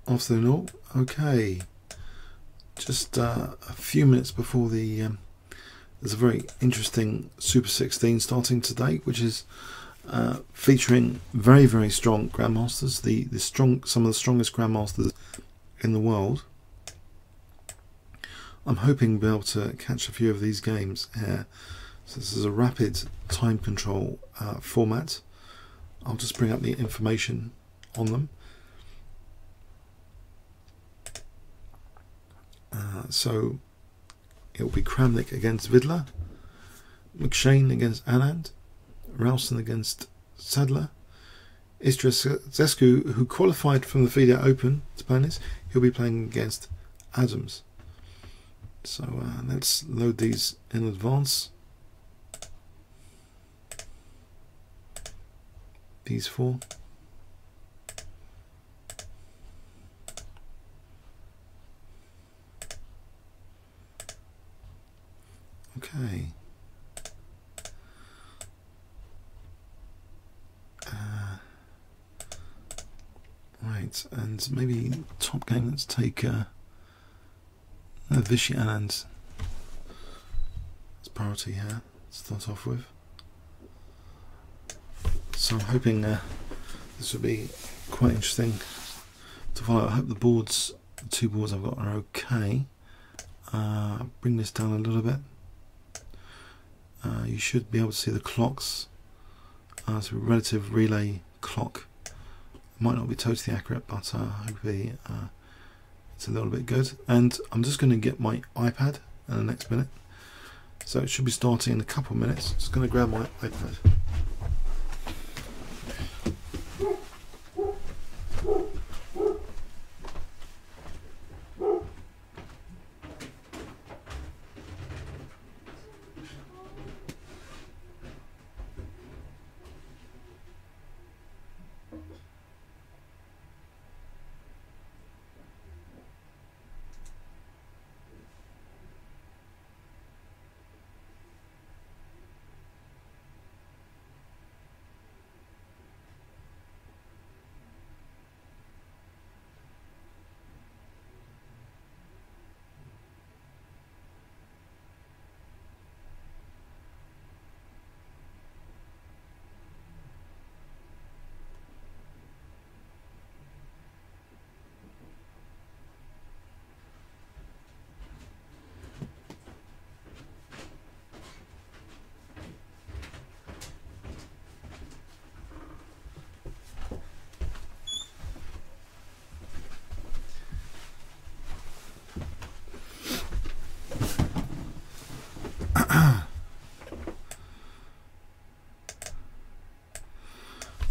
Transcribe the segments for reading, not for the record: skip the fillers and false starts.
Afternoon all. Okay, just a few minutes before the there's a very interesting Super-16 starting today, which is featuring very strong grandmasters, some of the strongest grandmasters in the world. I'm hoping to be able to catch a few of these games here. So this is a rapid time control format. I'll just bring up the information on them. So it will be Kramnik against Vidler, McShane against Anand, Ralston against Sadler, Istrasescu, who qualified from the FIDE Open to play this, he'll be playing against Adams. So let's load these in advance. These four. Okay. Right, and maybe top game. Let's take Vishy Anand as priority here. To start off with. So I'm hoping this will be quite interesting to follow. I hope the two boards I've got are okay. Bring this down a little bit. You should be able to see the clocks. So relative relay clock might not be totally accurate, but hopefully it's a little bit good. And I'm just going to get my iPad in the next minute. So it should be starting in a couple of minutes. Just going to grab my iPad.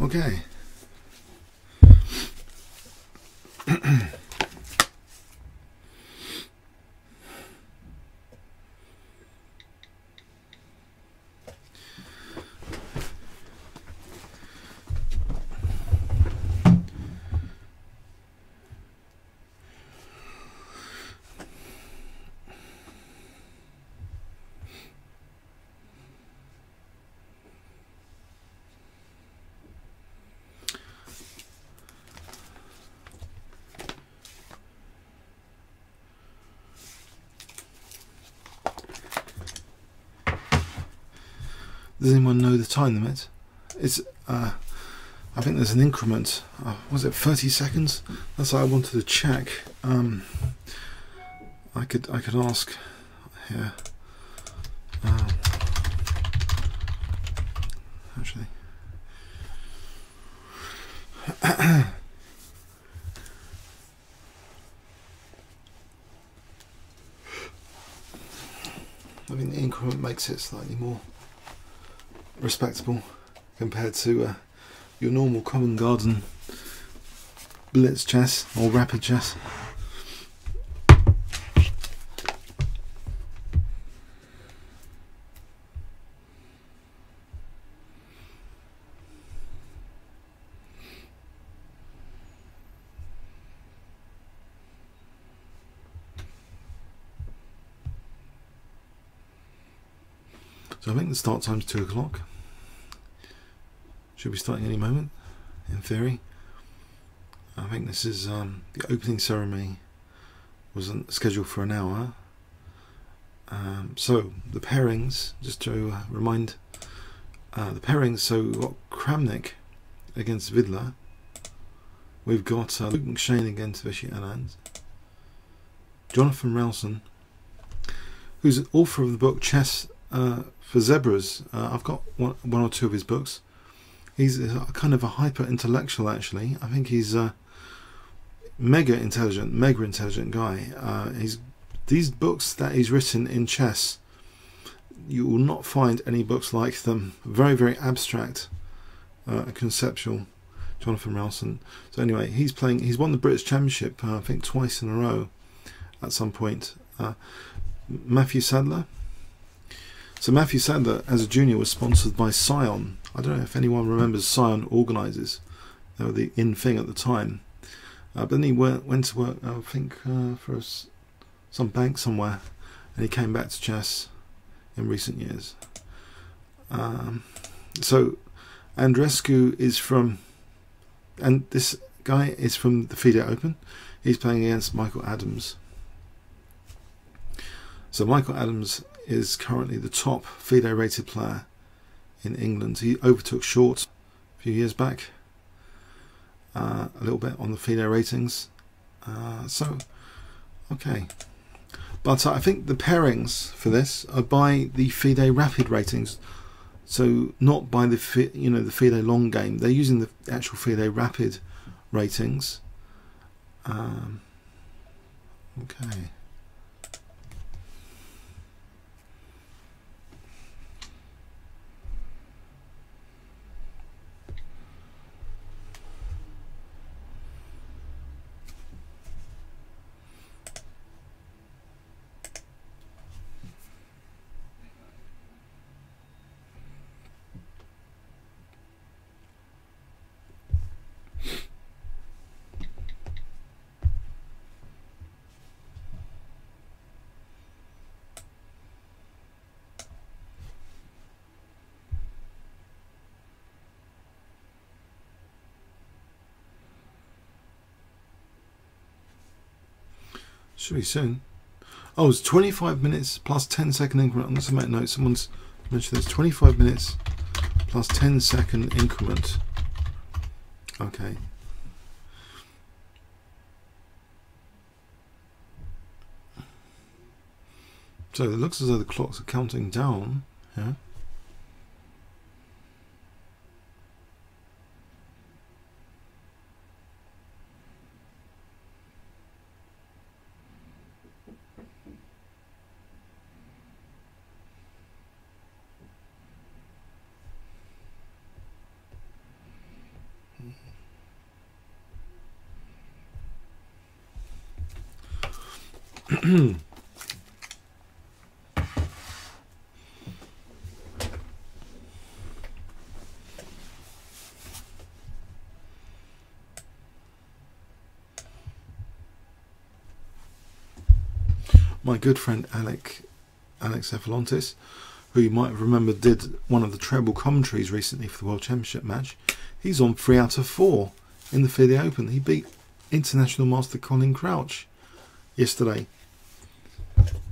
Okay. Does anyone know the time limit? It's I think there's an increment. Was it 30 seconds? That's what I wanted to check. I could ask here. Actually. I think the increment makes it slightly more respectable compared to your normal common garden blitz chess or rapid chess. So I think the start time's 2 o'clock. Should be starting any moment, in theory. I think this is the opening ceremony wasn't scheduled for an hour. So the pairings, just to remind the pairings, so we've got Kramnik against Vidler, we've got Luke McShane against Vishy Anand, Jonathan Ralston, who's the author of the book Chess for Zebras. I've got one or two of his books. He's a kind of a hyper intellectual, actually. I think he's a mega intelligent guy. These books that he's written in chess, you will not find any books like them. Very, very abstract, conceptual. Jonathan Ralston. So anyway, he's won the British Championship, I think twice in a row at some point. Matthew Sadler. So Matthew Sadler, as a junior, was sponsored by Scion. I don't know if anyone remembers Scion Organizers. They were the in thing at the time. But then he went to work, I think, for some bank somewhere, and he came back to chess in recent years. So Andreescu is from, and this guy is from the FIDE Open. He's playing against Michael Adams. So Michael Adams is currently the top FIDE rated player in England. He overtook Short a few years back, a little bit on the FIDE ratings. So okay, but I think the pairings for this are by the FIDE rapid ratings, so not by the the FIDE long game. They're using the actual FIDE rapid ratings. Okay. Should be soon. Oh, it's 25 minutes plus 10-second increment. I'm going to make a note. Someone's mentioned this. 25 minutes plus 10-second increment. Okay. So it looks as though the clocks are counting down. Yeah. My good friend Alex Ephilantis, who you might have remembered did one of the treble commentaries recently for the World Championship match, he's on 3 out of 4 in the FIDE Open. He beat International Master Colin Crouch yesterday.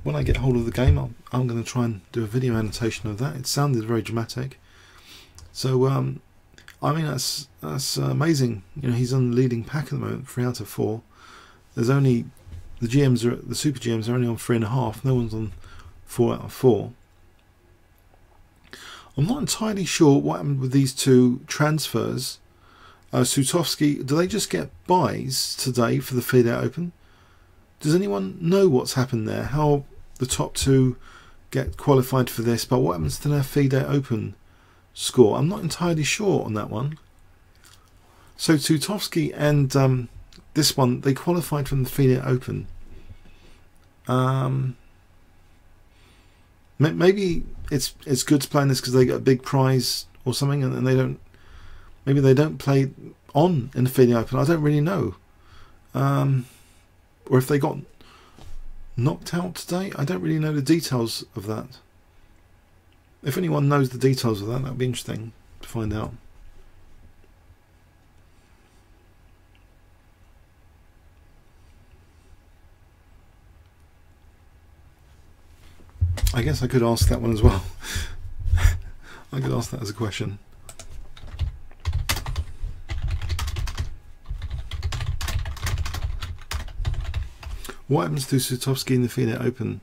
When I get hold of the game, I'm going to try and do a video annotation of that. It sounded very dramatic. So I mean, that's amazing. You know, he's on the leading pack at the moment, 3 out of 4. There's only the Super GMs are only on 3.5. No one's on 4 out of 4. I'm not entirely sure what happened with these two transfers. Sutovsky, do they just get buys today for the FIDE Open? Does anyone know what's happened there? How the top two get qualified for this, but what happens to their FIDE Open score? I'm not entirely sure on that one. So Sutovsky and this one, they qualified from the FIDE Open. Maybe it's good to play in this because they get a big prize or something, and they don't. Maybe they don't play on in the FIDE Open. I don't really know. Or if they got knocked out today, I don't really know the details of that. If anyone knows the details of that, that would be interesting to find out. I guess I could ask that one as well. I could ask that as a question. What happens to Super-16 in the FIDE Open?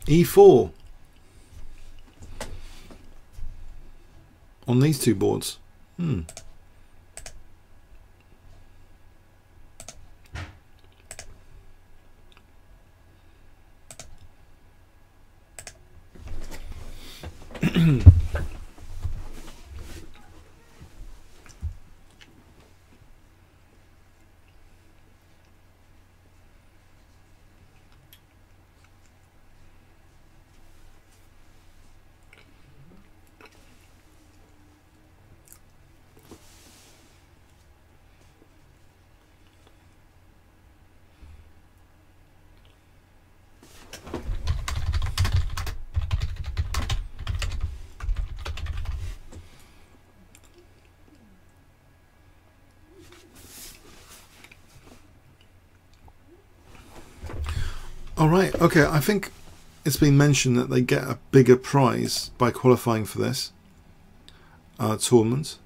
E4 on these two boards. All right, okay, I think it's been mentioned that they get a bigger prize by qualifying for this tournament.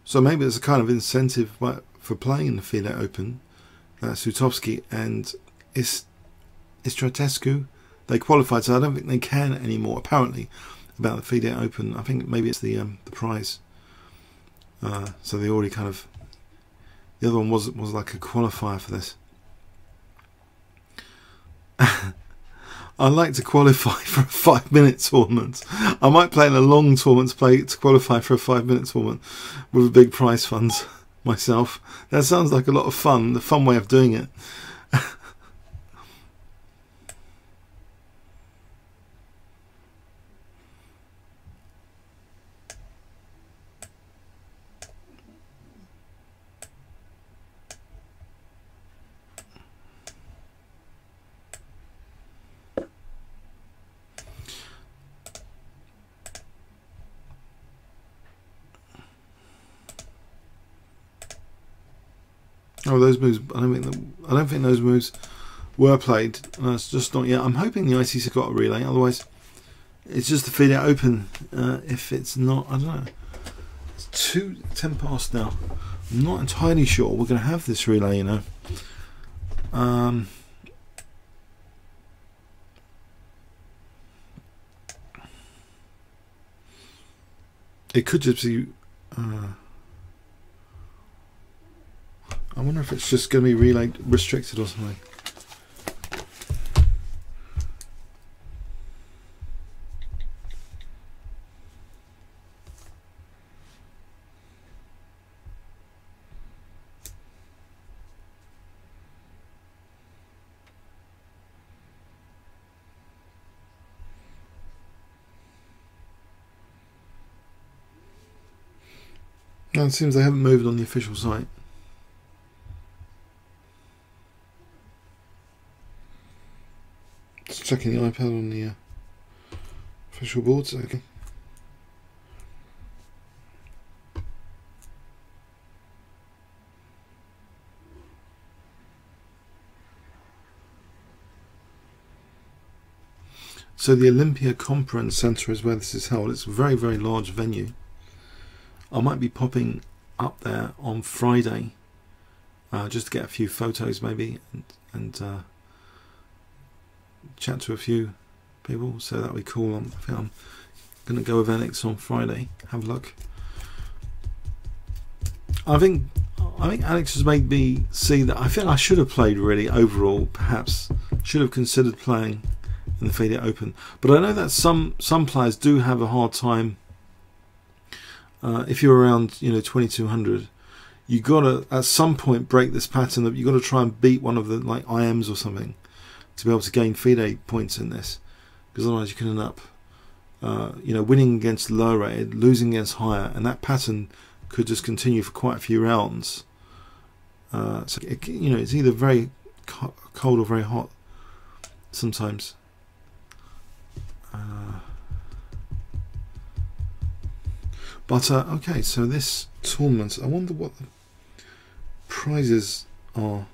So maybe there's a kind of incentive for playing in the FIDE Open. Sutovsky and Istratescu, they qualified, so I don't think they can anymore, apparently, about the FIDE Open. I think maybe it's the prize. So they already kind of... The other one was like a qualifier for this. I'd like to qualify for a 5-minute tournament. I might play in a long tournament to qualify for a 5-minute tournament with a big prize fund myself. That sounds like a lot of fun, the fun way of doing it. Oh, those moves! I don't think those moves were played. It's just not yet. I'm hoping the ICC got a relay. Otherwise, it's just the FIDE Open. If it's not, I don't know. It's 10 past now. I'm not entirely sure we're going to have this relay. You know. It could just be. I wonder if it's just going to be relay restricted or something. No, it seems they haven't moved on the official site. Just checking the iPad on the official boards. Okay. So the Olympia Conference Centre is where this is held. It's a very, very large venue. I might be popping up there on Friday just to get a few photos maybe and chat to a few people, so that'll be cool. I think I'm going to go with Alex on Friday, have a look. I think Alex has made me see that I feel I should have played really overall, perhaps should have considered playing in the FIDE Open, but I know that some players do have a hard time. If you're around 2200, you gotta at some point break this pattern of you got to try and beat one of the like IMs or something to be able to gain FIDE points in this, because otherwise you can end up you know, winning against lower rated, losing against higher, and that pattern could just continue for quite a few rounds. So you know, it's either very cold or very hot sometimes. But okay, so this tournament, I wonder what the prizes are.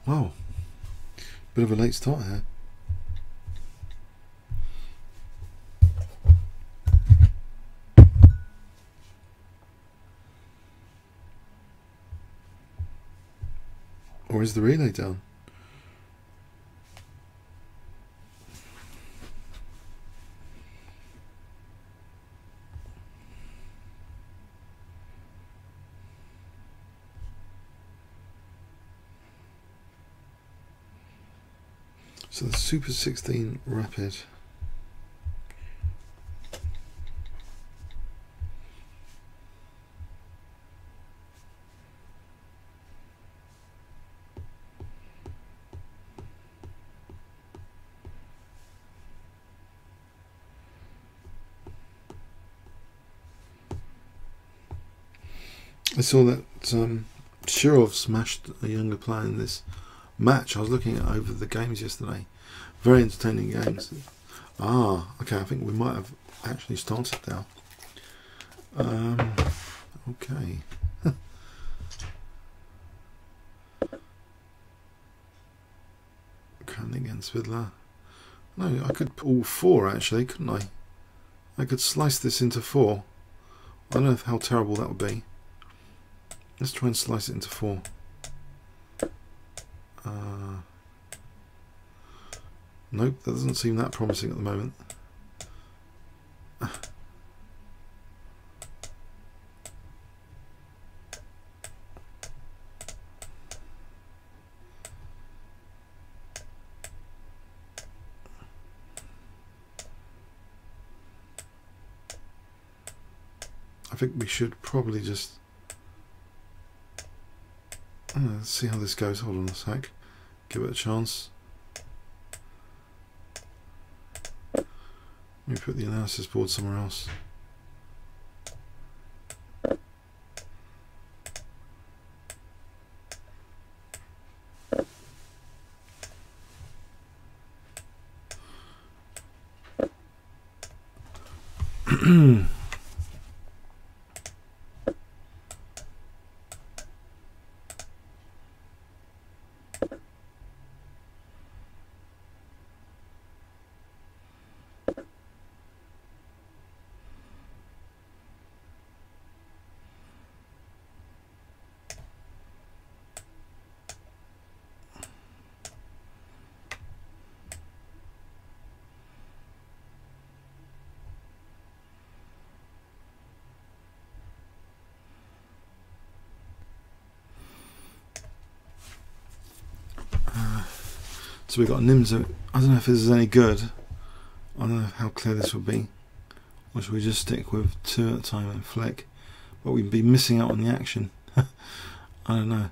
Wow, bit of a late start here. Or is the relay down? So the Super-16 Rapid. I saw that Shirov smashed a younger player in this match. I was looking at over the games yesterday. Very entertaining games. Ah, okay, I think we might have actually started now. Okay. Kran against Vidler. No, I could pull 4 actually, couldn't I? I could slice this into 4. I don't know how terrible that would be. Let's try and slice it into 4. Nope, that doesn't seem that promising at the moment. I think we should probably just let's see how this goes. Hold on a sec. Give it a chance. Let me put the analysis board somewhere else. So we've got a Nimzo. I don't know if this is any good. I don't know how clear this would be. Or should we just stick with 2 at a time and flick? But we'd be missing out on the action. I don't know.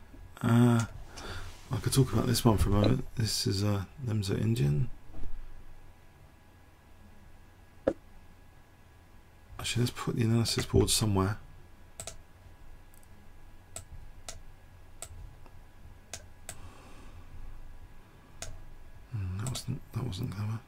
I could talk about this one for a moment. This is a Nemzo engine. Actually, let's put the analysis board somewhere. That wasn't clever.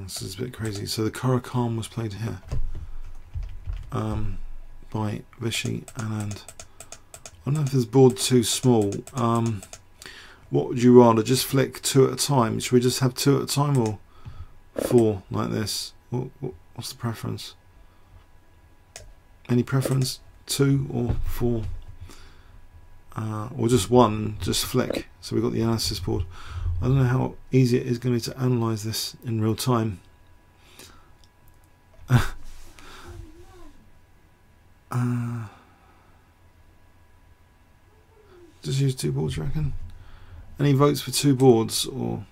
This is a bit crazy. So the Caracal was played here by Vichy Anand. I don't know if this board too small. What would you rather? Just flick 2 at a time? Should we just have 2 at a time, or 4 like this? What's the preference? Any preference? 2 or 4? Or just 1, just flick. So we've got the analysis board. I don't know how easy it is going to be to analyse this in real time. Just use 2 boards, you reckon? Any votes for 2 boards? Or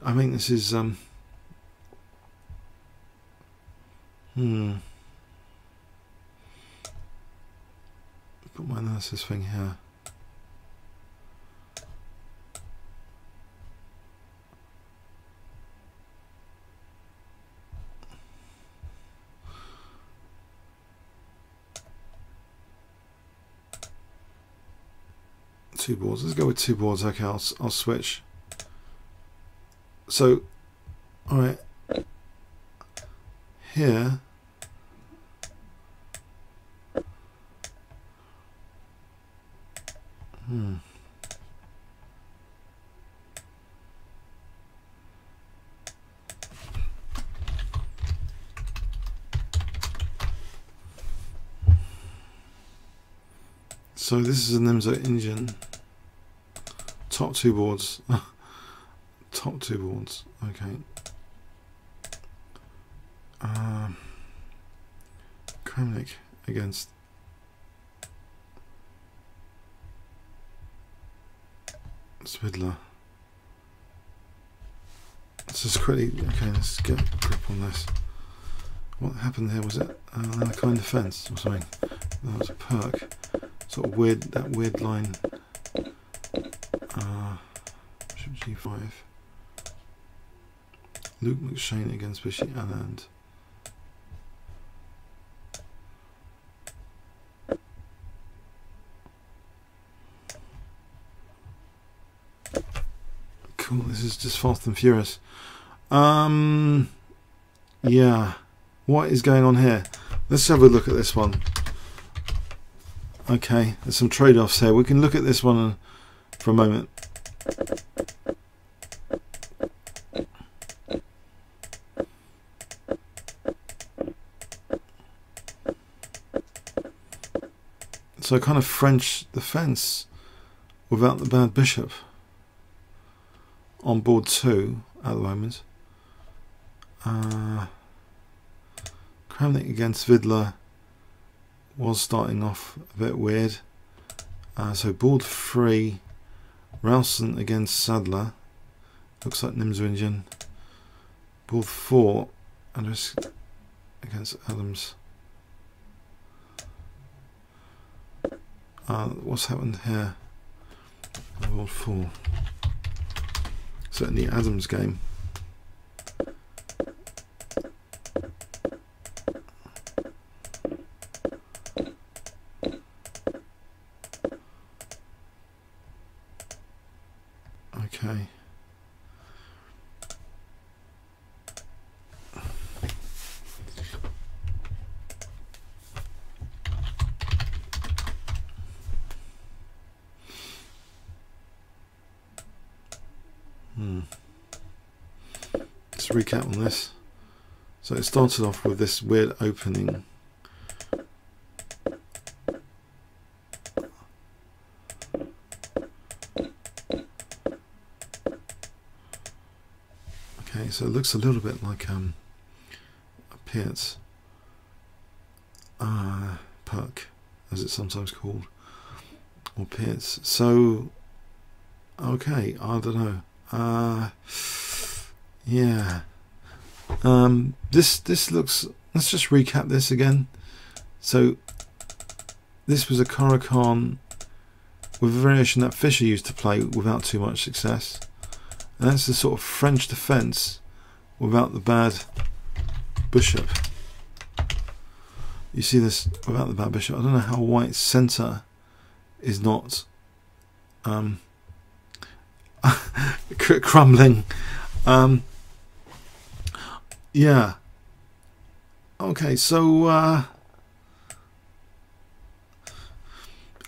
I think this is put my analysis thing here. Two boards. Let's go with 2 boards. Okay, I'll switch. So, all right, here. So this is a Nemzo engine. Top 2 boards. Top 2 boards. Okay. Kramnik against Svidler. Let's just quickly. Okay, let's get a grip on this. What happened here? Was it a kind defense or something? That was a perk. Sort of weird, that weird line. Bishop G5. Luke McShane against Vichy Anand. Cool, this is just fast and furious. Yeah. What is going on here? Let's have a look at this one. Okay, there's some trade-offs here. We can look at this one for a moment. So kind of French defense without the bad bishop on board 2 at the moment. Kramnik against Vidler was starting off a bit weird. So board 3, Ralston against Sadler. Looks like Nemzo engine. Board 4, Andres against Adams. What's happened here? Board 4. Certainly Adams game. Okay. Let's recap on this. So it started off with this weird opening. Okay, so it looks a little bit like a Piet's perk, as it's sometimes called. Or Pierce. So, okay, I don't know. Yeah. This looks. Let's just recap this again. So, this was a Caracan with a variation that Fischer used to play without too much success. And that's the sort of French defence without the bad bishop. You see this without the bad bishop. I don't know how white's centre is not crumbling. Yeah. Okay, so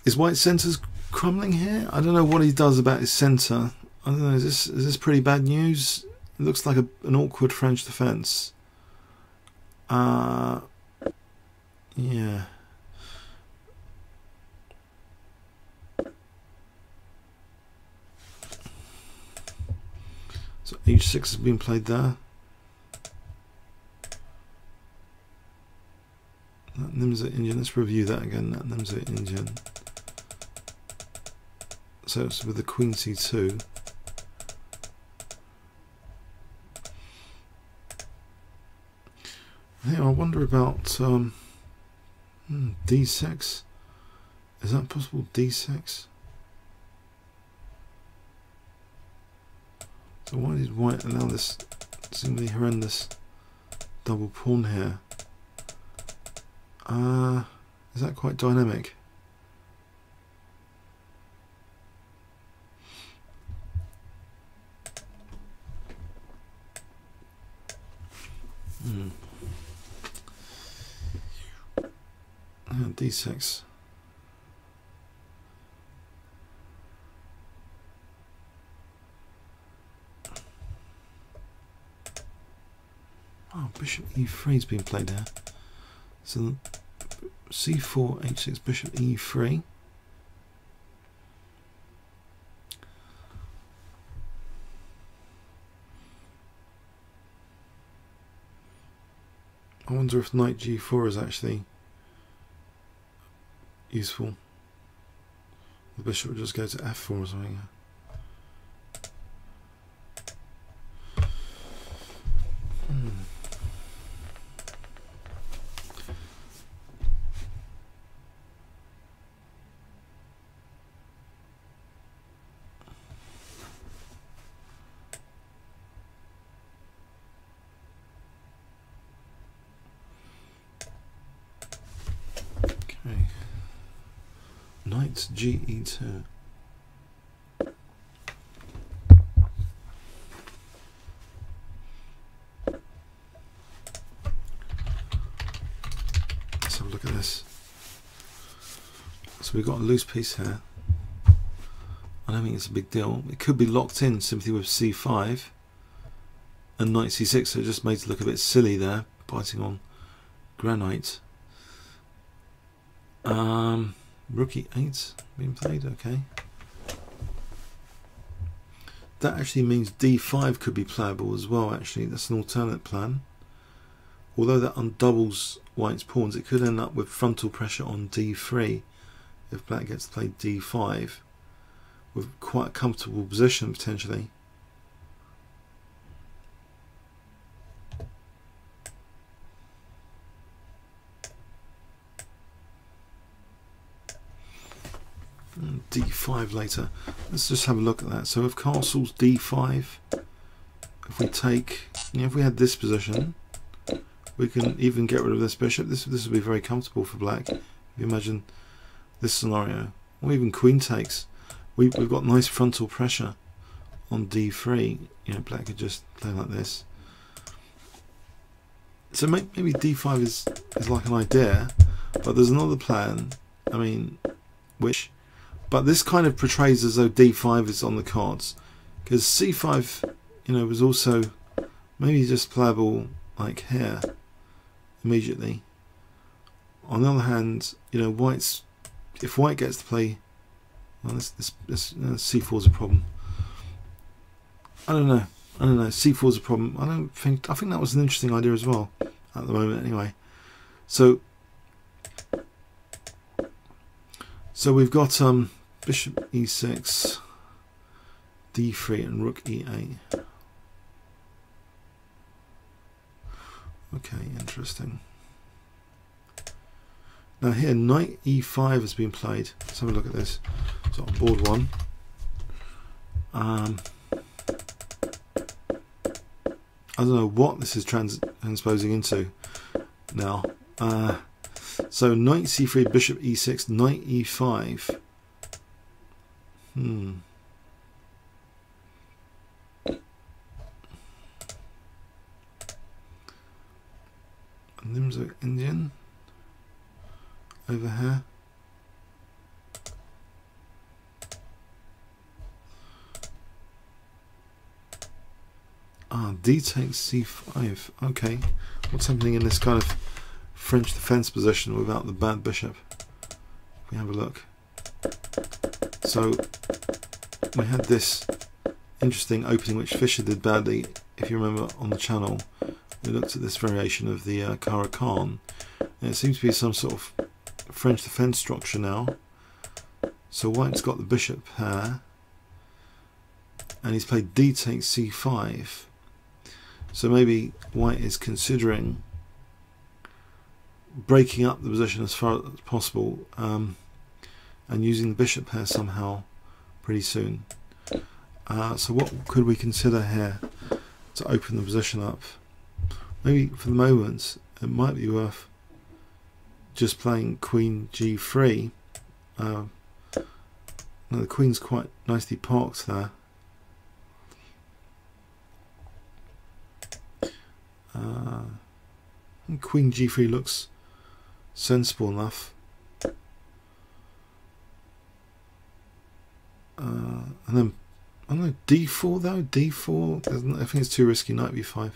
is white's centre's crumbling here? I don't know what he does about his centre. I don't know. Is this pretty bad news? It looks like an awkward French defence. Yeah. So h6 has been played there. That Nimza Indian. Let's review that again. That Nimza Indian. So it's with the Queen c2. Yeah, I wonder about d6. Is that possible? d6. So why did white allow this seemingly horrendous double pawn here? Is that quite dynamic? d6. Oh, bishop e3 has been played there. So c4, h6, bishop e3. I wonder if knight g4 is actually useful. The bishop would just go to f4 or something. Knight ge2. Let's have a look at this. So we've got a loose piece here. I don't think it's a big deal. It could be locked in simply with c5 and knight c6, so it just made it look a bit silly there, biting on granite. Rook e8 being played, okay. That actually means d5 could be playable as well, actually. That's an alternate plan. Although that undoubles white's pawns, it could end up with frontal pressure on d3 if black gets to play d5 with quite a comfortable position potentially. d5 later. Let's just have a look at that. So if castle's d5, if we take, if we had this position, we can even get rid of this bishop. This would be very comfortable for black. If you imagine this scenario, or even queen takes, we've got nice frontal pressure on d3. Black could just play like this. So maybe d5 is like an idea, but there's another plan. I mean, but this kind of portrays as though d5 is on the cards, because c5, was also maybe just playable like here immediately. On the other hand, if white gets to play, well, this c4 is a problem. I don't know. c4 is a problem. I think that was an interesting idea as well at the moment. Anyway, so we've got bishop e6, d3 and rook e8. Okay, interesting. Now here knight e5 has been played. Let's have a look at this. So on board 1. I don't know what this is transposing into now. So knight c3, bishop e6, knight e5. Nimzo Indian over here. D takes c5. Okay, what's happening in this kind of French defense position without the bad bishop? If we have a look. So we had this interesting opening which Fischer did badly. If you remember on the channel, we looked at this variation of the Caro-Kann, and it seems to be some sort of French defense structure now. So white's got the bishop here, and he's played d takes c5. So maybe white is considering breaking up the position as far as possible, and using the bishop here somehow pretty soon. So what could we consider here to open the position up? Maybe for the moment it might be worth just playing queen g3. Now the queen's quite nicely parked there. Queen g3 looks sensible enough. And then I don't know, d4 though. D4. I think it's too risky. Knight b5.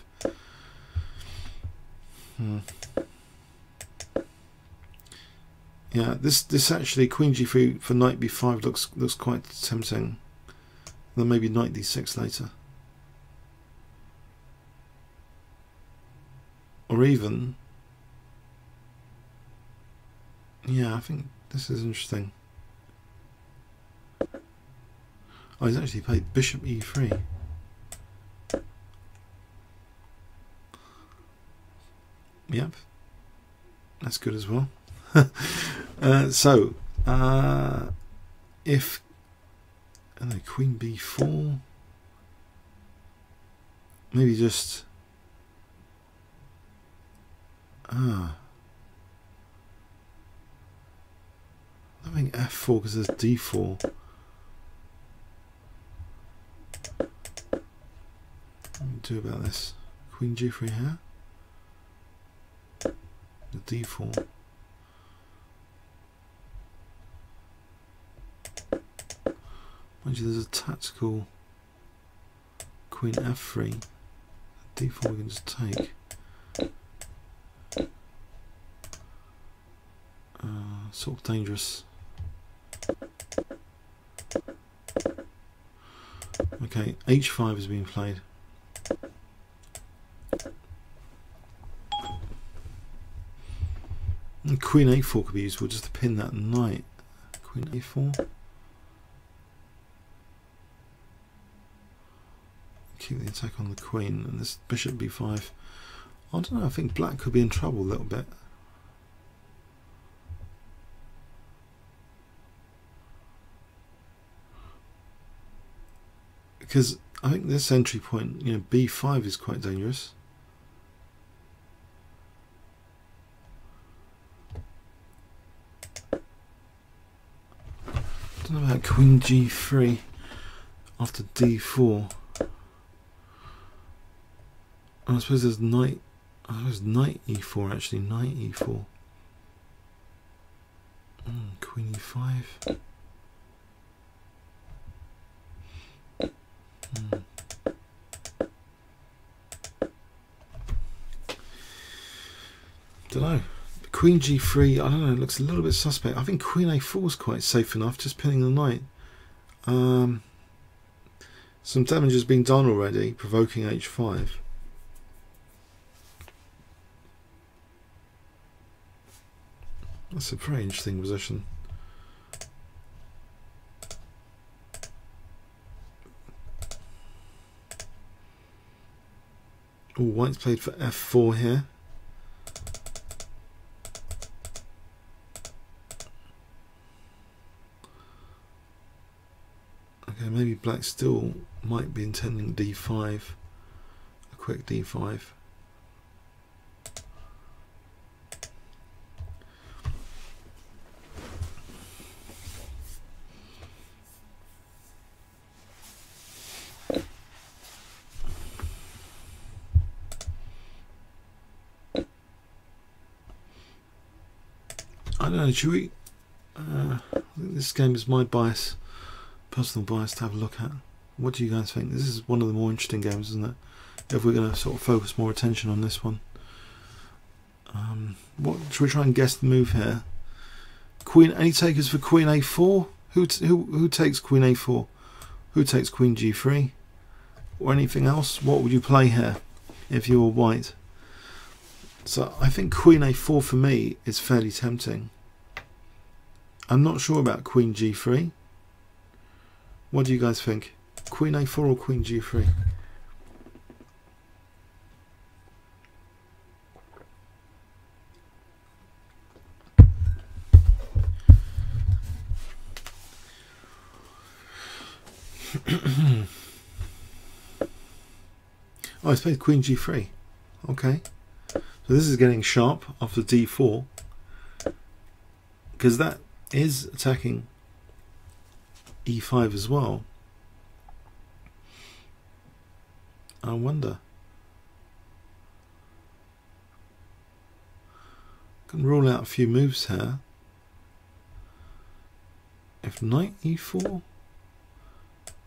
Yeah, this actually queen g3 for knight b5 looks quite tempting. Then maybe knight d6 later. Or even, yeah, I think this is interesting. Oh, he's actually played bishop e3. Yep, that's good as well. If I don't know, queen b4, maybe just I think f4 because there's d4. What do we do about this? Queen g3 here. The d4. Mind you, there's a tactical queen f3. D4 we can just take. Sort of dangerous. Okay, h5 is being played. And queen a4 could be useful just to pin that knight. Queen a4. Keep the attack on the queen, and this bishop b5. I don't know, I think black could be in trouble a little bit. Because I think this entry point, you know, b5 is quite dangerous. I don't know about queen g3 after d4. I suppose there's knight. I suppose knight e4 actually. Knight e4. Queen e5. Don't know. Queen g3. I don't know. It looks a little bit suspect. I think queen a4 is quite safe enough. Just pinning the knight. Some damage has been done already, provoking h5. That's a very interesting position. Oh, white's played for f4 here. Okay, maybe black still might be intending d5, a quick d5. I don't know, should we? I think this game is my bias, personal bias to have a look at. What do you guys think? This is one of the more interesting games, isn't it? If we're going to sort of focus more attention on this one. What should we try and guess the move here? Queen, any takers for Queen A4? Who takes Queen A4? Who takes Queen G3? Or anything else? What would you play here if you were white? So I think Queen A4 for me is fairly tempting. I'm not sure about Queen G3. What do you guys think? Queen A4 or Queen G3? Oh, it's played Queen G3. Okay. So this is getting sharp after D4. Because that is attacking E5 as well. I wonder. Can rule out a few moves here. If knight E4.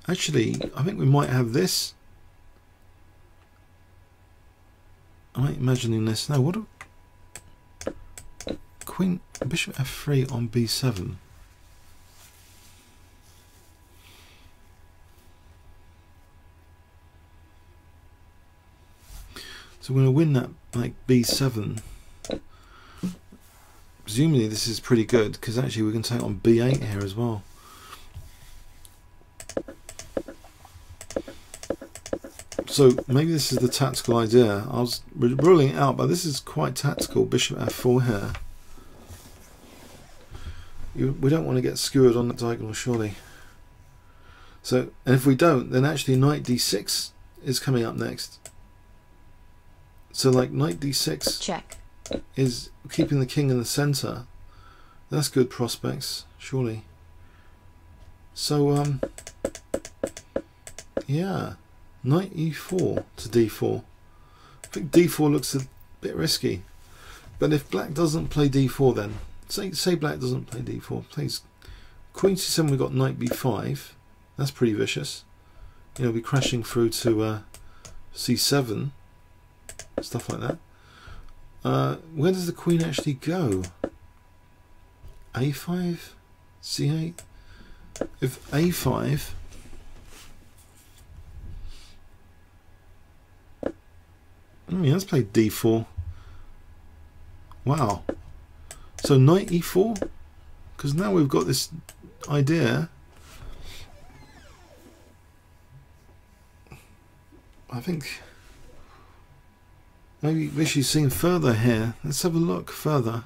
Actually, I think we might have this. Am I imagining this? No, what a Queen, Bishop F3 on B7. So we're going to win that like B7. Presumably this is pretty good because actually we can take on B8 here as well. So maybe this is the tactical idea. I was ruling it out, but this is quite tactical. Bishop F4 here. We don't want to get skewered on the diagonal, surely. So, and if we don't, then actually knight D6 is coming up next. So like knight D6 check is keeping the king in the center. That's good prospects, surely. So yeah. Knight E4 to D4. I think D4 looks a bit risky. But if black doesn't play D4 then, say black doesn't play D4, plays Queen C7, we've got Knight B5. That's pretty vicious. You know, we'll be crashing through to C7. Stuff like that. Where does the Queen actually go? A5? C8? If A5... he has played D4. Wow. So knight E4? Because now we've got this idea. I think maybe Vishy's seen further here. Let's have a look further.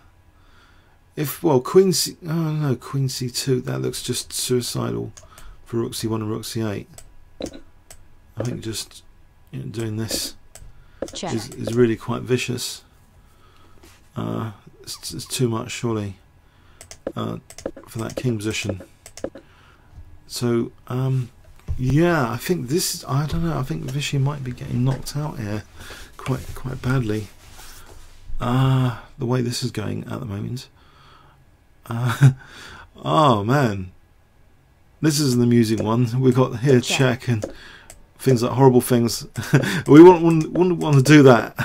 If, well, Queen C... oh no, Queen C2. That looks just suicidal for Rook C1 and Rook C8. I think just doing this is really quite vicious. It's too much, surely, for that king position. So yeah, I think this, I don't know, I think Vishy might be getting knocked out here quite badly. The way this is going at the moment. Oh man, this is an amusing one. We've got here check and things like horrible things. We wouldn't want to do that.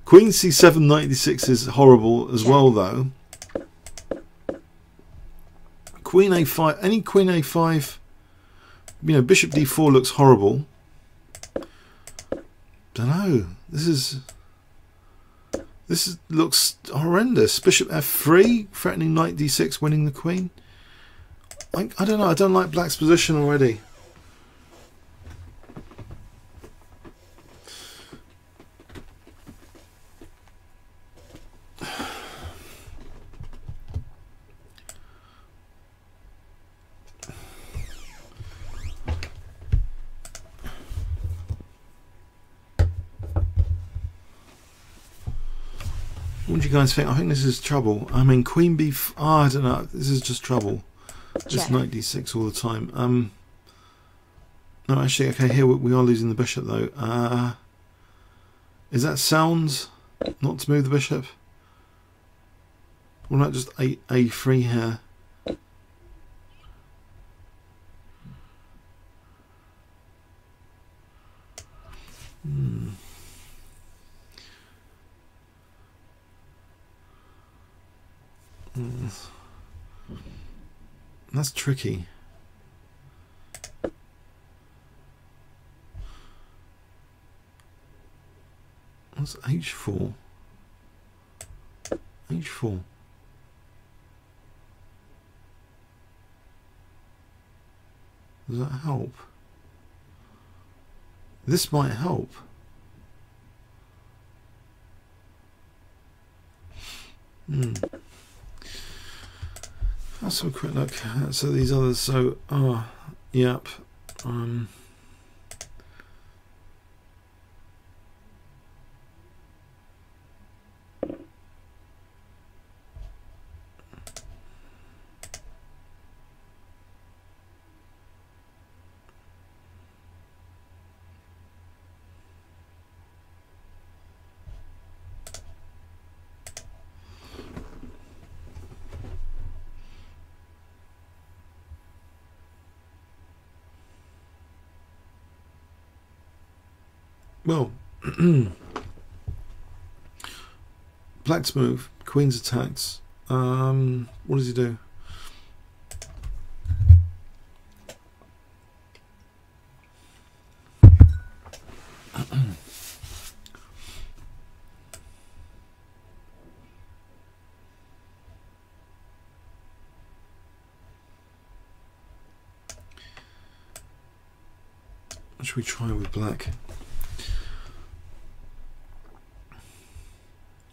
Queen C7 96 is horrible as well though. Queen A5, any Queen A5, you know, Bishop D4 looks horrible. Don't know. This looks horrendous. Bishop F3 threatening Knight D6, winning the Queen. I don't know. I don't like black's position already. What do you guys think? I think this is trouble. I mean, queen b4. I don't know. This is just trouble. Just knight d6 all the time. No, actually, okay. Here we are losing the bishop though. Is that sound not to move the bishop? What about just a3 here? That's tricky. What's h4? h4. Does that help? This might help. Let's have a quick look. So these others. So, yep. Well, black's move, queen's attacks. What does he do? What should we try with black?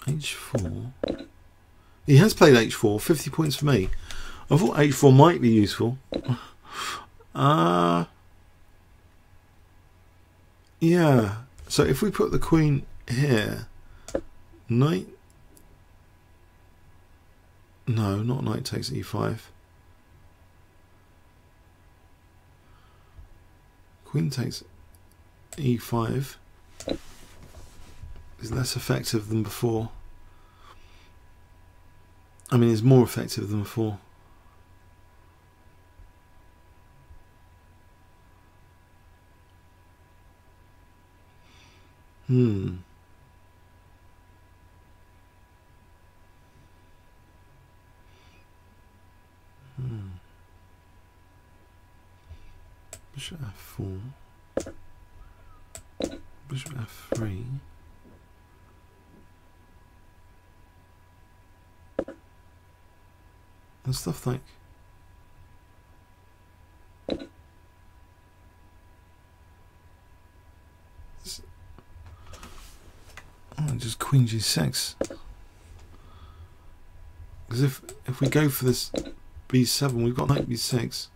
h4. He has played h4. 50 points for me. I thought h4 might be useful. Yeah. So if we put the queen here, knight. No, not knight takes e5. Queen takes e5. Is less effective than before. I mean, it's more effective than before. Bishop f4. Bishop f3. And stuff like just queen g6. Because if we go for this b7, we've got knight b6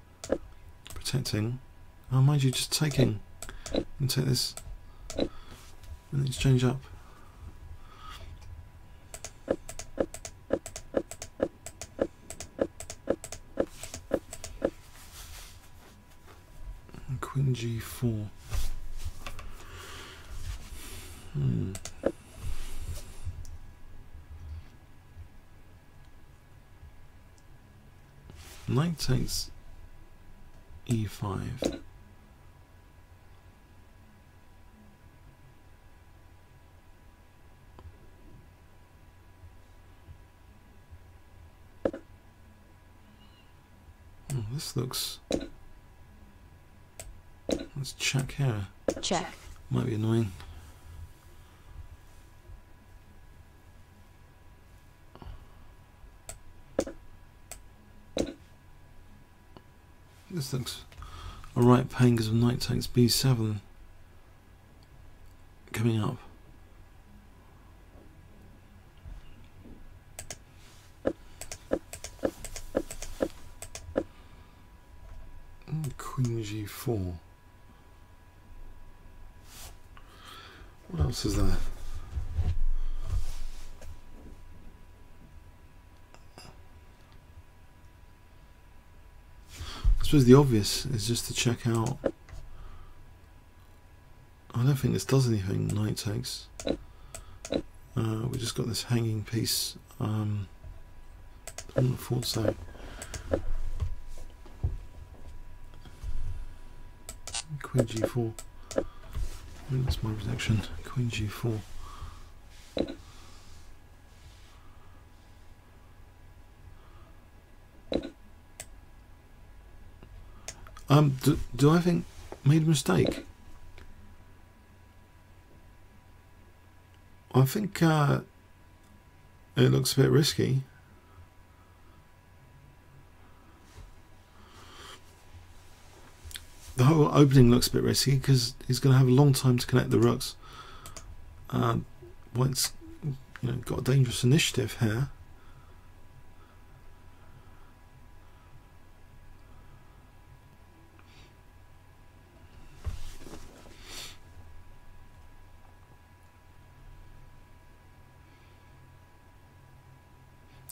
protecting. Oh, mind you, just taking and take this and exchange up. Queen g4. Knight takes e5. This looks. Let's check here. Check. Might be annoying. This looks alright, pain because of knight takes b7 coming up. Queen g4. What else is there? suppose the obvious is just to check out. I don't think this does anything. Knight takes. We just got this hanging piece. I wouldn't have thought so. Queen g4. I think that's my protection. Queen g4. Do I think made a mistake? I think it looks a bit risky. The whole opening looks a bit risky because he's going to have a long time to connect the rooks. White's, got a dangerous initiative here.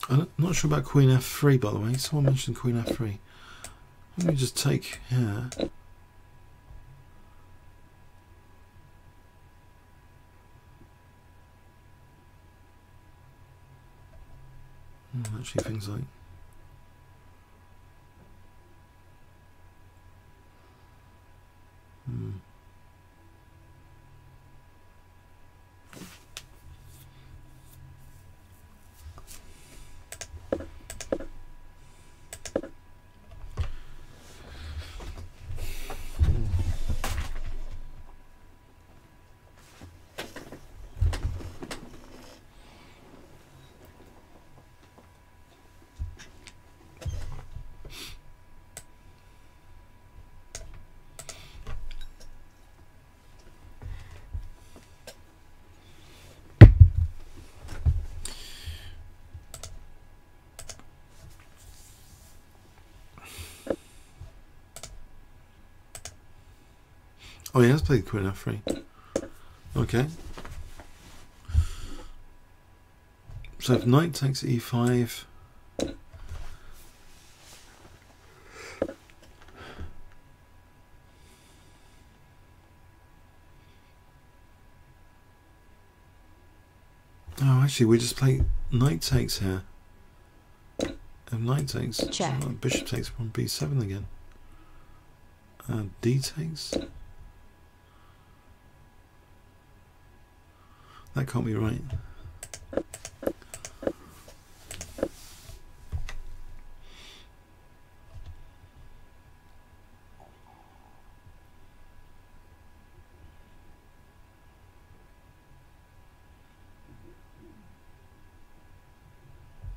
I'm not sure about Queen f3, by the way. Someone mentioned Queen f3. Let me just take here. Actually, things like oh, he has played Queen f3. Okay. So if knight takes e5, oh, actually, we just play knight takes here. If knight takes, bishop takes on b7 again. D takes. That can't be right.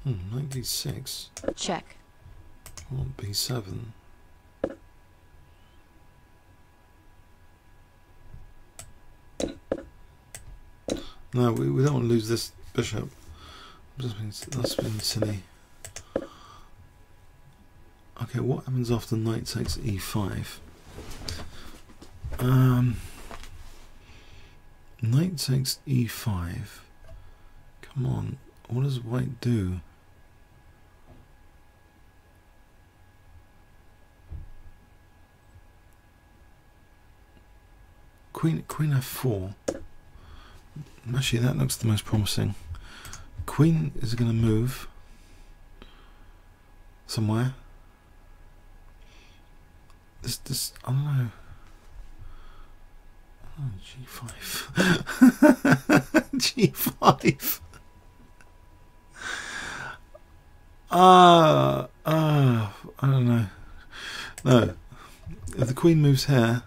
Knight d6. Check. On b7. No, we don't want to lose this bishop. That's been silly. Okay, what happens after knight takes e5? Knight takes e5. Come on, what does white do? Queen f4. Actually, that looks the most promising. Queen is going to move somewhere. This I don't know. Oh, g5. g5. I don't know. No, if the queen moves here.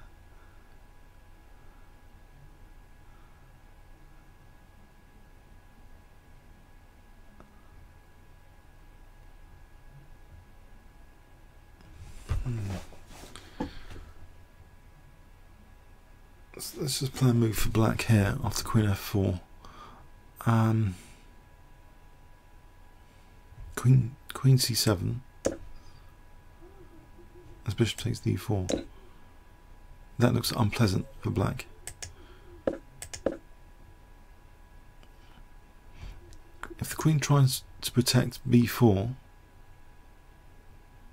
Let's just play a move for black here after Queen f4. Queen c7. As bishop takes d4. That looks unpleasant for black. If the queen tries to protect b4,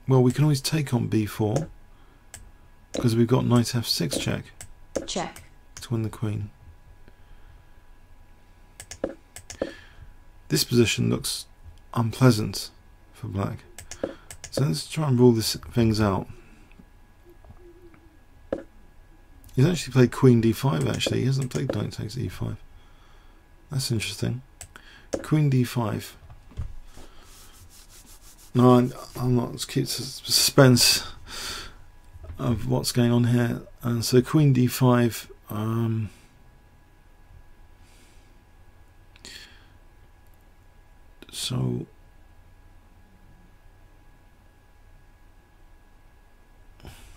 Well, we can always take on b4 because we've got knight f6 check. Check. To win the queen. This position looks unpleasant for black. So let's try and rule things out. He's actually played queen d5 actually. He hasn't played knight takes e5. That's interesting. Queen d5. No, I'm not. Let's keep suspense of what's going on here. And so queen d5. So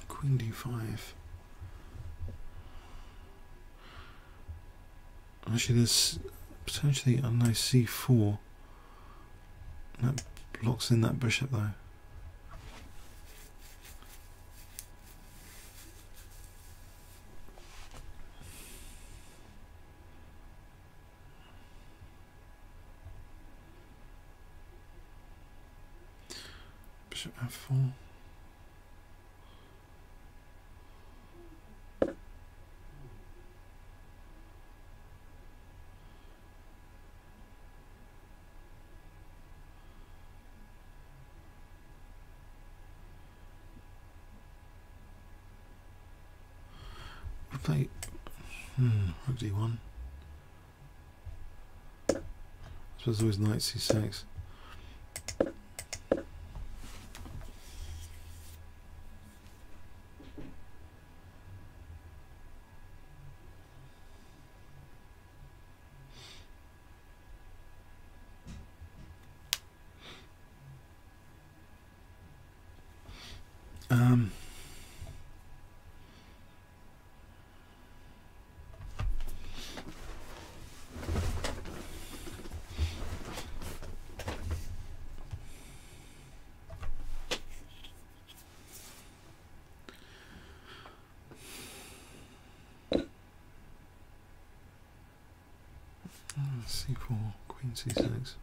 queen d5. Actually, there's potentially a nice c4. That blocks in that bishop though. Bishop f4. We play rook d1. I suppose always knight c6. c4, queen c6.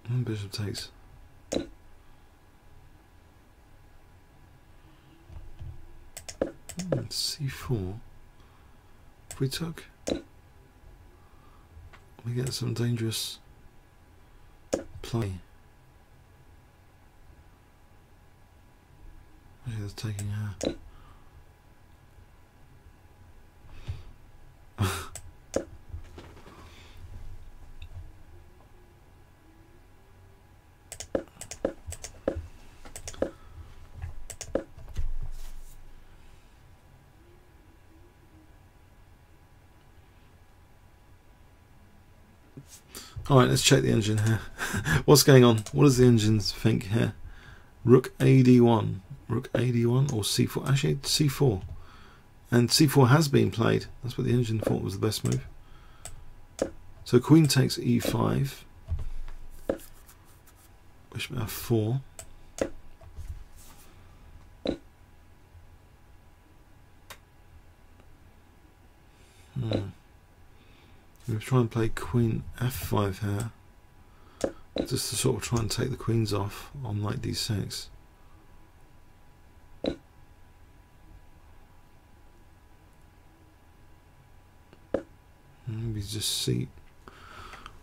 And bishop takes. C4. If we took, we get some dangerous play. Actually, that's taking her. Alright, let's check the engine here. What's going on? What does the engine think here? Rook ad1. Rook ad1 or c4? Actually, c4. And c4 has been played. That's what the engine thought was the best move. So queen takes e5. Bishop f4. We're trying to play queen f5 here, just to sort of try and take the queens off on knight d6. Maybe just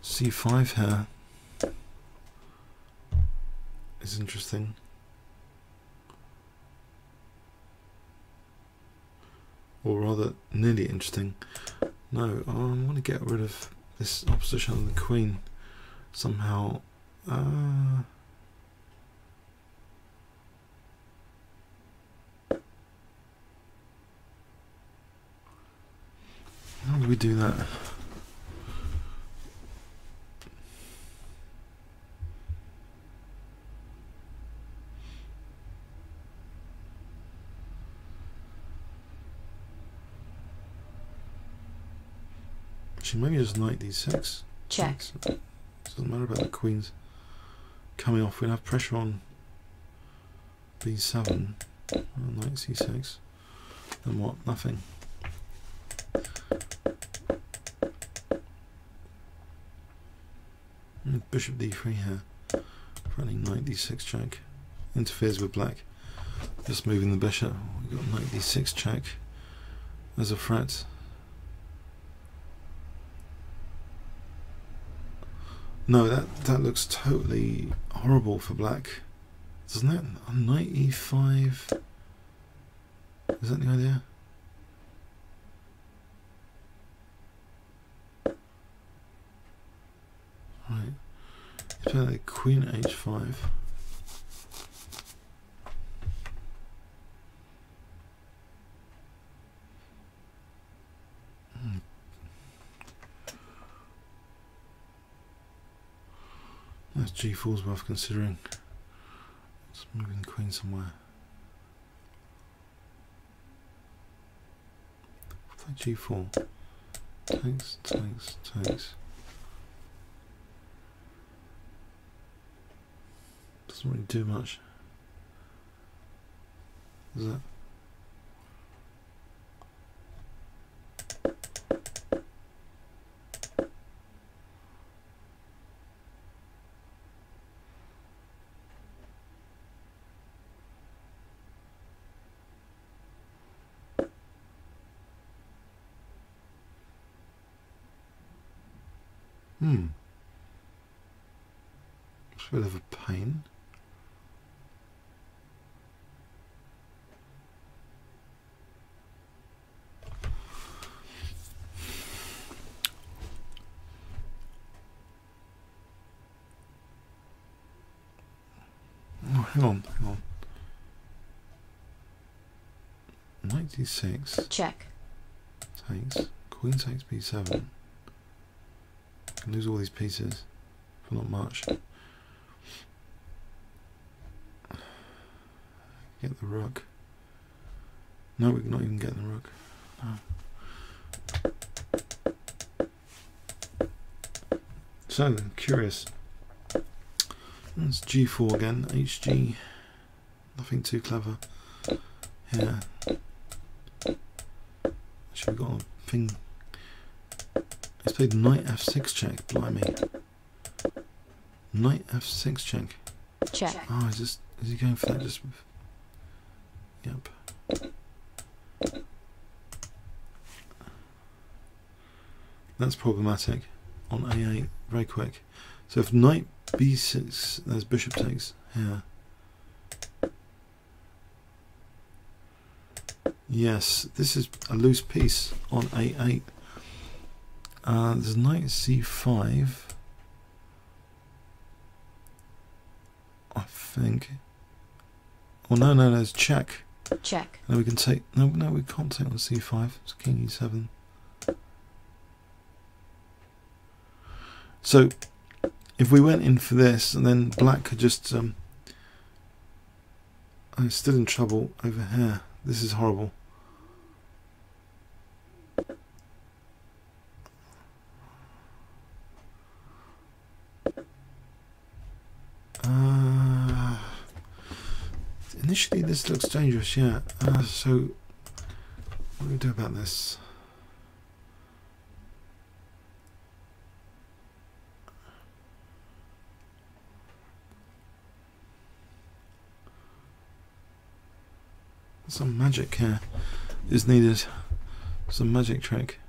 c5 here is interesting. Or rather, nearly interesting. No, I want to get rid of this opposition of the queen somehow. How do we do that? Actually, maybe just knight d6. Check. Doesn't matter about the queens coming off. We'll have pressure on b7. Knight c6. And what? Nothing. bishop d3 here. Running knight d6 check. Interferes with black. Just moving the bishop. We've got knight d6 check as a threat. No, that looks totally horrible for black, doesn't it? Knight e5. Is that the idea? Right. Let's play like queen h5. That's g4 is worth considering. Just moving the queen somewhere. Play g4. Takes. Doesn't really do much. Is that? It's a bit of a pain. Oh, hang on. Knight d6. Check. Takes. Queen takes b7. Can lose all these pieces for not much. Get the rook. No, we're not even getting the rook. No. So, curious. That's g4 again. HG. Nothing too clever. Yeah. Actually, we've got a thing. He's played knight f6 check. Blimey. Knight f6 check. Check. Oh, is he going for that just with... Yep. That's problematic on a8 very quick. So if knight b6, there's bishop takes here. Yes, this is a loose piece on a8. There's knight c5. I think. Oh no, there's check. Check. No, we can take. No, we can't take on c5. It's king e7. So, if we went in for this, and then black could just. I'm still in trouble over here. This is horrible. Initially, this looks dangerous, yeah. So, what do we do about this? Some magic here is needed. Some magic trick.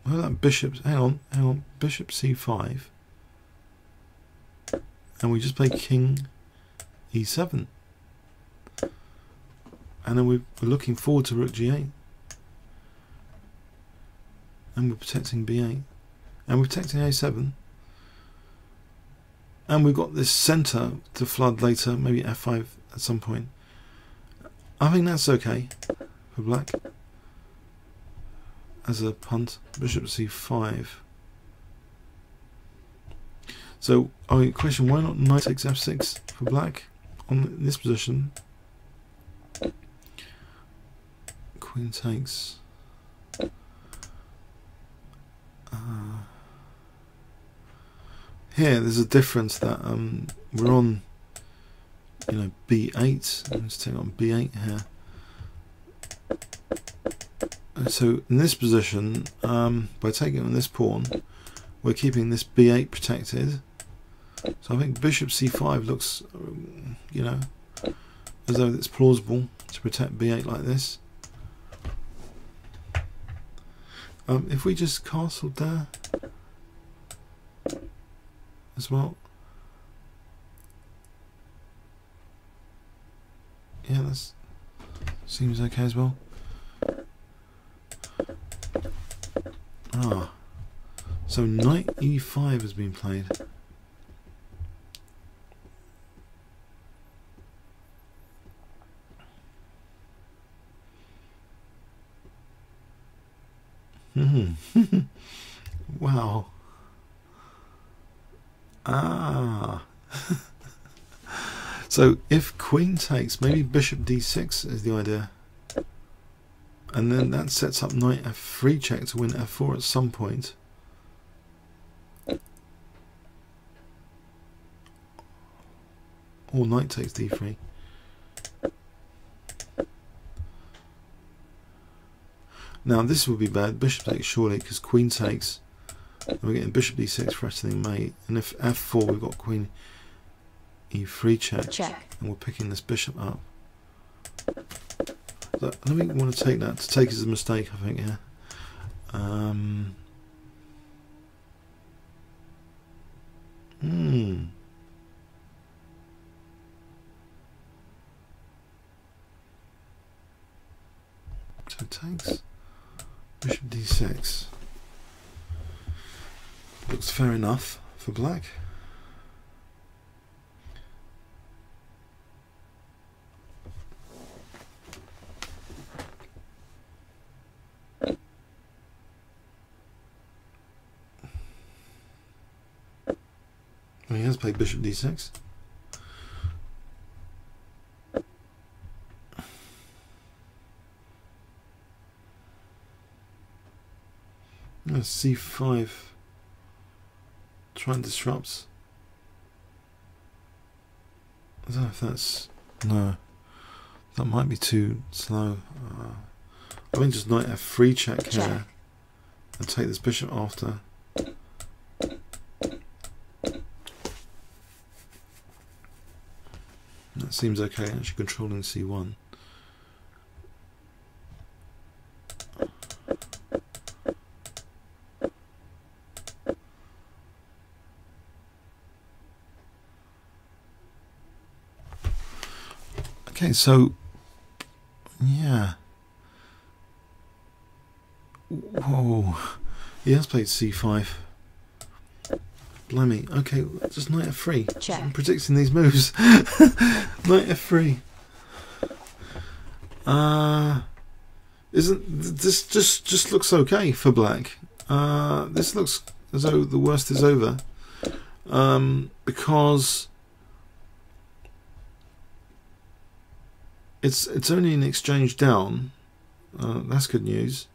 Well, that bishop. Hang on. Bishop c5. And we just play king e7. And then we're looking forward to rook g8. And we're protecting b8. And we're protecting a7. And we've got this centre to flood later, maybe f5 at some point. I think that's okay for black. As a punt, bishop c5. So, question, why not knight takes f6 for black on this position? Queen takes. Here, there's a difference that we're on, b8. Let's take on b8 here. So in this position, by taking on this pawn, we're keeping this b8 protected. So I think bishop c5 looks, you know, as though it's plausible to protect b8 like this. If we just castled there as well, yeah, that seems okay as well. Ah, so knight e5 has been played. Wow. Ah. So if queen takes, maybe bishop d6 is the idea. And then that sets up knight f3 check to win f4 at some point. Or knight takes d3. Now this would be bad. Bishop takes surely because queen takes. And we're getting bishop d6 threatening mate. And if f4 we've got queen e3 check. And we're picking this bishop up. So I don't think we want to take that. To take is a mistake, I think, yeah. So it takes bishop d6. Looks fair enough for black. Well, he has played bishop d6. C5 try and disrupt. I don't know if that's, no, that might be too slow. I think just knight f3 check here and take this bishop after. That seems okay, actually controlling c1. Okay, so yeah. Whoa, he has played c5. Blimey. Okay, just knight f3. Check. I'm predicting these moves. Knight f3. Isn't this just looks okay for black? This looks as though the worst is over. Because it's only an exchange down. That's good news.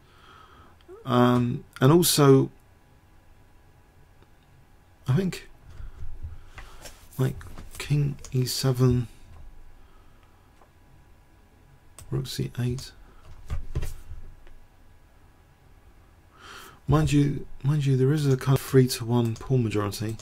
And also, I think like king e7, rook c8. Mind you, there is a kind of 3-to-1 pawn majority.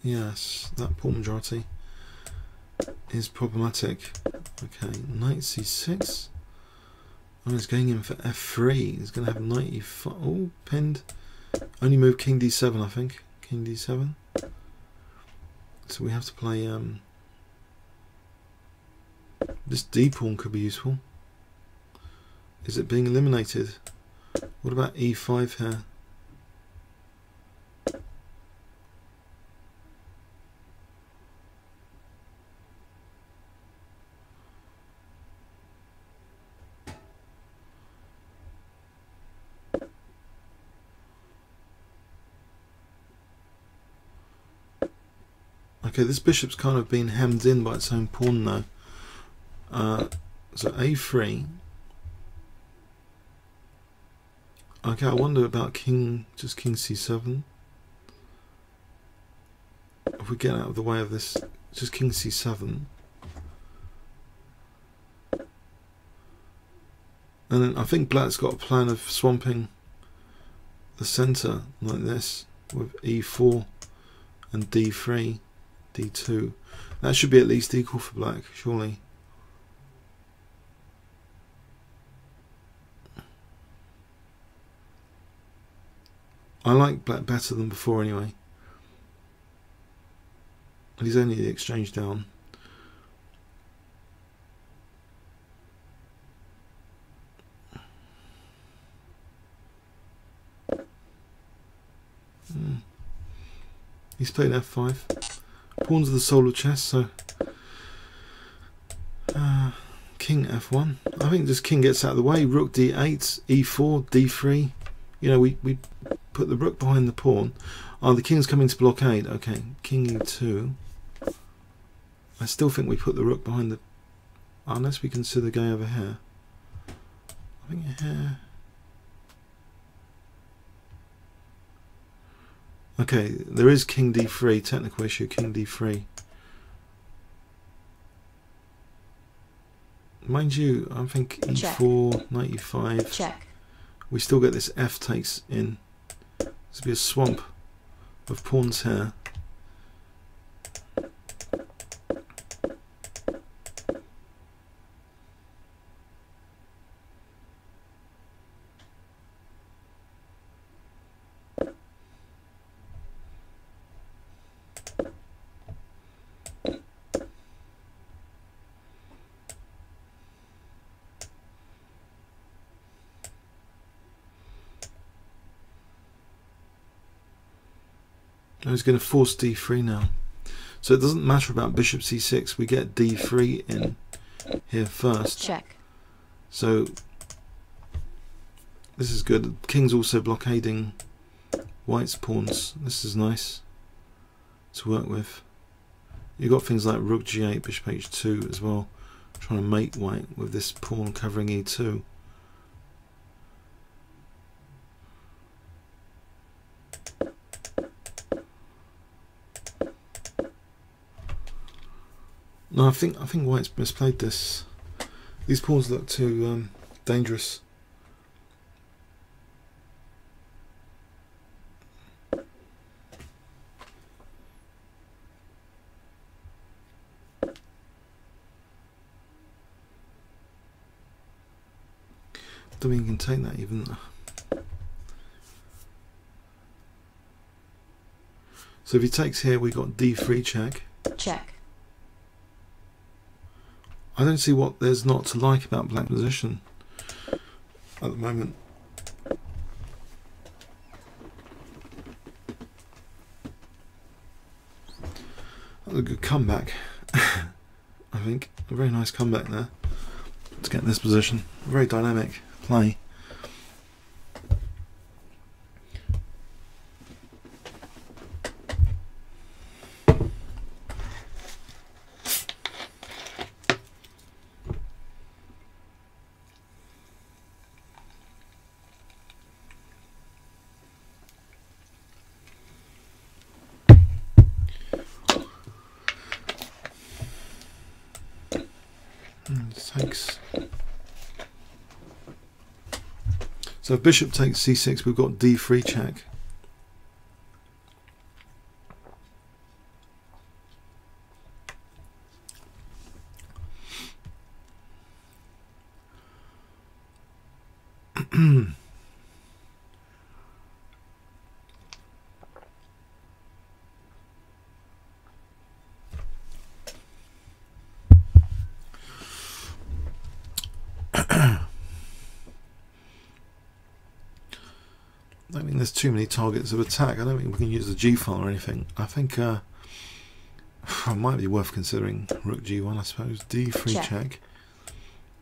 Yes, that pawn majority is problematic. Okay, knight c6. Oh, he's going in for f3. He's going to have knight e5. Oh, pinned. Only move king d7, I think. King d7. So we have to play. This d pawn could be useful. Is it being eliminated? What about e5 here? Okay, this bishop's kind of been hemmed in by its own pawn now. So a3. Okay, I wonder about just king c7. If we get out of the way of this, just king c7. And then I think black's got a plan of swamping the centre like this with e4 and d3, d2. That should be at least equal for black, surely. I like black better than before anyway. And he's only the exchange down. He's played f5. Pawns are the soul of chess, so king f1. I think just king gets out of the way. Rook d8, e4, d3. You know, we put the rook behind the pawn. Oh, the king's coming to blockade. Okay, king e2. I still think we put the rook behind the... Unless we consider going over here. I think here... Okay, there is king d3, technical issue, king d3. Mind you, I think e4, knight e5. Check. We still get this f takes in. This will be a swamp of pawns here. He's going to force d3 now. So it doesn't matter about bishop c6. We get d3 in here first. Check. So this is good. The king's also blockading white's pawns. This is nice to work with. You've got things like rook g8, bishop h2 as well, trying to mate white with this pawn covering e2. No, I think white's misplayed this. These pawns look too dangerous. Don't mean you can take that even. So if he takes here, we got d3 check. Check. I don't see what there's not to like about black position at the moment. That was a good comeback. I think a very nice comeback there to get in this position. Very dynamic play. Takes. So if bishop takes c6, we've got d3 check. I don't think there's too many targets of attack. I don't think we can use the G file or anything. I think it might be worth considering rook G1, I suppose. D3 check.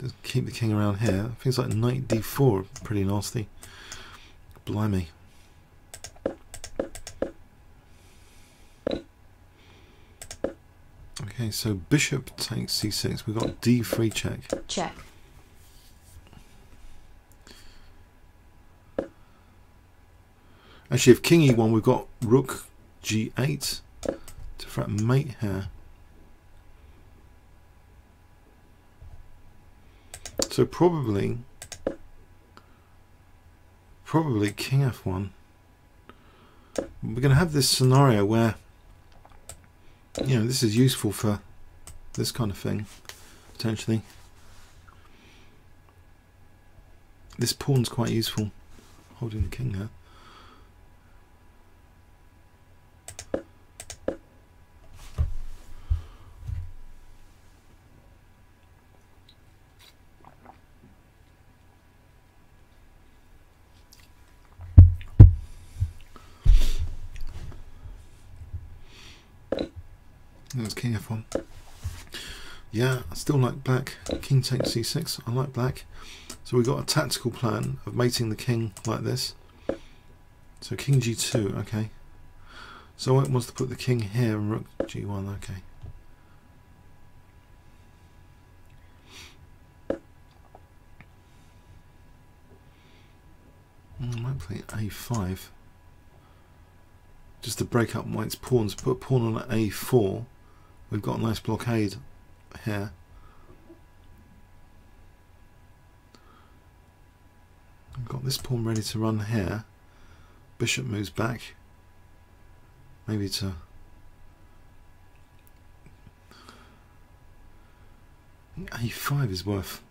Just keep the king around here. Things like knight D4 are pretty nasty. Okay, so bishop takes c6. We've got d3 check. Check. Actually, if king e1, we've got rook g8 to threat mate here. So probably king f1. We're going to have this scenario where, you know, this is useful for this kind of thing, potentially. This pawn's quite useful, holding the king there. There's king f1. Yeah, I still like black. King takes c6. I like black. So we've got a tactical plan of mating the king like this. So king g2, okay. So White wants to put the king here and rook g1, okay. I might play a5. Just to break up White's pawns. Put a pawn on a4. We've got a nice blockade here. I've got this pawn ready to run here. Bishop moves back. Maybe to... a5 is worth...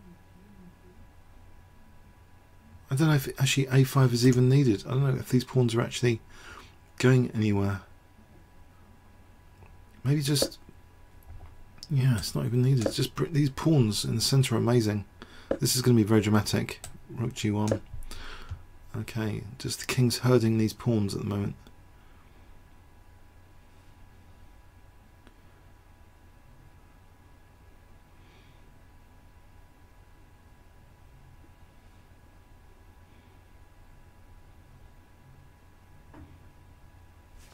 I don't know if actually a5 is even needed. I don't know if these pawns are actually going anywhere. Maybe just... yeah, it's not even needed. Just these pawns in the centre are amazing. This is going to be very dramatic. Rook g1. Okay, just the king's herding these pawns at the moment.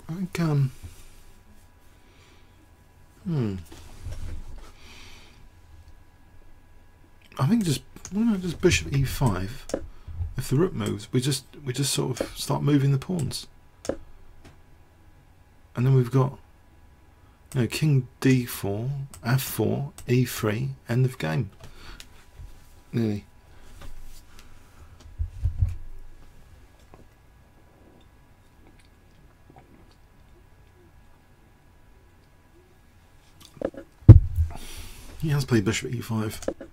I think, I think just, why not just bishop e5? If the rook moves, we just sort of start moving the pawns, and then we've got, you know, king d4, f4, e3, end of game. Nearly. He has played bishop e5.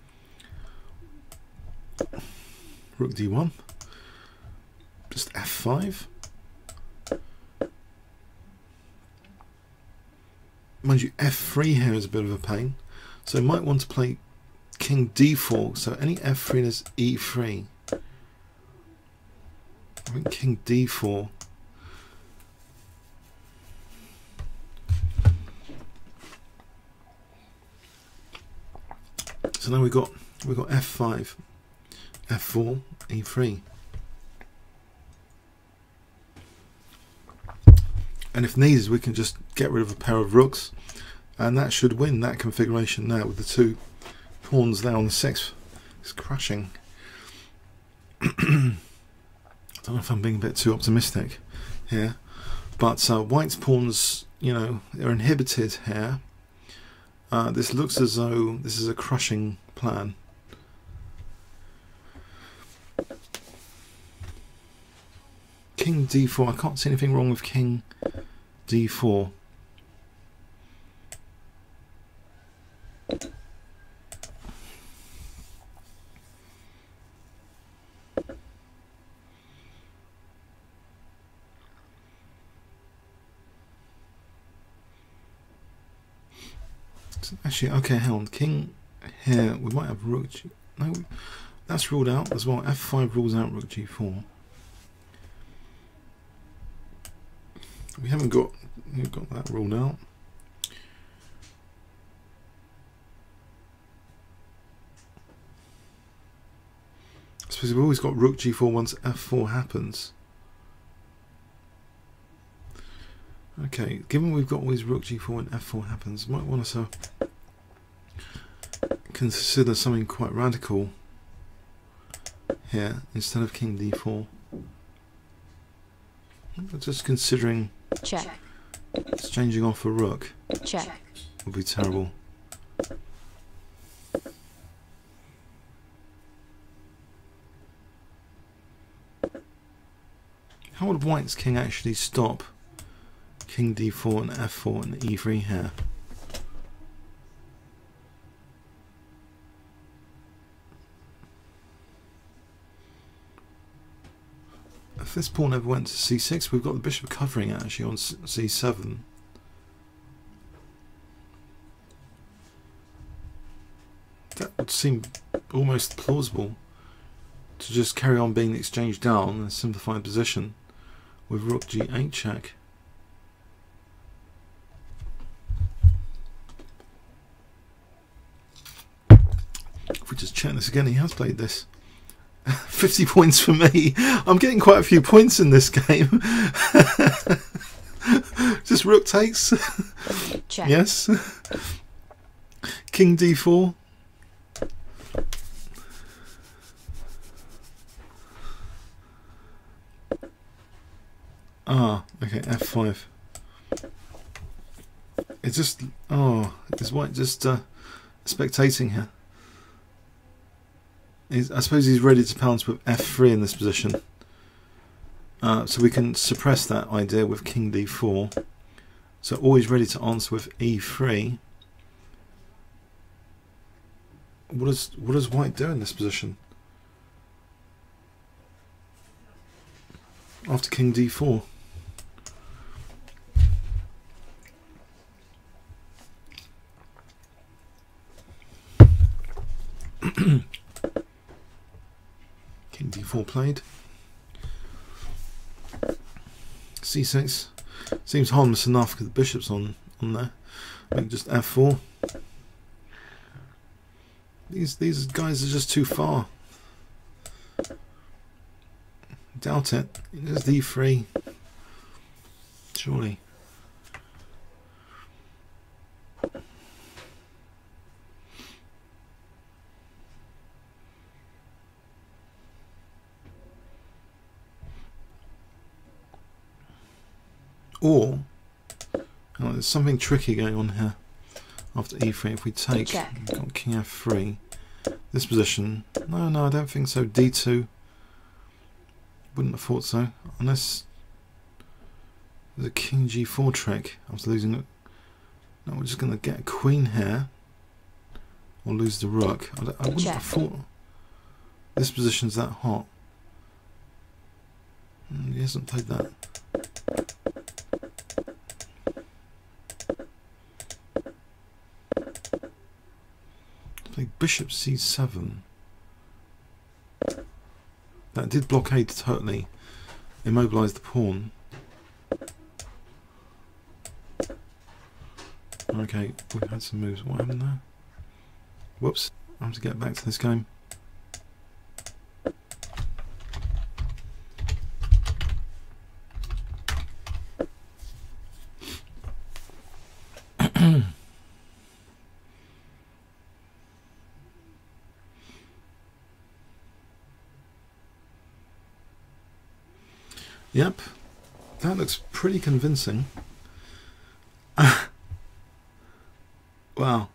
Rook d1. Just f5. Mind you, f3 here is a bit of a pain. So might want to play king d4. So any f3 is e3. I think king d4. So now we've got f5, f4, e3. And if needed, we can just get rid of a pair of rooks, and that should win that configuration now with the two pawns there on the 6th. It's crushing. I don't know if I'm being a bit too optimistic here, but White's pawns, you know, are inhibited here. This looks as though this is a crushing plan. King d4, I can't see anything wrong with king d4. Actually, okay, hang on. King here, we might have rook g... no, that's ruled out as well. f5 rules out rook g4. We haven't got... we've got that ruled out. I suppose we've always got rook g4 once f4 happens. Okay, given we've got always rook g4 and f4 happens, might want to consider something quite radical here instead of king d4. Just considering check, exchanging off a rook check, would be terrible. How would white's king actually stop king d4 and f4 and e3 here? If this pawn ever went to c6, we've got the bishop covering it actually on c7. That would seem almost plausible to just carry on being exchanged down in a simplified position with rook g8 check. If we just check this again, he has played this. 50 points for me. I'm getting quite a few points in this game. Just rook takes. check. Yes. King d4. Ah, okay, f5. It's just, oh, is white just spectating here? I suppose he's ready to pounce with f3 in this position. So we can suppress that idea with king d4. So always ready to answer with e3. What does white do in this position? After king d4. King d4 played. c6 seems harmless enough because the bishop's on there. Maybe just f4. These guys are just too far. Doubt it. There's d3. Surely. Or there's something tricky going on here after e3. If we take got king f3, this position, no, I don't think so. d2, wouldn't have thought so, unless there's a king g4 trick after losing it. No, we're just going to get a queen here or lose the rook. I wouldn't have thought this position's that hot. He hasn't played that. Bishop c7. That did blockade totally, immobilise the pawn. Okay, we've had some moves. What happened there? Whoops, I have to get back to this game. Yep, that looks pretty convincing. Wow.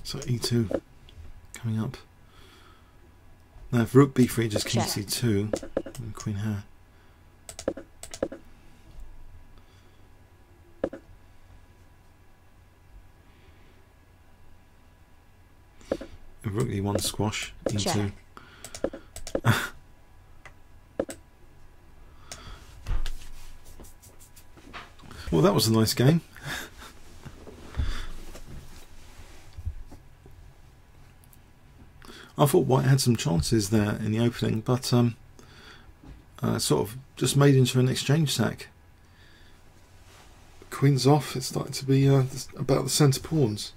So e2 coming up. Now if rook b3 just king c2 and queen here. Rook e1 squash, e2. Well, that was a nice game. I thought white had some chances there in the opening, but sort of just made into an exchange sack. Queen's off, it's starting to be about the centre pawns.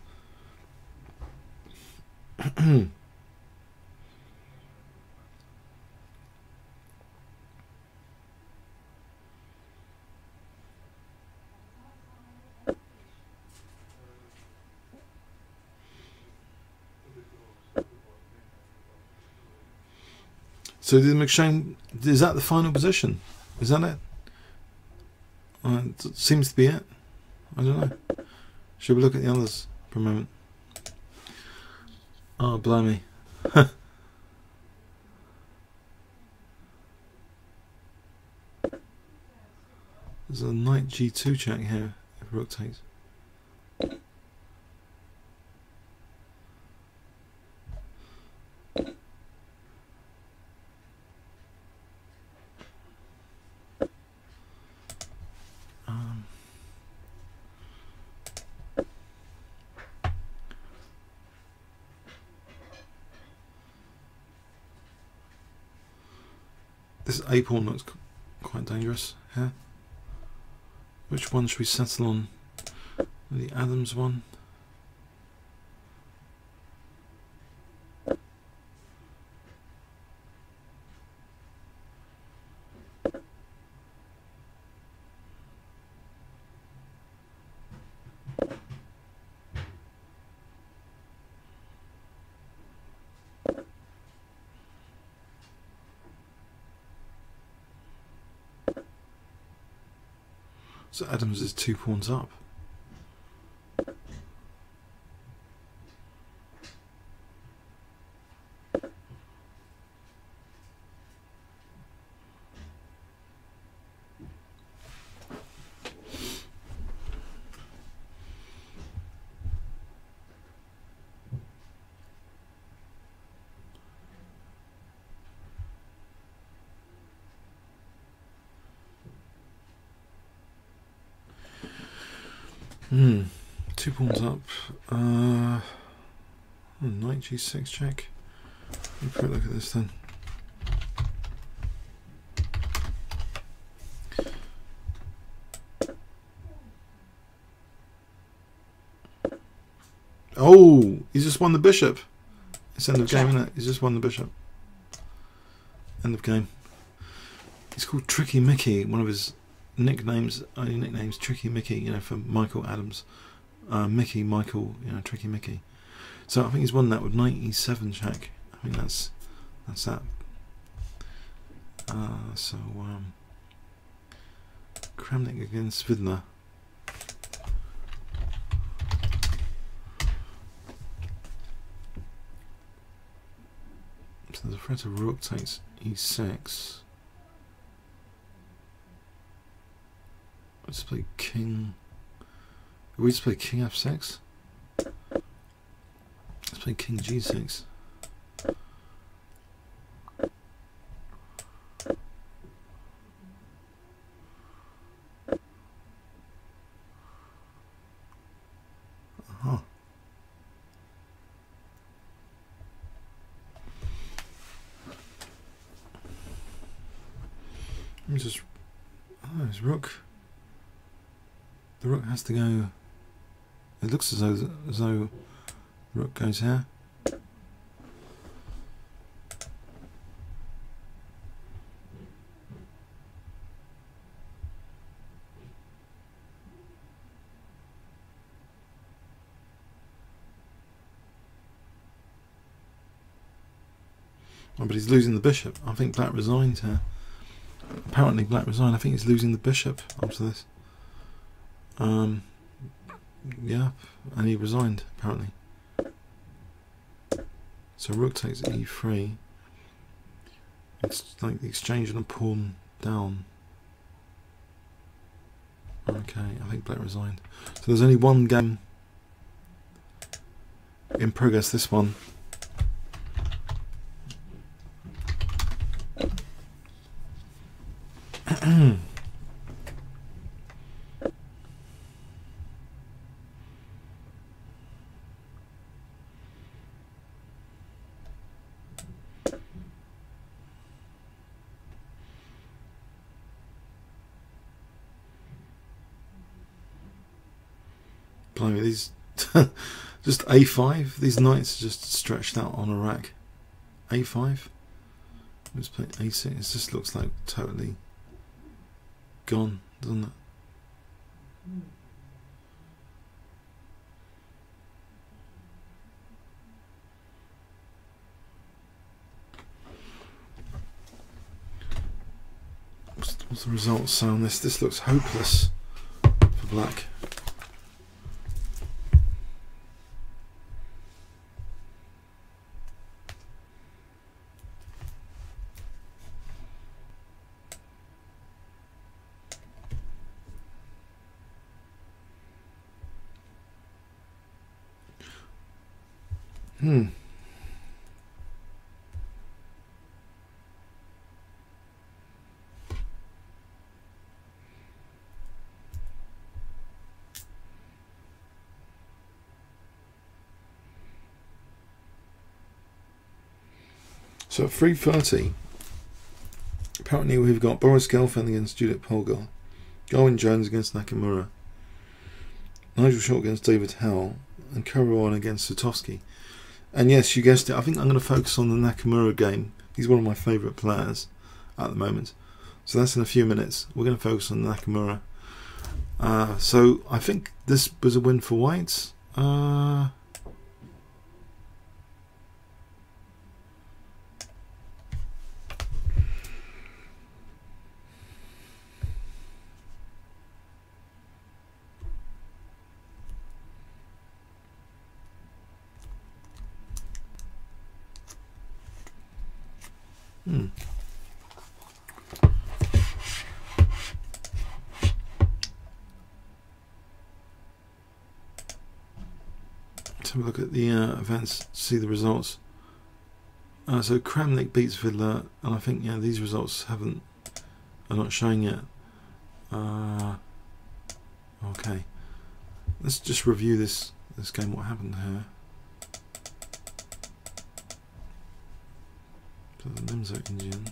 So the McShane, is that the final position? Is that it? It seems to be it. I don't know. Should we look at the others for a moment? Oh, blimey. There's a knight g2 check here if rook takes. This A pawn looks quite dangerous here. Which one should we settle on? The Adams one? So Adams is 2 pawns up. Hmm, 2 pawns up. Knight g6 check. Let me quick look at this then. Oh, he's just won the bishop. It's end of game, isn't it? He's just won the bishop. End of game. He's called Tricky Mickey, one of his nicknames, only nicknames, Tricky Mickey, you know, for Michael Adams. Mickey, Michael, you know, Tricky Mickey. So I think he's won that with knight e7 check. I think that's that. Kramnik against Vidler. So there's a threat of rook takes e6. Let's play king. We just play king f6. Let's play king g6. Let me just. Oh, his rook. The rook has to go. It looks as though rook goes here. Oh, but he's losing the bishop. I think black resigned here. Apparently black resigned. I think he's losing the bishop after this. Yeah, and he resigned apparently. So rook takes e3. It's like the exchange of a pawn down. Okay, I think black resigned. So there's only one game in progress, this one. Blimey, these Just A5. These knights are just stretched out on a rack. A5. Let's play A6. It just looks like totally gone, doesn't it? What's the results say on this? This looks hopeless for black. So at 3:30, apparently we've got Boris Gelfand against Judith Polgar, Garwin Jones against Nakamura, Nigel Short against David Howell, and Karawan against Sotowski. And yes, you guessed it, I think I'm going to focus on the Nakamura game. He's one of my favourite players at the moment. So that's in a few minutes. We're going to focus on Nakamura. So I think this was a win for whites. Let's have a look at the events, see the results. So Kramnik beats Vidler, and I think these results are not showing yet. Okay, let's just review this game. What happened here? So the limbs are Indian.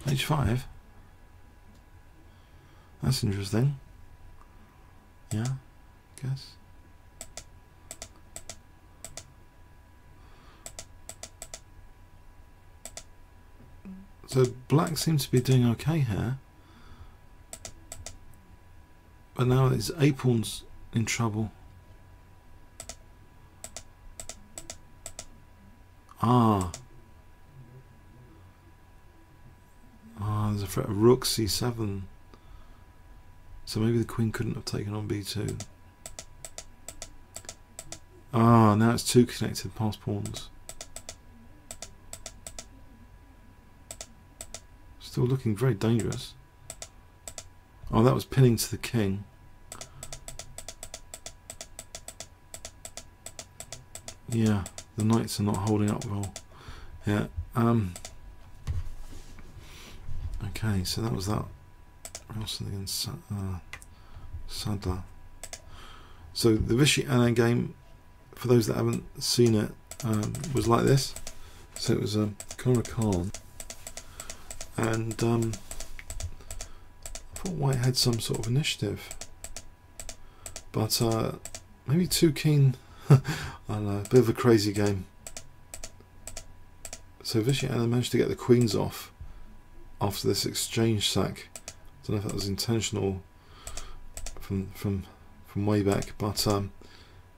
H5. That's interesting. Yeah, I guess. So black seems to be doing okay here. But now his A pawn's in trouble. There's a threat of rook c7. So maybe the queen couldn't have taken on b2. Now it's two connected pass pawns. Still looking very dangerous. Oh, that was pinning to the king. Yeah, the knights are not holding up well. Yeah. Okay, so that was that. Wilson against Sadler. So the Vichy Anand game, for those that haven't seen it, was like this. So it was Kara Khan, and I thought White had some sort of initiative, but maybe too keen. I don't know, a bit of a crazy game. So Vichy Anand managed to get the queens off after this exchange sack. I don't know if that was intentional from way back, but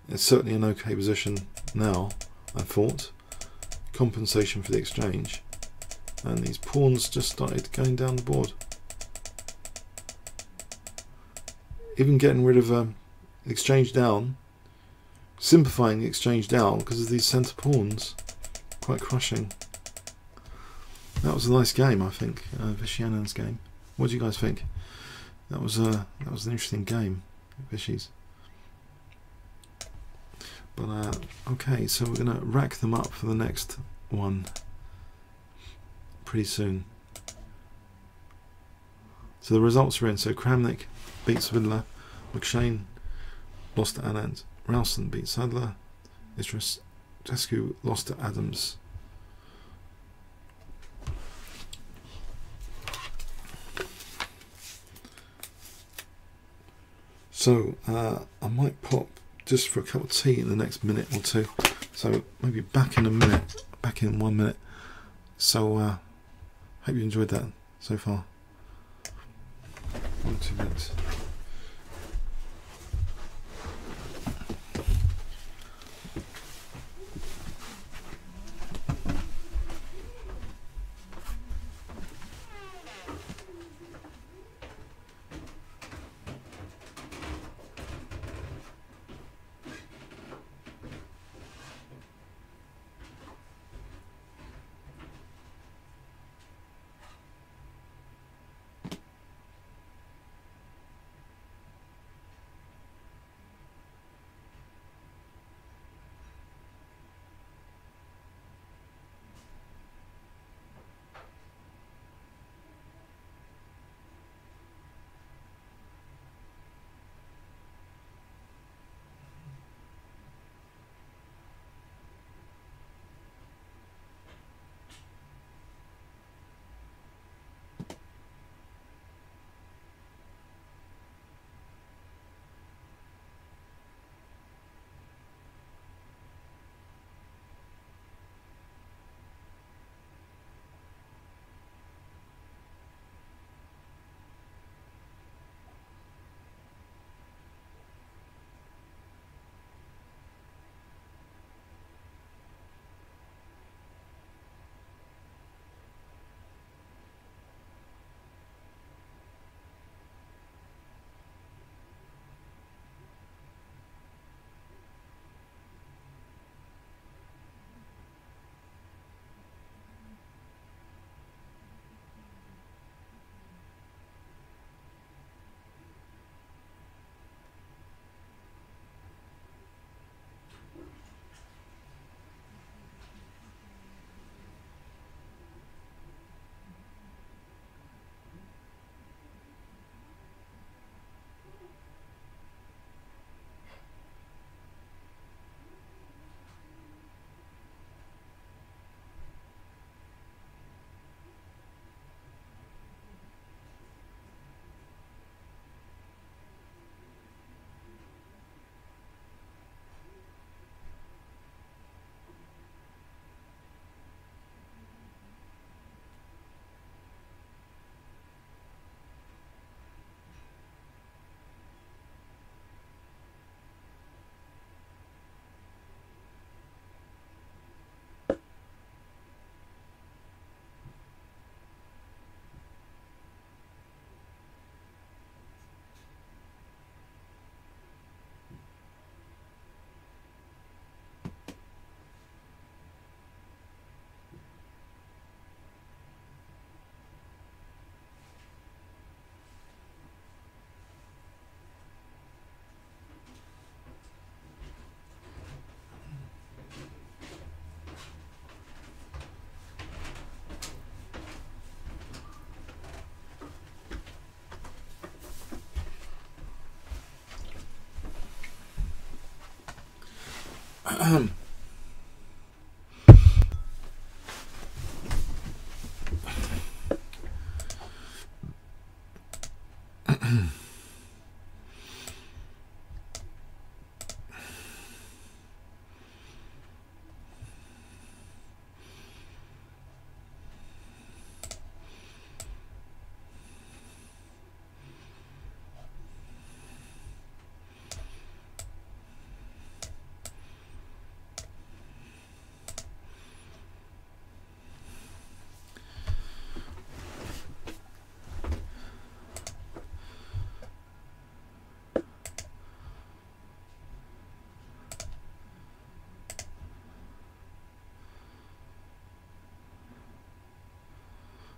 it's certainly an okay position now, I thought. Compensation for the exchange, and these pawns just started going down the board. Even getting rid of exchange down, simplifying the exchange down because of these centre pawns, quite crushing. That was a nice game, I think, Vichy Anand's game. What do you guys think? That was an interesting game, Vichy's. But okay, so we're gonna rack them up for the next one. pretty soon. So the results are in. So Kramnik beats Vidler, McShane lost to Anand, Ralston beat Sadler, Istrascu lost to Adams. So I might pop just for a cup of tea in the next minute or two. So maybe back in a minute, back in 1 minute. So hope you enjoyed that so far. 1 or 2 minutes.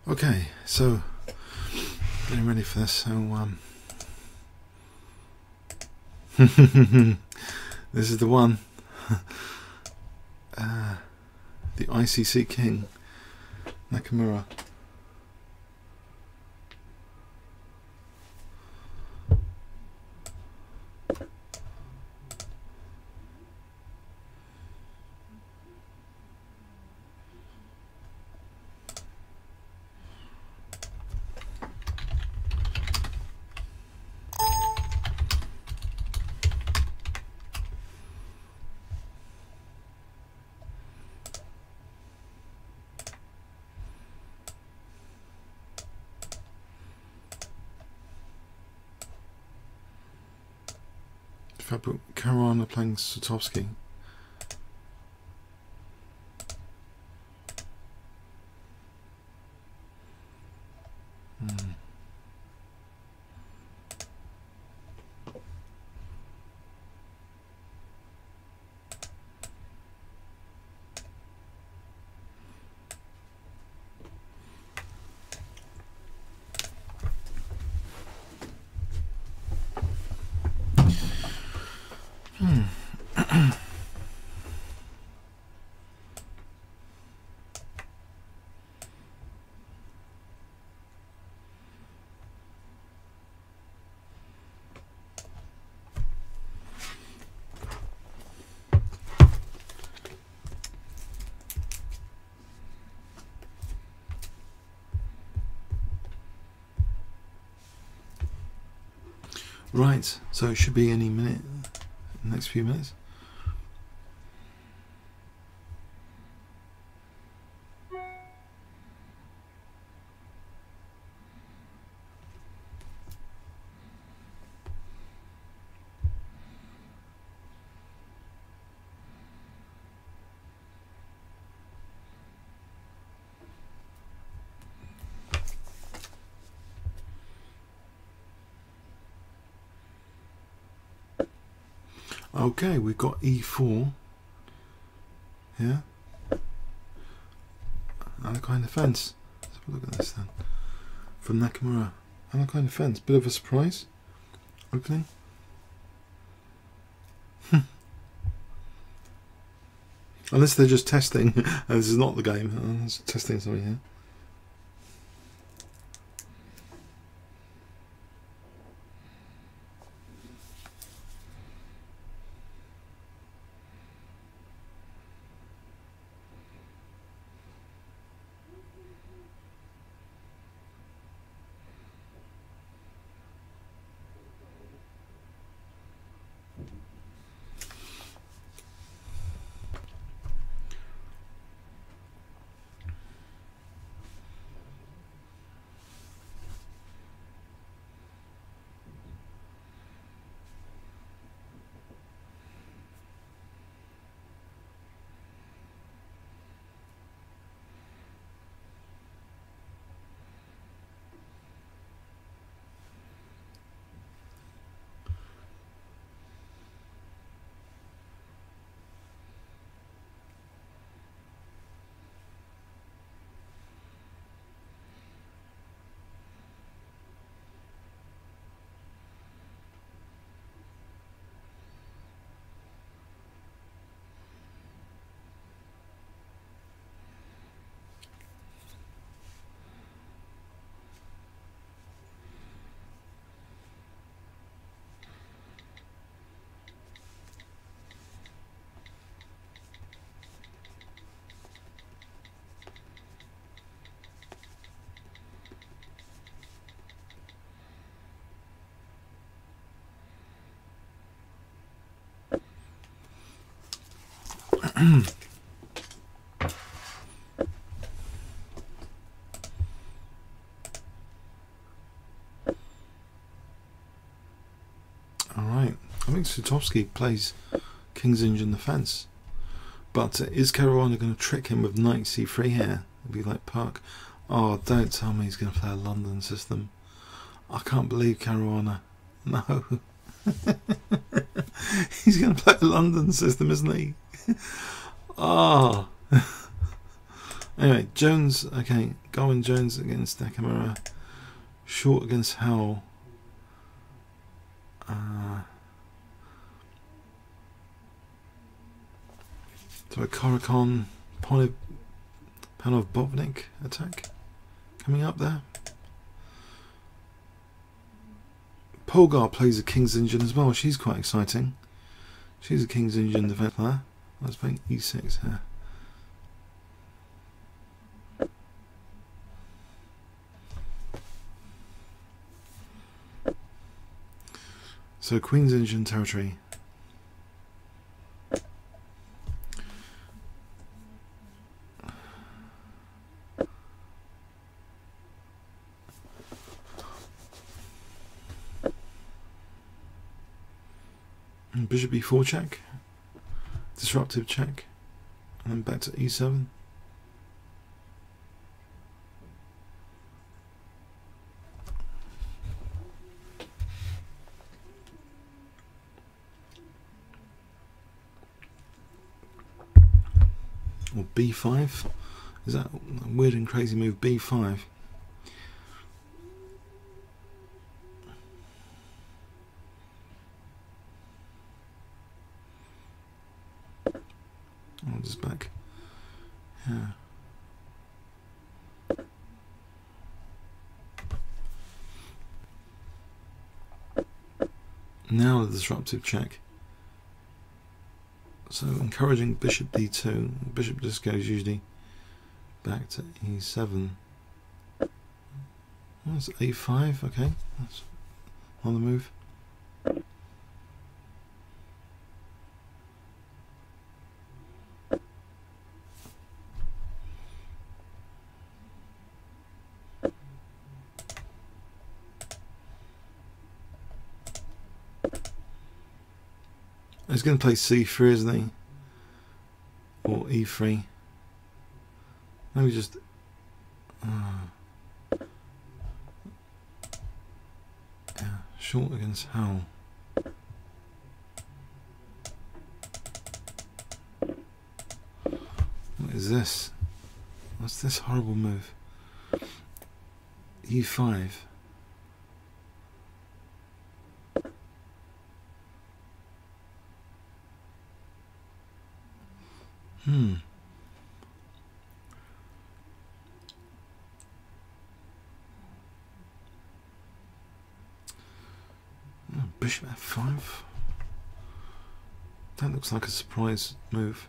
Okay, so getting ready for this. So this is the one, the ICC King Nakamura. I put Caruana playing Sutovsky. Right, so it should be any minute, next few minutes. Okay, we've got E4 here. Another kind of fence. Let's have a look at this then. From Nakamura. Another kind of fence. Bit of a surprise. Opening. Unless they're just testing. This is not the game. It's testing something here. Alright, I think Sutovsky plays King's Engine defence. But is Caruana going to trick him with Knight C3 here? It'd be like Park. Oh, don't tell me he's going to play a London system. I can't believe Caruana. No. He's going to play a London system, isn't he? Ah. Oh. Anyway, Jones. Okay, Garwin Jones against Nakamura. Short against Howell. So a Korakon, Panov Botvinnik attack coming up there. Polgar plays a King's Engine as well. She's quite exciting. She's a King's Engine defence player. I was playing E6 here. So Queen's Engine territory. And bishop e4 check, disruptive check, and then back to e7. Or b5. Is that a weird and crazy move, b5? Oh, just back. Yeah. Now the disruptive check. So encouraging bishop d2. Bishop just goes usually back to e7. Oh, that's a5. Okay, that's on the move. He's going to play c3, isn't he? Or e3. Maybe just... yeah, short against Howell. What is this? What's this horrible move? e5. Bishop f5. That looks like a surprise move.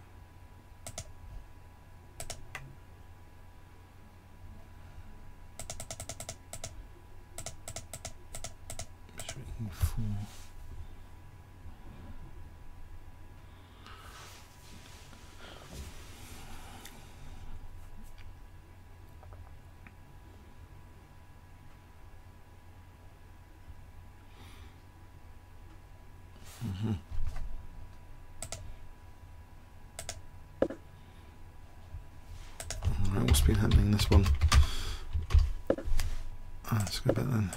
Bishop e4. Alright, what's been happening in this one? Let's go back then.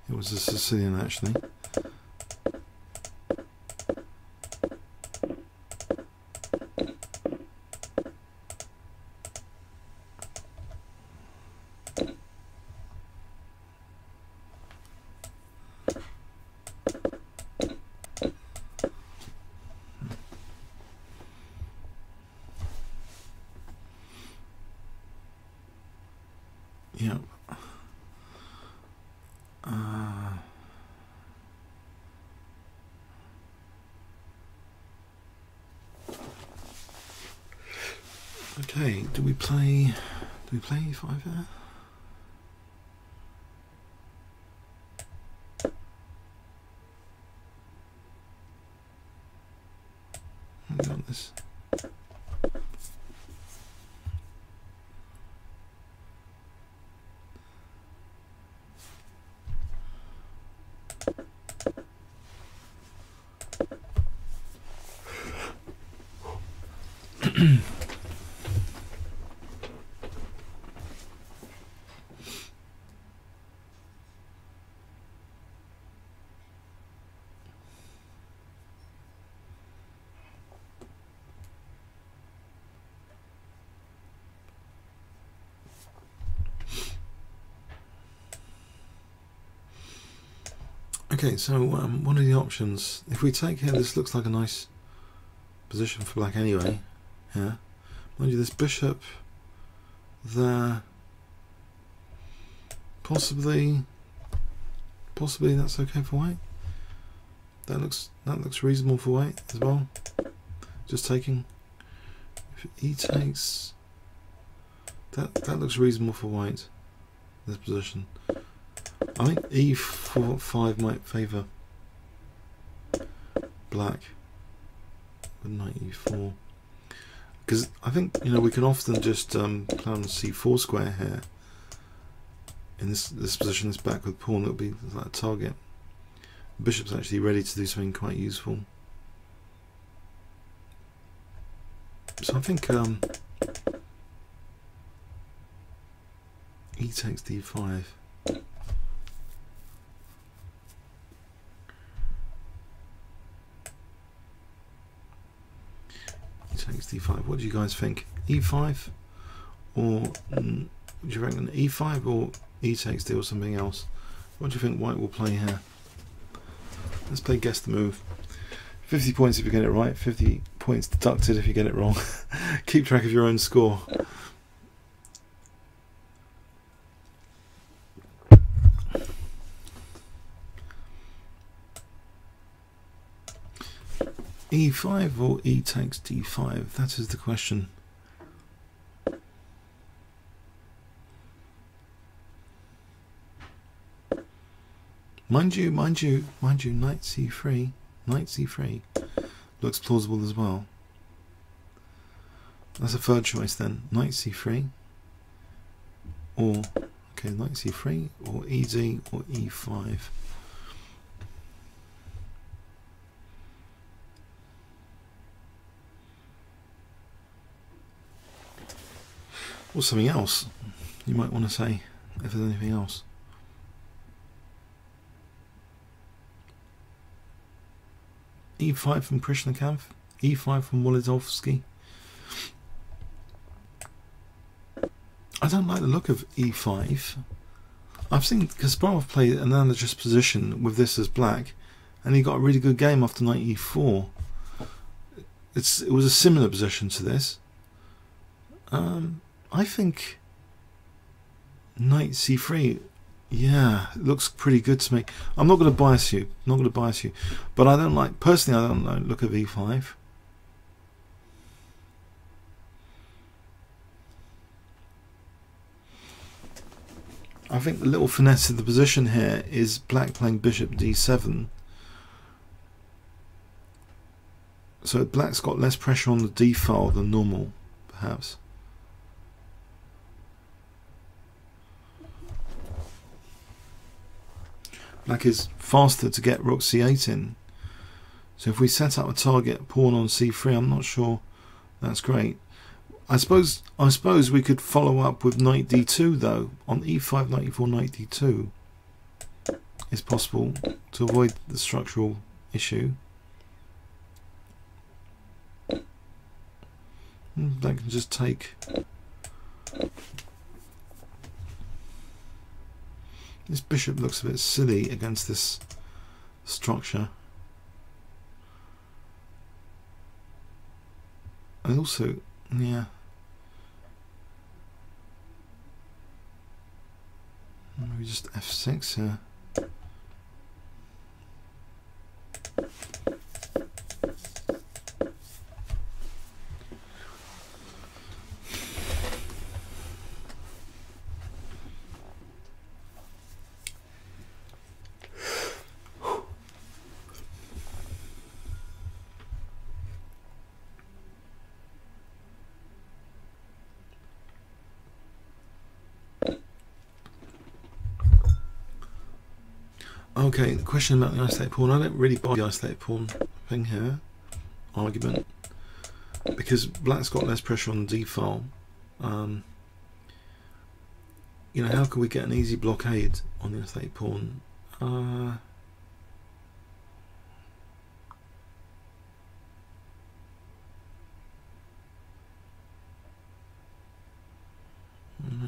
It was a Sicilian actually. Yeah. Okay, do we play e5 there? We got this. Okay, so one of the options, if we take here, this looks like a nice position for black anyway. Yeah, mind you, this bishop there, possibly that's okay for white. That looks reasonable for white as well. Just taking. If he takes, that looks reasonable for white. This position. I think e5 might favour black with knight e4, because I think, you know, we can often just play on c4 square here. In this position, this backward pawn, that would be like a target. Bishop's actually ready to do something quite useful. So I think e takes d5. Takes d5. What do you guys think? E5 or do you reckon e5 or e takes d or something else? What do you think white will play here? Let's play guess the move. 50 points if you get it right, 50 points deducted if you get it wrong. Keep track of your own score. E5 or e takes d5? That is the question. Mind you, knight c3, looks plausible as well. That's a third choice then. Knight c3, or okay, knight c3, or ed, or e5. Or something else you might want to say, if there's anything else. E5 from Krishnakanth, E5 from Wolodowski. I don't like the look of E5. I've seen Kasparov play an analogous position with this as black, and he got a really good game after knight E4. It was a similar position to this. I think knight c3, yeah, it looks pretty good to me. I'm not going to bias you, but I don't like, personally I don't like the look of e5. I think the little finesse of the position here is black playing bishop d7. So black's got less pressure on the d file than normal, perhaps. Black is faster to get rook c8 in. So if we set up a target pawn on c3, I'm not sure that's great. I suppose we could follow up with knight d2 though. On e5, knight e4, knight d2 is possible to avoid the structural issue. That can just take. This bishop looks a bit silly against this structure. And also, yeah. Maybe just f6 here. Okay, the question about the isolated pawn, I don't really buy the isolated pawn thing here, argument, because black's got less pressure on the d file. You know, how can we get an easy blockade on the isolated pawn? Knight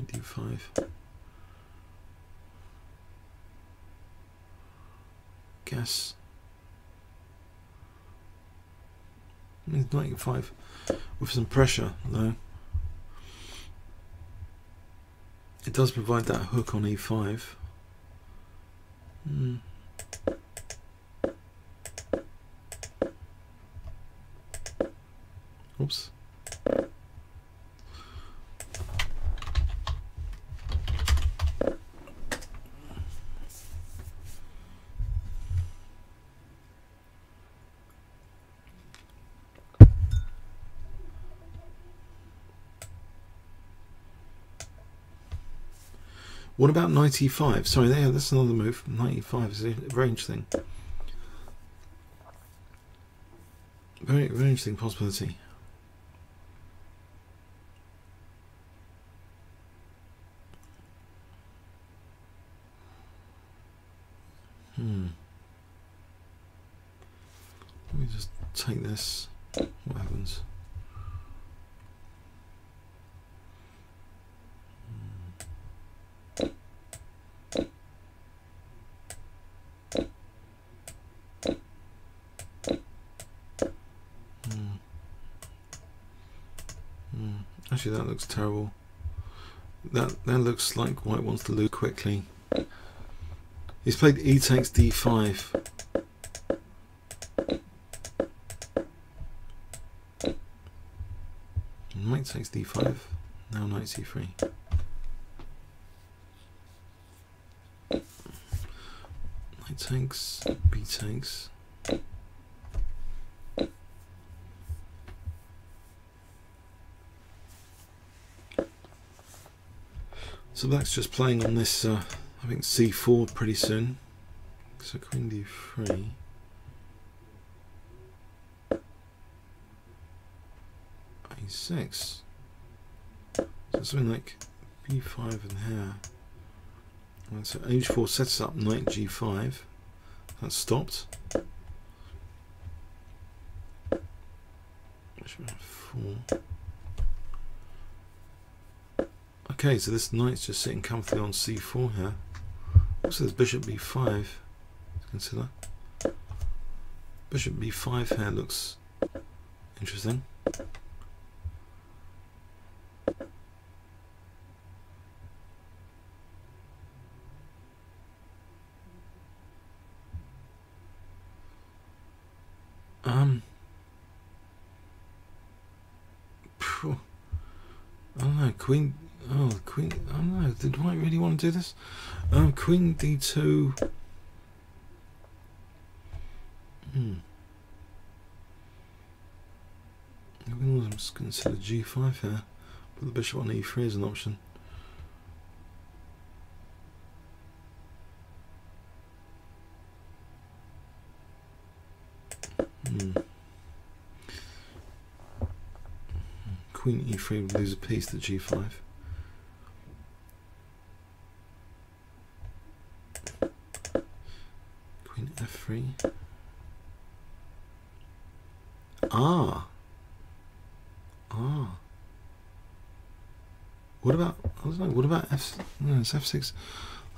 d5. Guess knight e5 with some pressure though. It does provide that hook on e5. Oops. What about knight e5? Sorry, that's another move. Knight e5 is very interesting. Very, very interesting possibility. Let me just take this. What happens? Actually, that looks terrible. That looks like White wants to lose quickly. He's played E takes D5. Knight takes D5. Now Knight C3. Knight takes, B takes. So Black's just playing on this, I think C4 pretty soon. So Queen D3. A6. So something like B5 in here. Right, so H4 sets up Knight G5. That's stopped. Bishop F4. Okay, so this knight's just sitting comfortably on C4 here. Also, there's Bishop B5 to consider. Bishop B5 here looks interesting. I don't know, Queen. Oh, Queen. I don't know. Did White really want to do this? Queen D2. We can also consider G5 here. Put the bishop on E3 as an option. Queen E3 would lose a piece to G5. Queen F3. What about, I don't know, what about F, no, it's F6.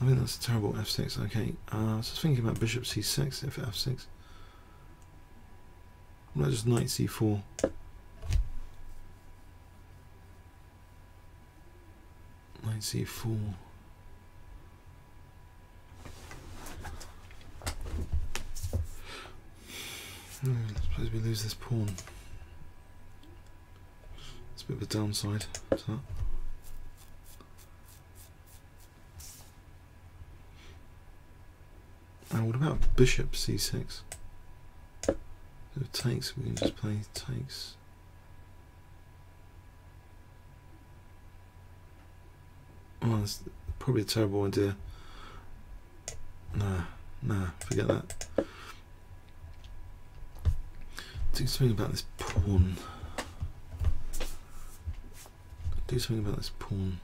I think that's a terrible F6. Okay, I was just thinking about Bishop C6 if F6. What about just Knight C4? Knight C4. Suppose we lose this pawn. It's a bit of a downside to that. What about Bishop C6? So it takes, we can just play takes. Oh, that's probably a terrible idea. Nah, forget that. Do something about this pawn. Do something about this pawn.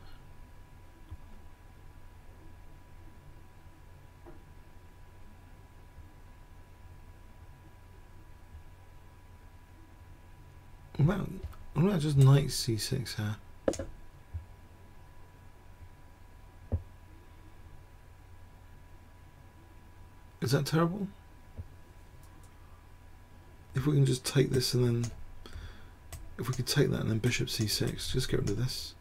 What about just Knight C6 here? Is that terrible? If we can just take this and then, if we could take that and then Bishop C6, just get rid of this.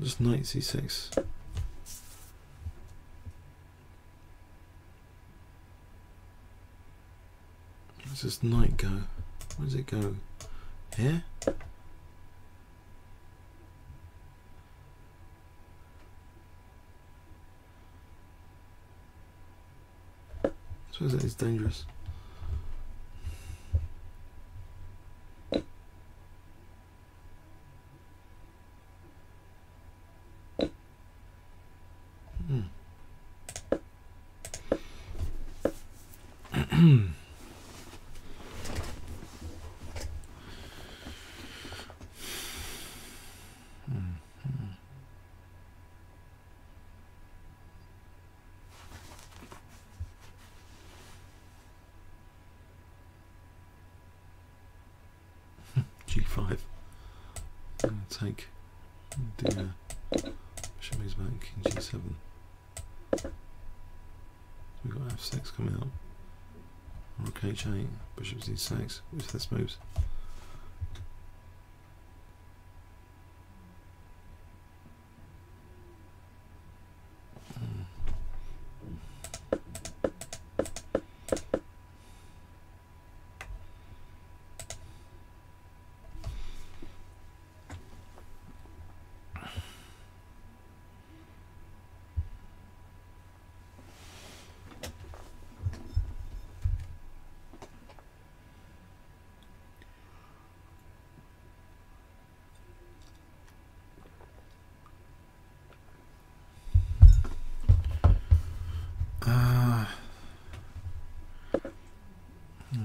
Just Knight C6. Let's just Knight go. Where does it go? Here? I suppose that is dangerous. 5. I'm going to take, do bishop moves back, king g7. So we've got f6 coming up. Rook h8, bishop z6, if this moves.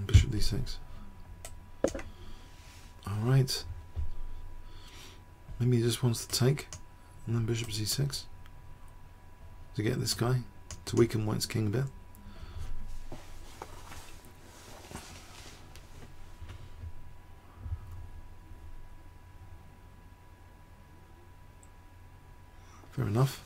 Bishop d6. Alright. Maybe he just wants to take, and then bishop c6 to get this guy, to weaken white's king a bit. Fair enough.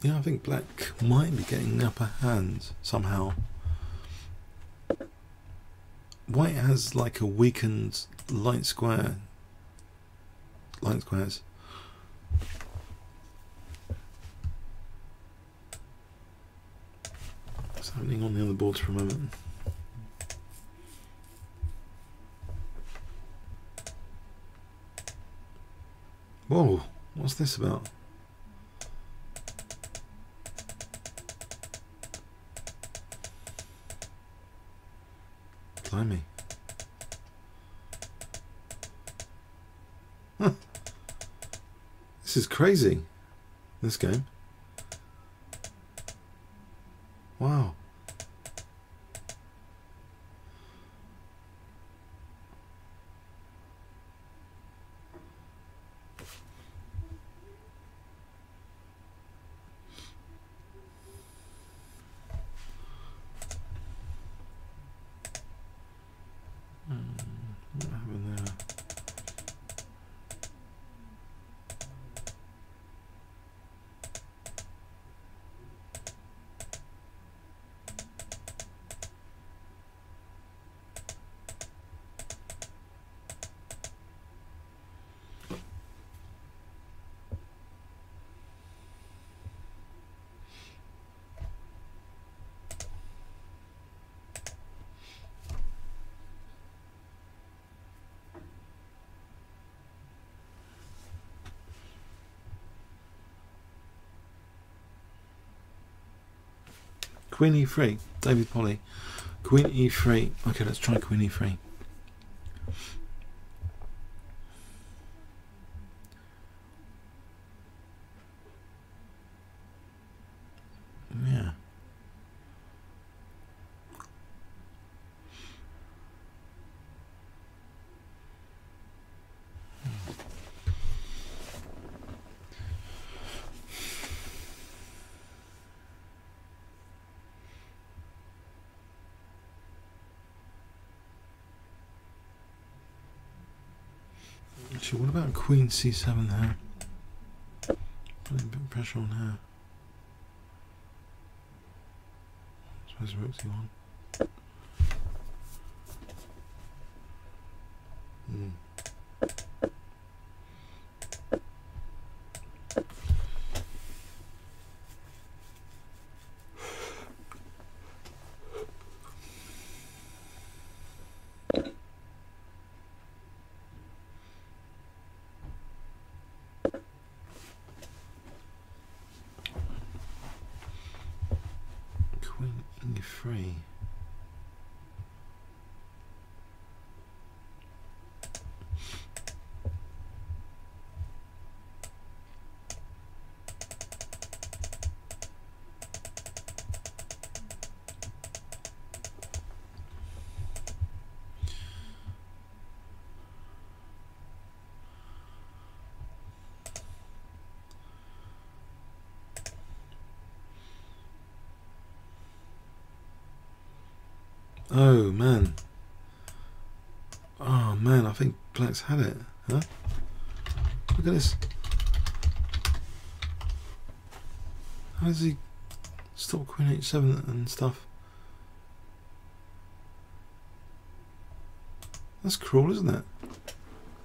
Yeah, I think black might be getting the upper hand somehow. White has like a weakened light squares. What's happening on the other boards for a moment? Whoa, what's this about? Blimey. Huh. This is crazy, this game. Wow. What happened there? Queen e3, David Polly. Queen e3. Okay, let's try queen e3. Yeah. Actually, what about queen c7 there? Putting a bit of pressure on her. I suppose rook c1. e3. Oh man. Oh man, I think black's had it. Huh? Look at this. How does he stop Queen H7 and stuff? That's cruel, isn't it?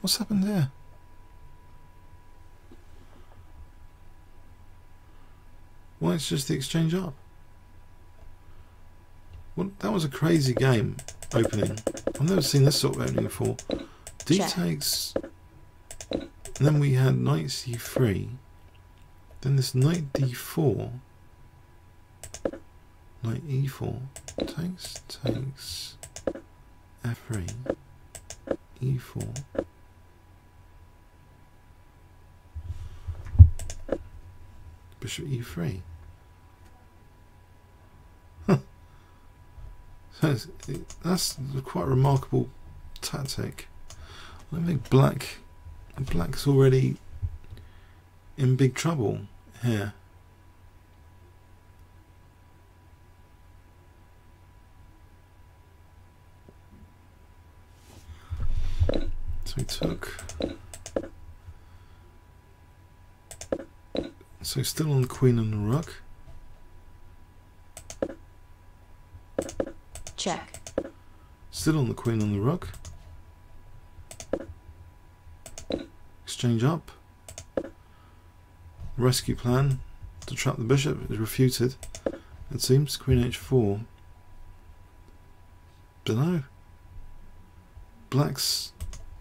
What's happened there? Why, it's just the exchange up. Well, that was a crazy game opening. I've never seen this sort of opening before. D takes, and then we had knight c3, then this knight d4, knight e4, takes, f3, e4, bishop e3. So that's quite a remarkable tactic. I don't think black's already in big trouble here. So he took. So still on the queen and the rook. Check. Still on the queen and the rook. Exchange up. Rescue plan to trap the bishop is refuted. It seems queen h4. Dunno. Black's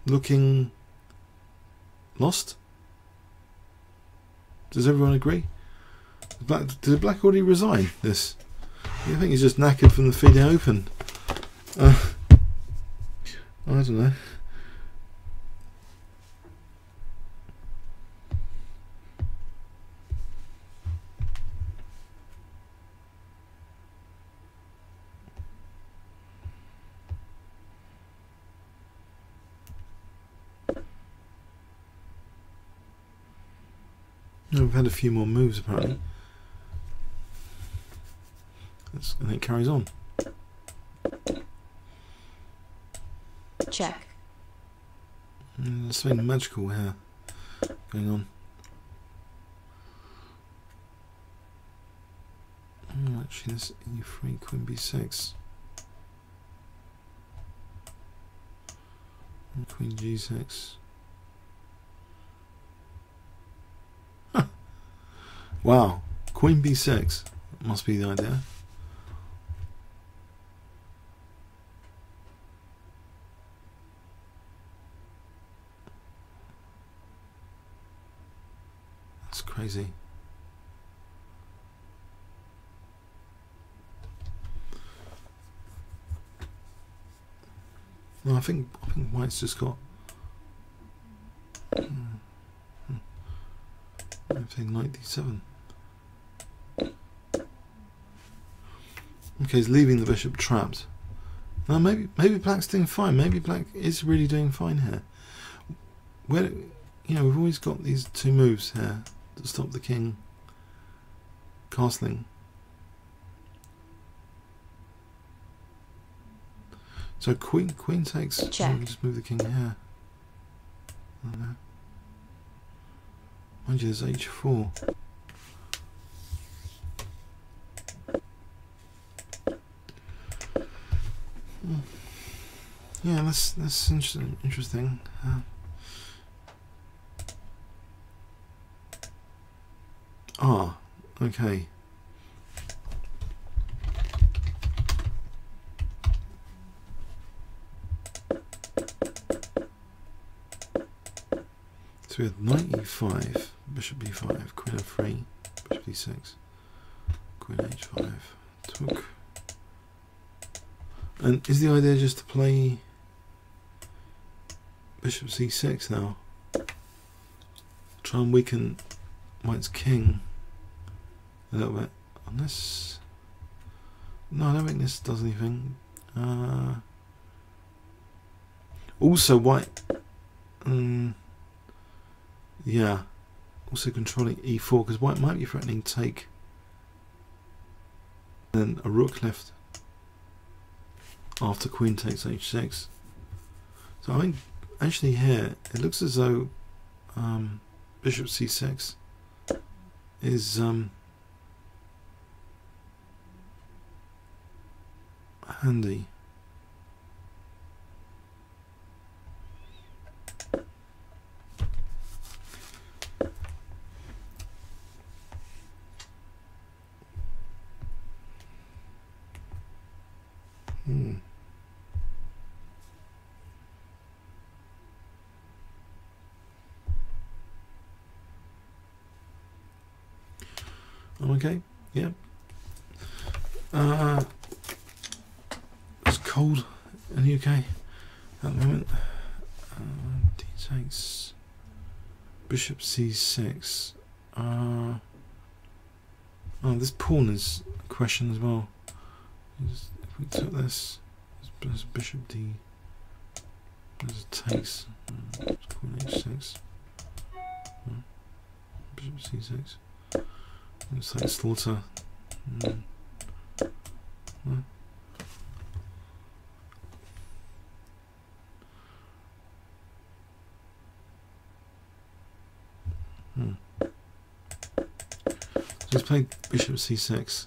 looking lost. Does everyone agree? Did black already resign this? I think he's just knackered from the FIDE Open. I don't know. No, we've had a few more moves apparently. And it carries on. Check. There's something magical here going on. Oh, actually, this e3, queen b6, and queen g6. Huh. Wow, queen b6 must be the idea. Crazy. No, I think white's just got everything knight d7. Okay, he's leaving the bishop trapped. Now maybe black's doing fine. Maybe black is really doing fine here. Where, you know, we've always got these two moves here to stop the king castling. So queen takes. Check. Just move the king here. Mind you, there's h4. Yeah, that's interesting. Okay. So we have knight e5, bishop b5, queen f3, bishop d6, queen h5, took, And is the idea just to play bishop c6 now? Try and weaken white's king a little bit. Unless... no, I don't think this does anything. Also white... yeah. Also controlling e4, because white might be threatening take. Then a rook left after queen takes h6. So I think actually here it looks as though bishop c6 is handy. Okay, yeah. It's cold in the UK at the moment. D takes bishop c6. Oh, this pawn is a question as well. If we took this, there's bishop d. There's a takes. Queen h6. Bishop c6. Looks like slaughter. Let's play bishop c6.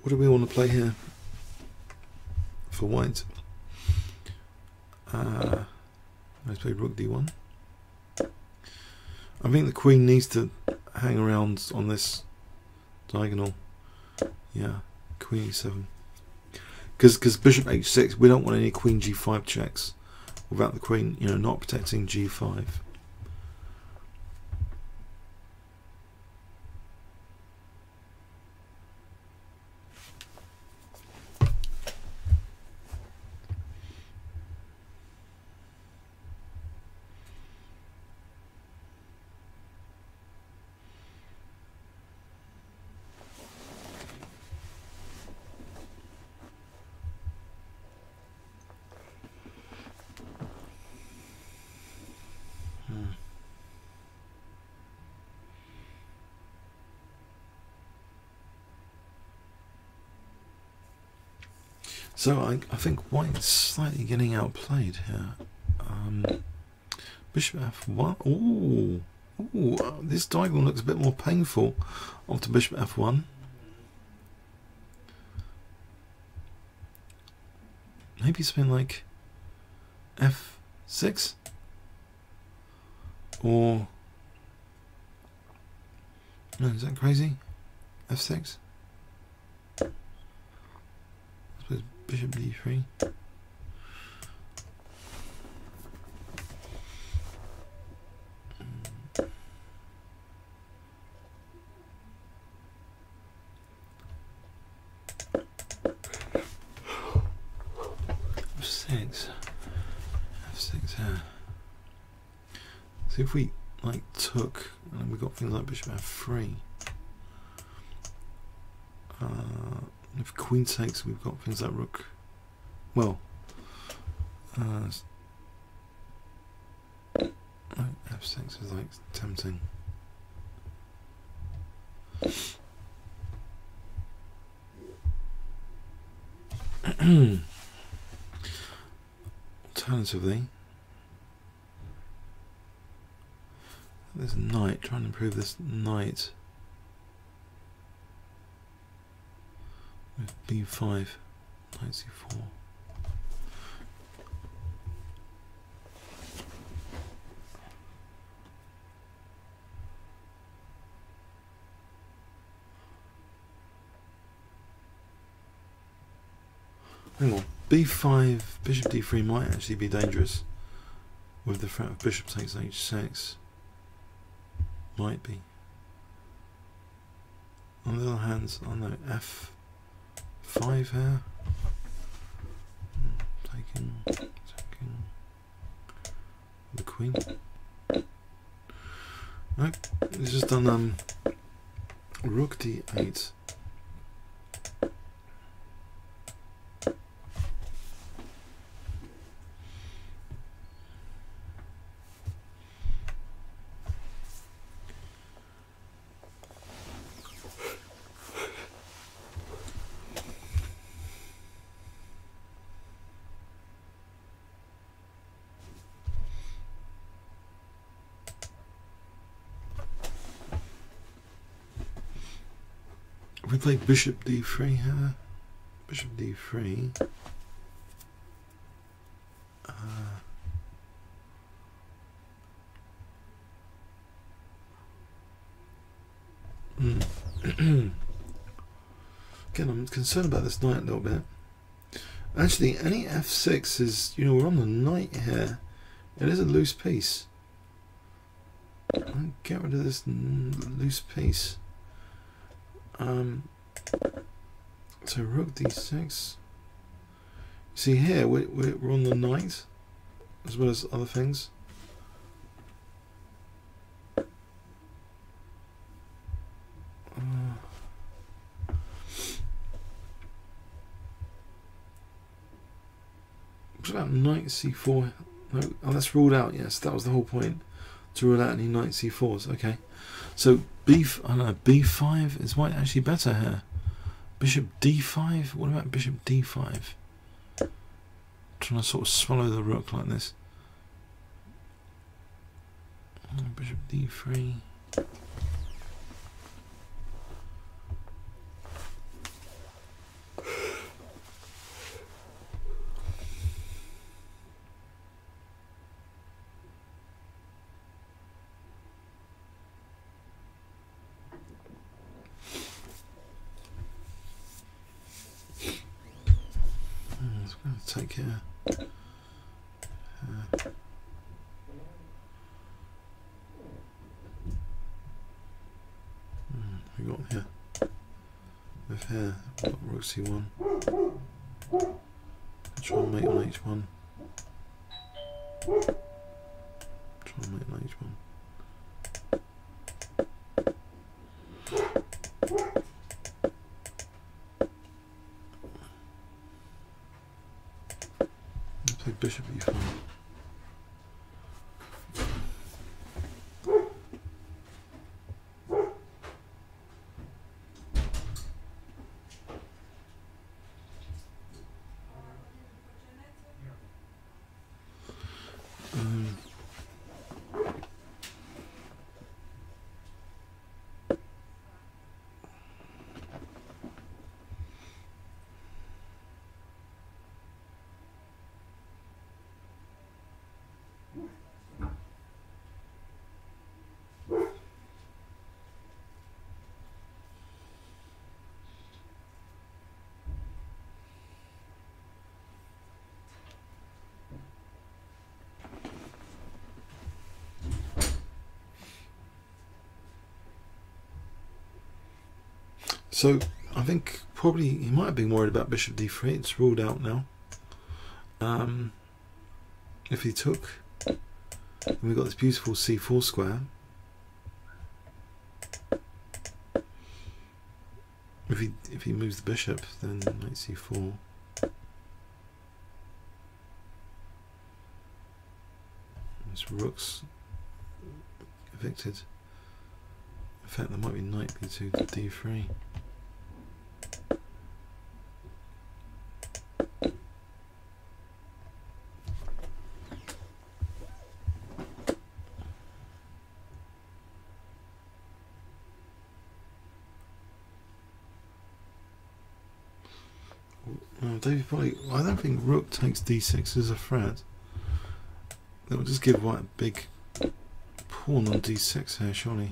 What do we want to play here for white? Let's play rook d1. I think the queen needs to hang around on this diagonal. Yeah, queen e7. Because bishop h6, we don't want any queen g5 checks without the queen, you know, not protecting g5. So I think white's slightly getting outplayed here. Bishop f1. Ooh, this diagonal looks a bit more painful after bishop f1. Maybe something like f6 or no, is that crazy? f6. Bishop d3. f6 here. So if we like took, and then we got things like bishop f3. If queen takes, we've got things like rook. Well, f6 is like tempting. Alternatively, there's a knight. Trying to improve this knight with b5, knight c4. Hang on, b5, bishop d3 might actually be dangerous with the threat of bishop takes h6. Might be. On the other hand, I know f5 here. Taking the queen. Nope, it's just done rook d8. If we play bishop d3 here, bishop d3, again, I'm concerned about this knight a little bit. Actually, any f6 is, you know, we're on the knight here. It is a loose piece. I'll get rid of this loose piece. So rook d6. See here, we're on the knight as well as other things. What about knight c4? No, oh, that's ruled out. Yes, that was the whole point, to rule out any knight c4s. Okay, so b5 is white actually better here. Bishop d5. What about bishop d5? Trying to sort of swallow the rook like this. Bishop d3. Take care. We got here. With here, we've got rook c1. Try and mate on h1. Try and mate on h1. Play bishop e5. So I think probably he might have been worried about bishop d3. It's ruled out now. If he took, then we've got this beautiful c4 square. If he moves the bishop, then knight c4. This rook's evicted. fact, there might be knight b2 to d3. Oh, David probably. I don't think rook takes d6 as a threat. That would just give white a big pawn on d6 here, surely.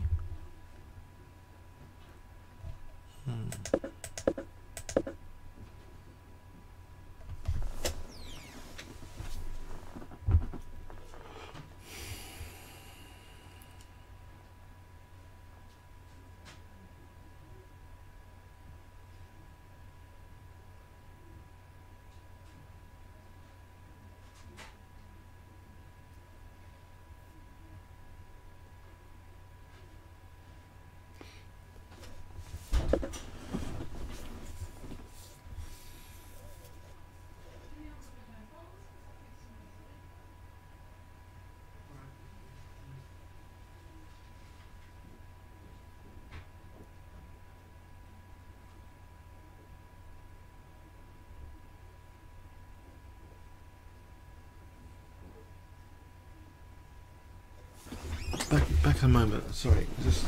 Back in a moment. Sorry, just.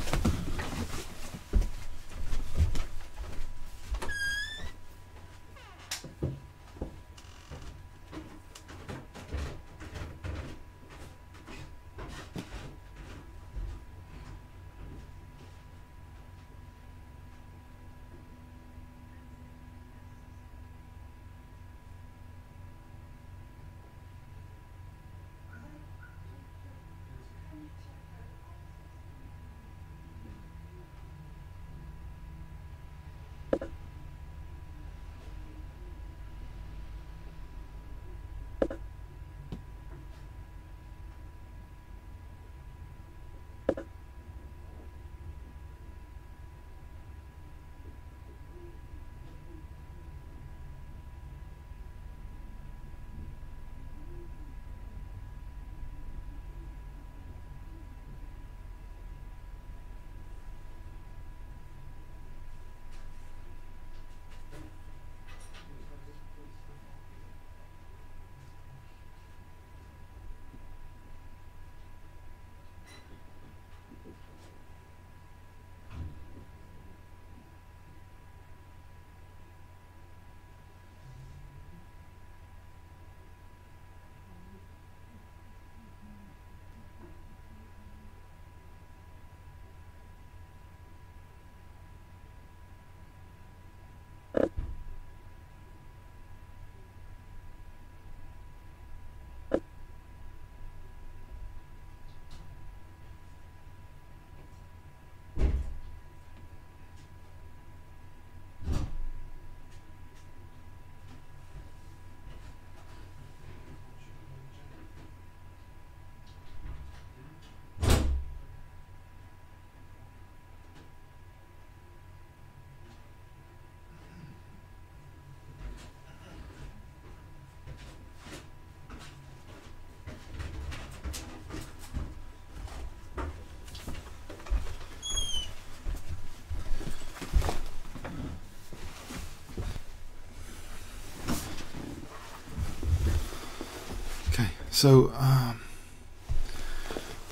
So,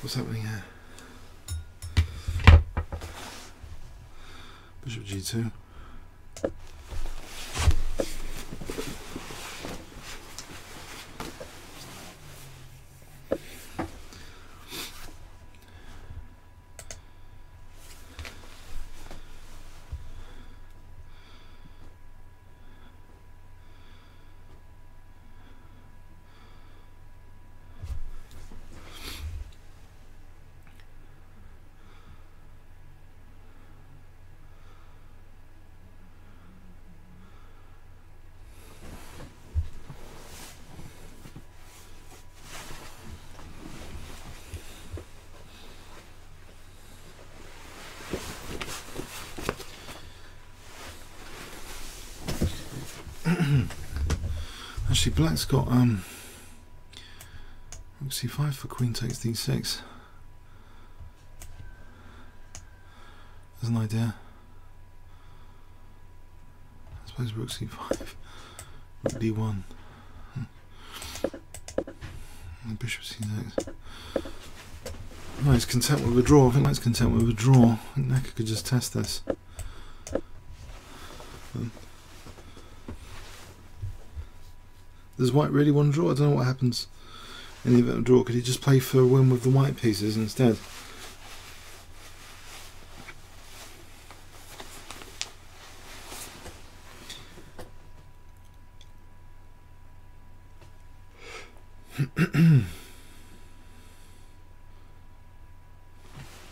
what's happening here? Bishop g2. Actually, black's got rook c5 for queen takes d6. as an idea. I suppose rook c5, rook d1, and bishop c6. No, he's content with a draw. I think that's content with a draw. I think Necker could just test this. Does white really want to draw? I don't know what happens in the event of draw. Could he just play for a win with the white pieces instead?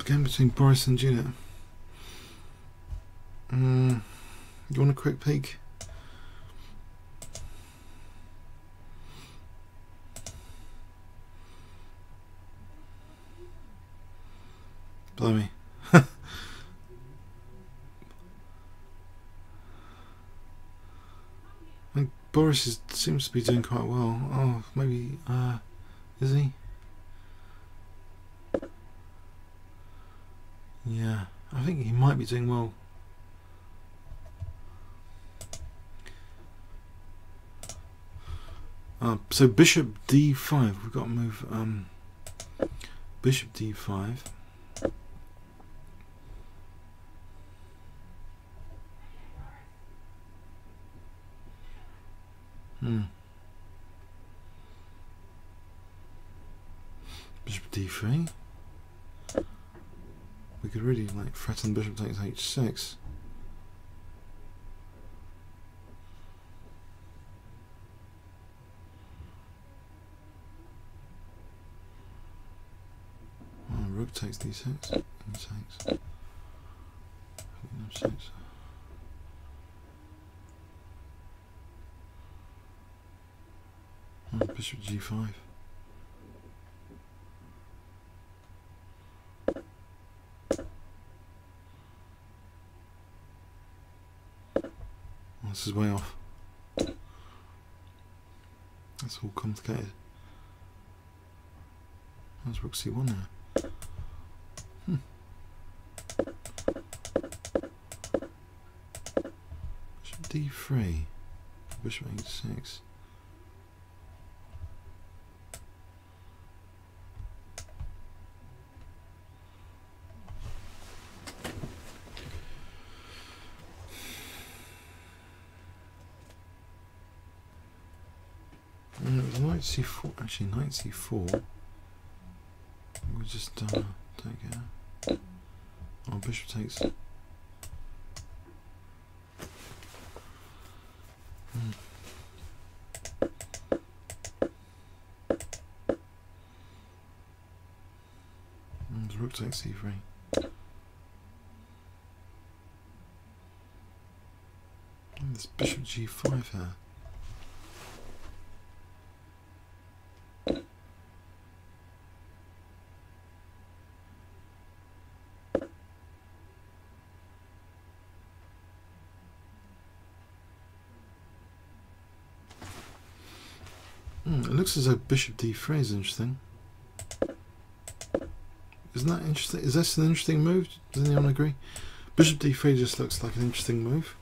Again between Boris and Juliet. You want a quick peek? Blimey. Boris seems to be doing quite well. Oh, maybe, is he? Yeah, I think he might be doing well. So bishop d5, we've got to move bishop d5. Bishop d3. We could really like threaten bishop takes h6. Rook takes d6. E6. F6. Bishop g5. This is way off. That's all complicated. That's rook c1 now. Bishop d3. Bishop h6. Knight c4, actually knight c4, we just take it. Oh, bishop takes. Rook takes c3. And this bishop g5 here. It looks as though bishop d3 is interesting. Isn't that interesting? Is this an interesting move? Does anyone agree? Bishop d3 just looks like an interesting move.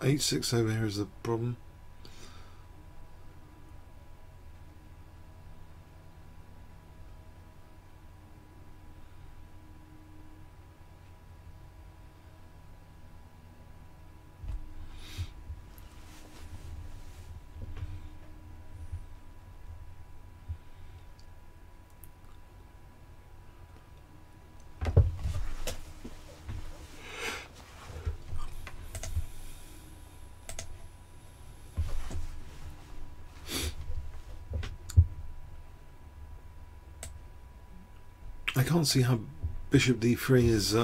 H6 over here is the problem. I can't see how bishop d3 is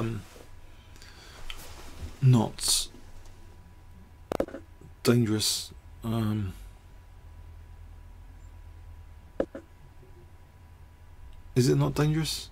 not dangerous. Is it not dangerous?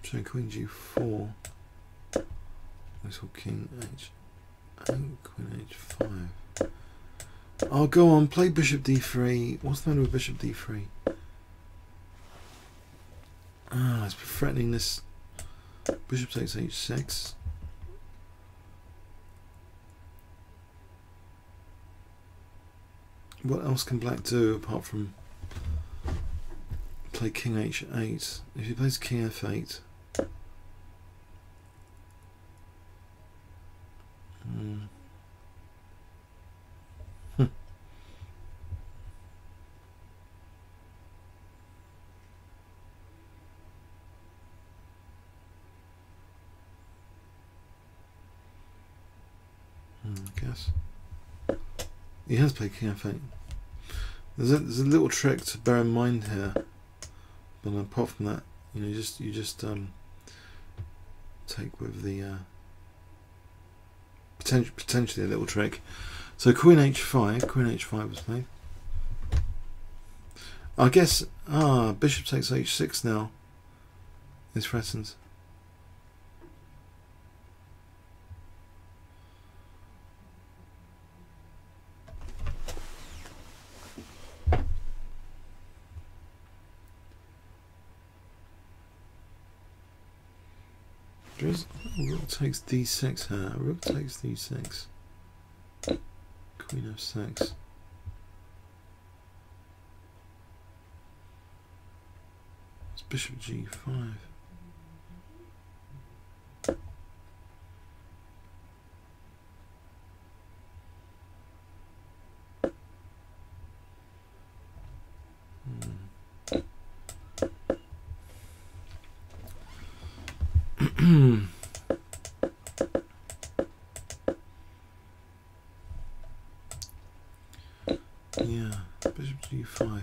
So queen g4, this will king h8, queen h5. Oh, go on, play bishop d3. What's the matter with bishop d3? Ah, it's threatening this. Bishop takes h6. What else can black do apart from play king h8? If he plays king f8, I guess he has played king f8. There's a little trick to bear in mind here, but apart from that, you know, you just take with the potentially a little trick. So queen h5 was played. I guess bishop takes h6 now is threatened. Rook takes d6 here. Rook takes d6. Queen f6. It's bishop g5. Yeah, bishop g5.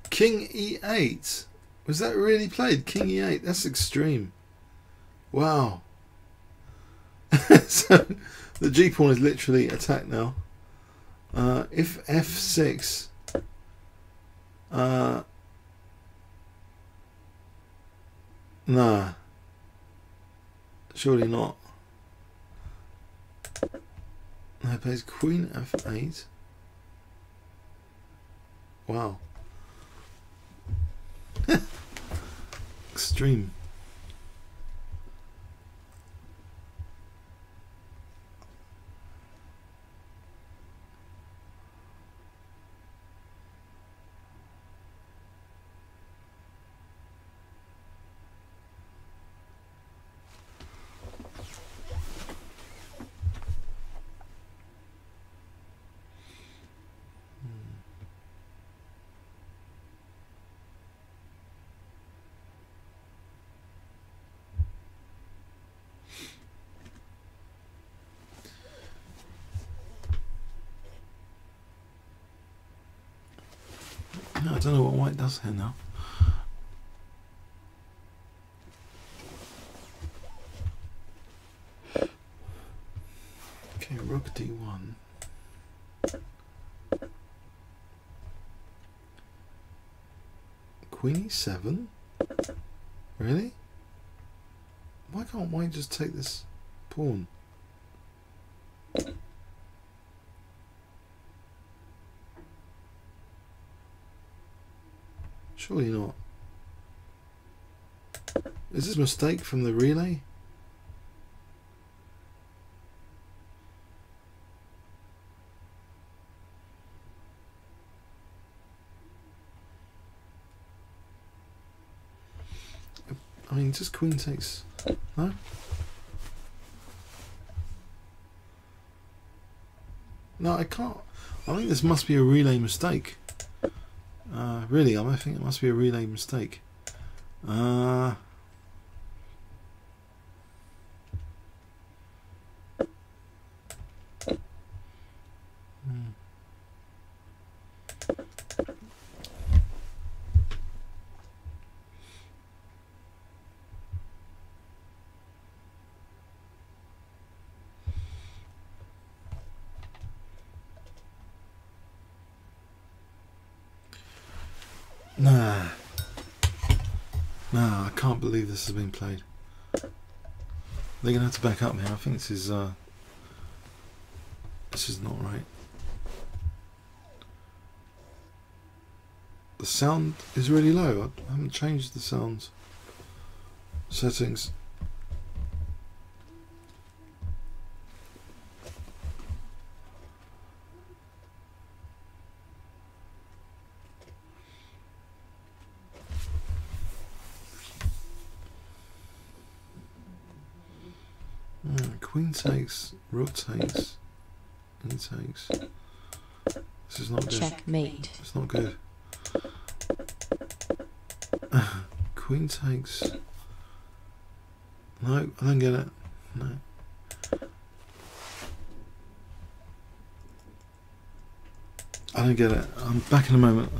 King e8. Was that really played? King e8. That's extreme. Wow. So the g pawn is literally attacked now. If f6, nah, surely not. He plays queen f8. Wow. Extreme. I don't know what white does here now. Okay, rook d1. Queen e7? Really? Why can't white just take this pawn? Surely not. Is this a mistake from the relay? I mean, just queen takes... No? No, I can't. I think this must be a relay mistake. Really, I think it must be a relay mistake. Hmm. Nah, I can't believe this has been played. They're gonna have to back up now. I think this is not right. The sound is really low. I haven't changed the sound settings. Queen takes, rook takes, queen takes. This is not good. Checkmate. It's not good. Queen takes. No, I don't get it. No. I don't get it. I'm back in a moment.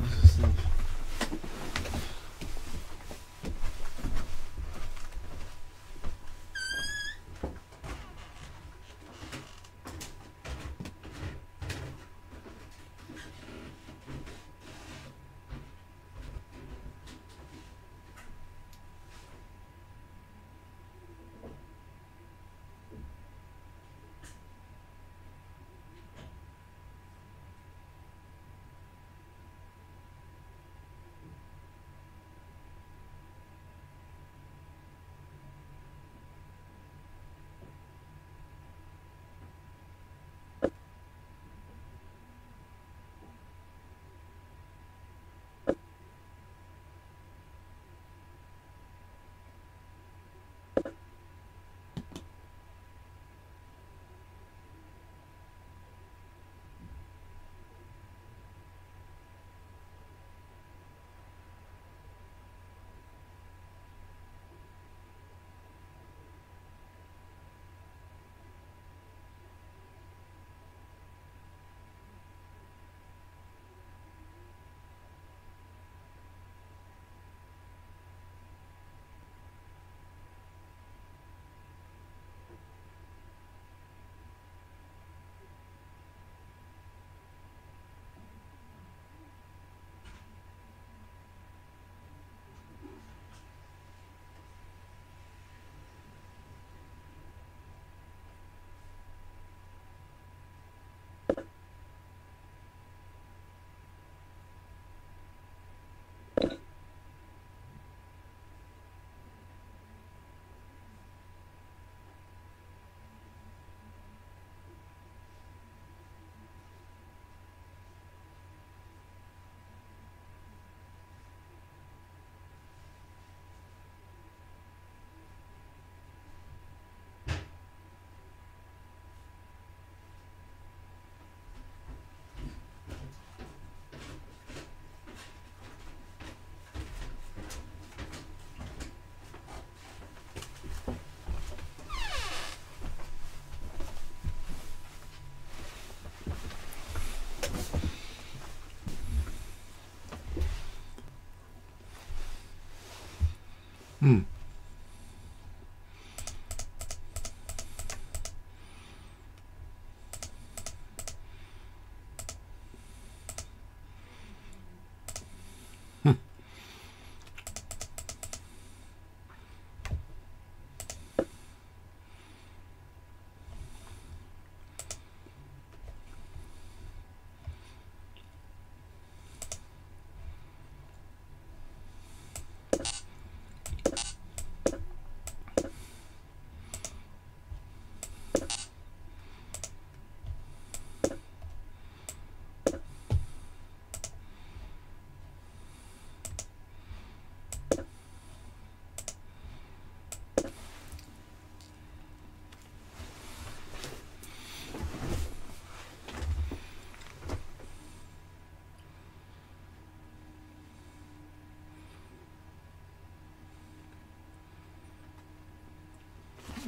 Hmm.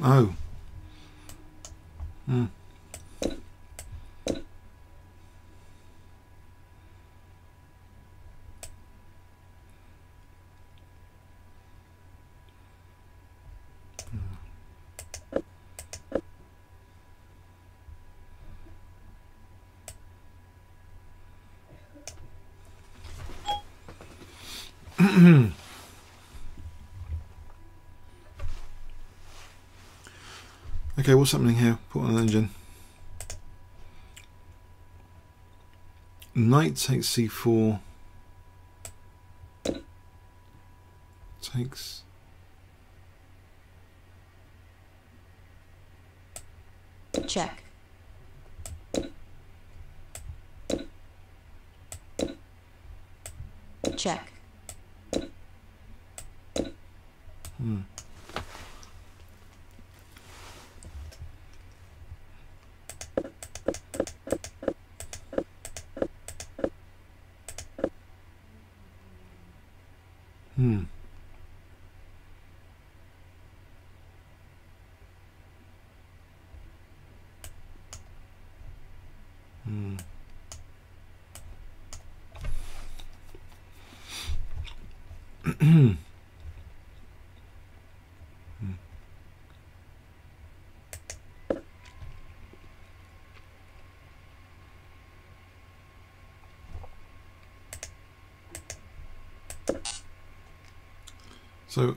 Oh. Hmm. Okay, what's happening here? Put on an engine. Knight takes c4. Takes. Check. Check. Hmm. Hmm. Hmm. So,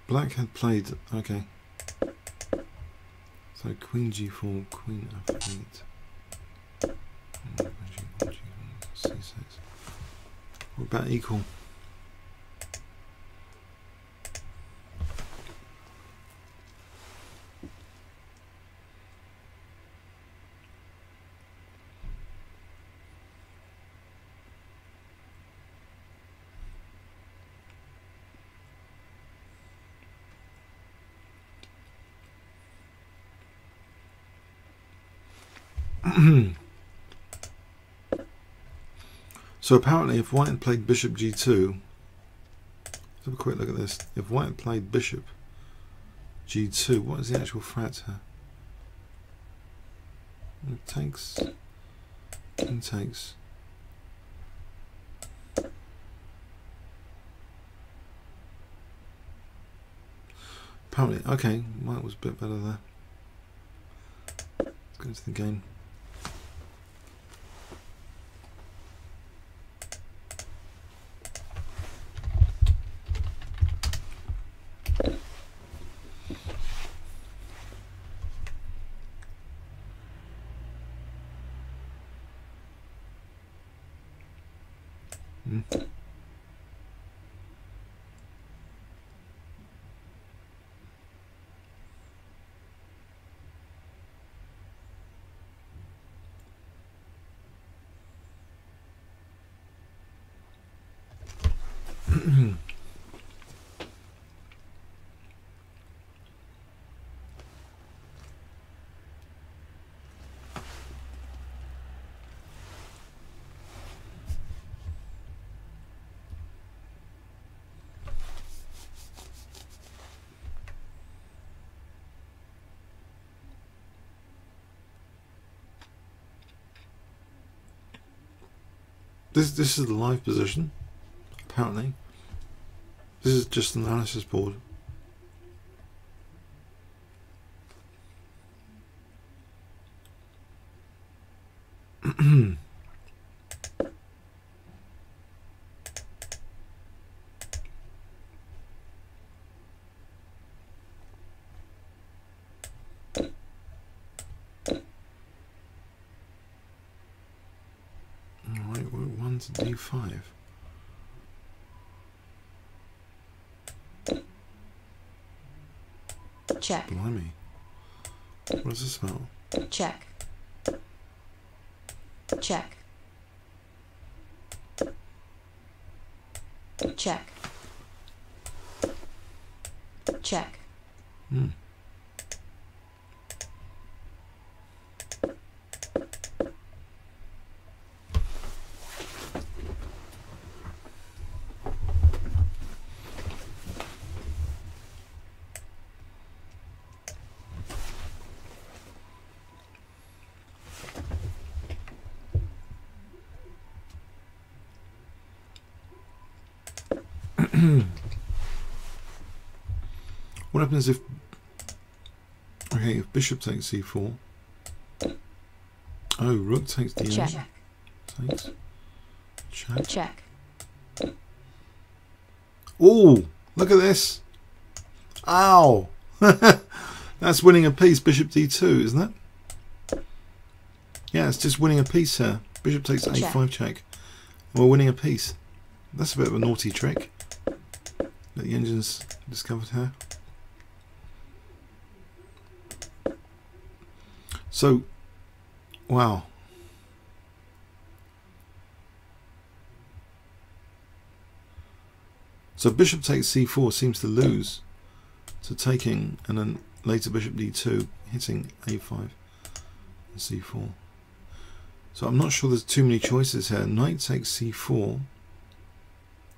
black had played, okay. So, queen g4, queen f8. C6. What about equal? So apparently if white had played bishop g2, let's have a quick look at this. If white had played bishop g2, what is the actual threat here? It takes, king takes. Apparently, okay, white was a bit better there. Let's go into the game. This is the live position, apparently. This is just an analysis board. Alright, we're 1 to d5. Check. Blimey. What does this smell? Check. Check. Check. Check. Hmm. What happens if, okay, if bishop takes c4? Oh, rook takes d8. Check. Takes. Check. Check. Oh, look at this. Ow. That's winning a piece, bishop d2, isn't it? Yeah, it's just winning a piece here. Bishop takes a5 check. We're winning a piece. That's a bit of a naughty trick that the engine's discovered here. So, wow. So bishop takes c4 seems to lose to taking, and then later bishop d2 hitting a5 and c4. So I'm not sure there's too many choices here. Knight takes c4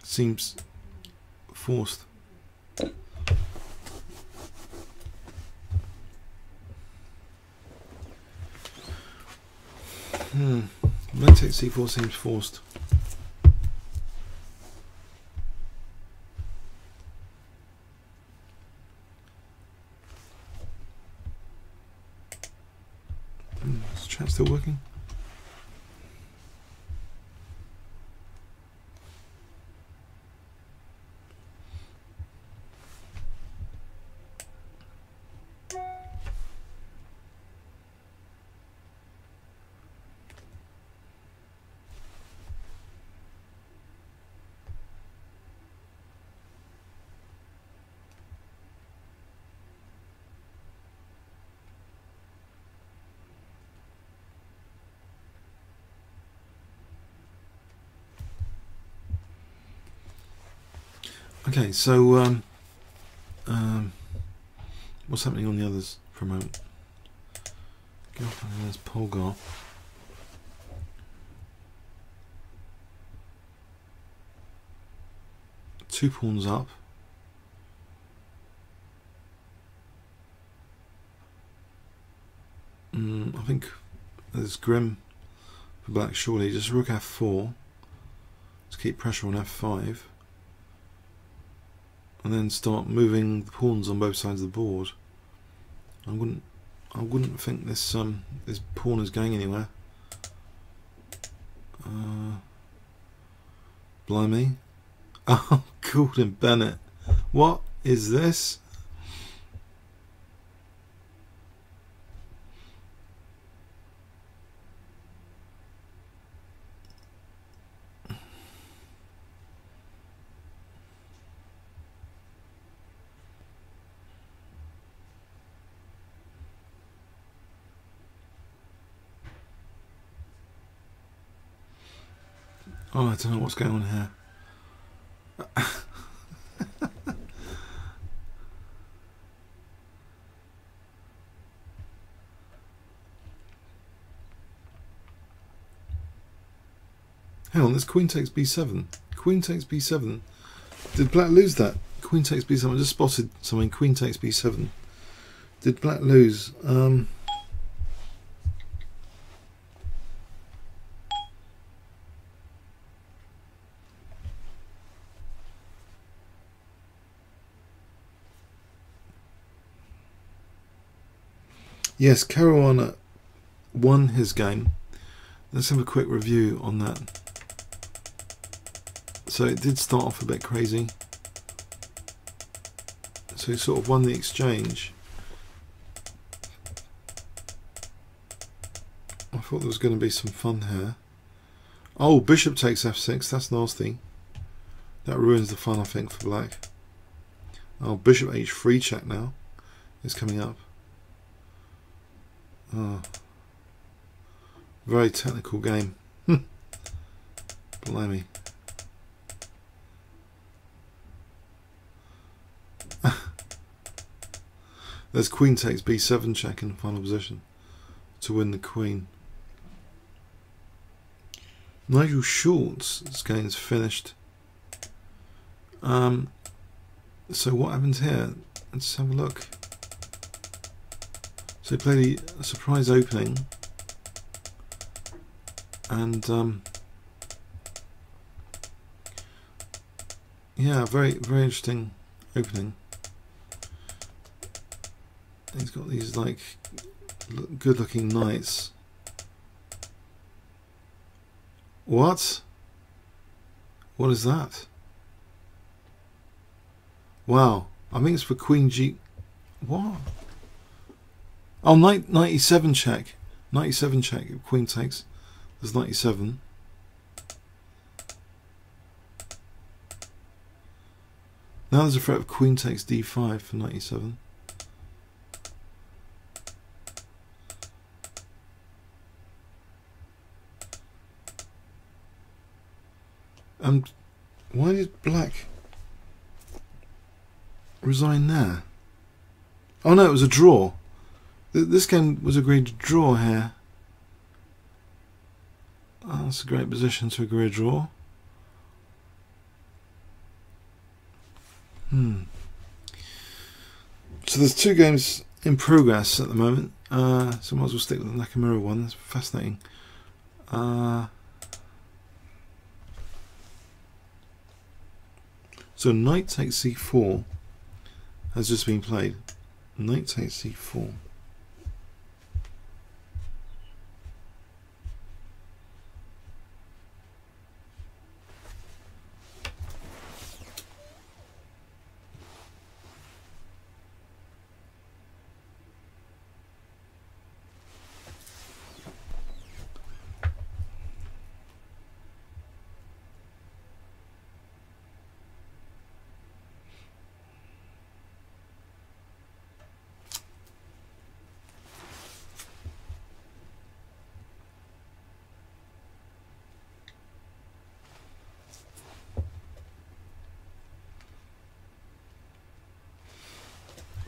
seems forced. Knight takes c4 seems forced. Is the chat still working? Okay, so what's happening on the others for a moment? Go up and there's Polgar. Two pawns up. I think there's Grim for black surely. Just rook f4 to keep pressure on f5. And then start moving the pawns on both sides of the board. I wouldn't think this this pawn is going anywhere. Blimey! Oh, Gordon Bennett, what is this? Oh, I don't know what's going on here. Hang on, this queen takes b7. Queen takes b7. Did black lose that? Queen takes b7. I just spotted something. Queen takes b7. Did black lose? Yes, Caruana won his game. Let's have a quick review on that. So it did start off a bit crazy. So he sort of won the exchange. I thought there was going to be some fun here. Oh, bishop takes f6. That's nasty. That ruins the fun, I think, for black. Oh, bishop h3 check now is coming up. Oh, very technical game. Blimey. There's queen takes b7 check in the final position to win the queen. Nigel Schultz, this game is finished. So what happens here? Let's have a look. So he played a surprise opening, and yeah, very interesting opening. He's got these like good looking knights. What is that? Wow, I think it's for queen g. What? Oh, knight 97 check. 97 check. If queen takes, there's 97. Now there's a threat of queen takes d5 for 97. And why did black resign there? Oh no, it was a draw. This game was agreed to draw here. Oh, that's a great position to agree a draw. So there's two games in progress at the moment. So I might as well stick with the Nakamura one. That's fascinating. So knight takes c4 has just been played. Knight takes c4.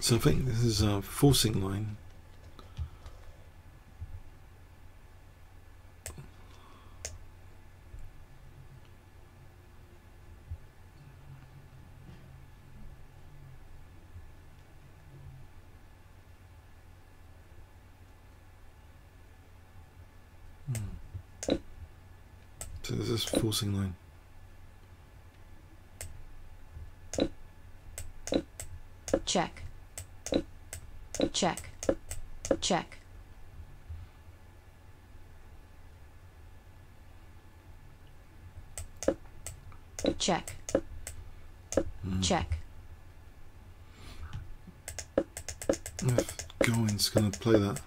So I think this is a forcing line. So there's this forcing line. Check. Check. Check. Check. Check. Going's going to play that.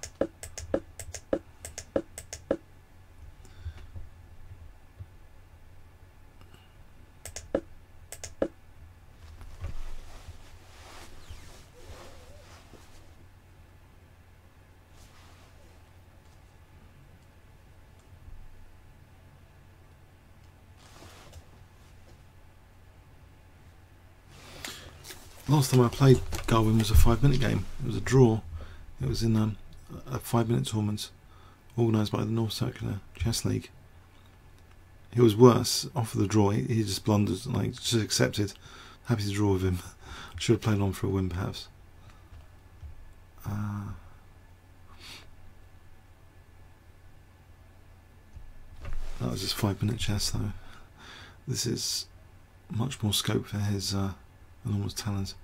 Last time I played Garwin was a 5-minute game. It was a draw. It was in a 5-minute tournament organised by the North Circular Chess League. He was worse after the draw. He just blundered, like just accepted. Happy to draw with him. Should have played on for a win, perhaps. That was just 5-minute chess, though. This is much more scope for his enormous talent.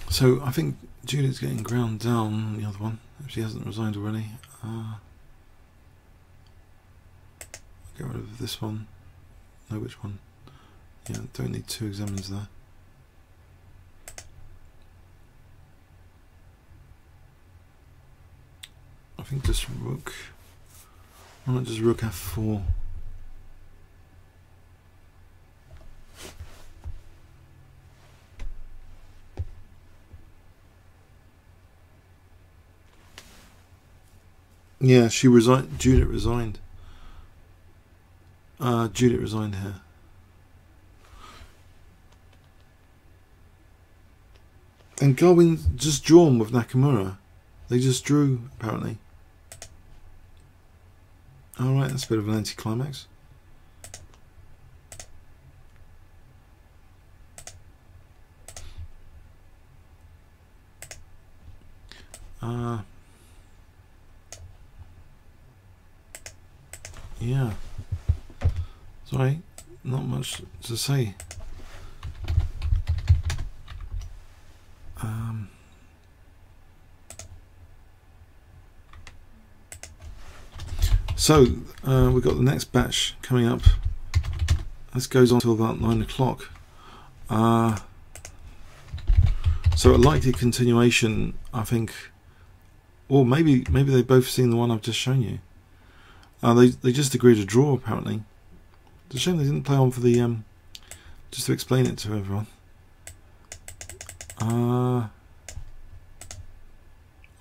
So I think Judith's getting ground down, the other one, if she hasn't resigned already. Get rid of this one. No, which one? Yeah, don't need 2 examiners there. I think just rook. Why not just rook f4? Yeah, she resigned. Judith resigned. Judith resigned here. And Garwin just drawn with Nakamura. They just drew, apparently. Alright, that's a bit of an anticlimax. Yeah. Sorry, not much to say. So we've got the next batch coming up. This goes on till about 9 o'clock. So a likely continuation, I think, or maybe they've both seen the one I've just shown you. They just agreed to draw, apparently. It's a shame they didn't play on for the just to explain it to everyone.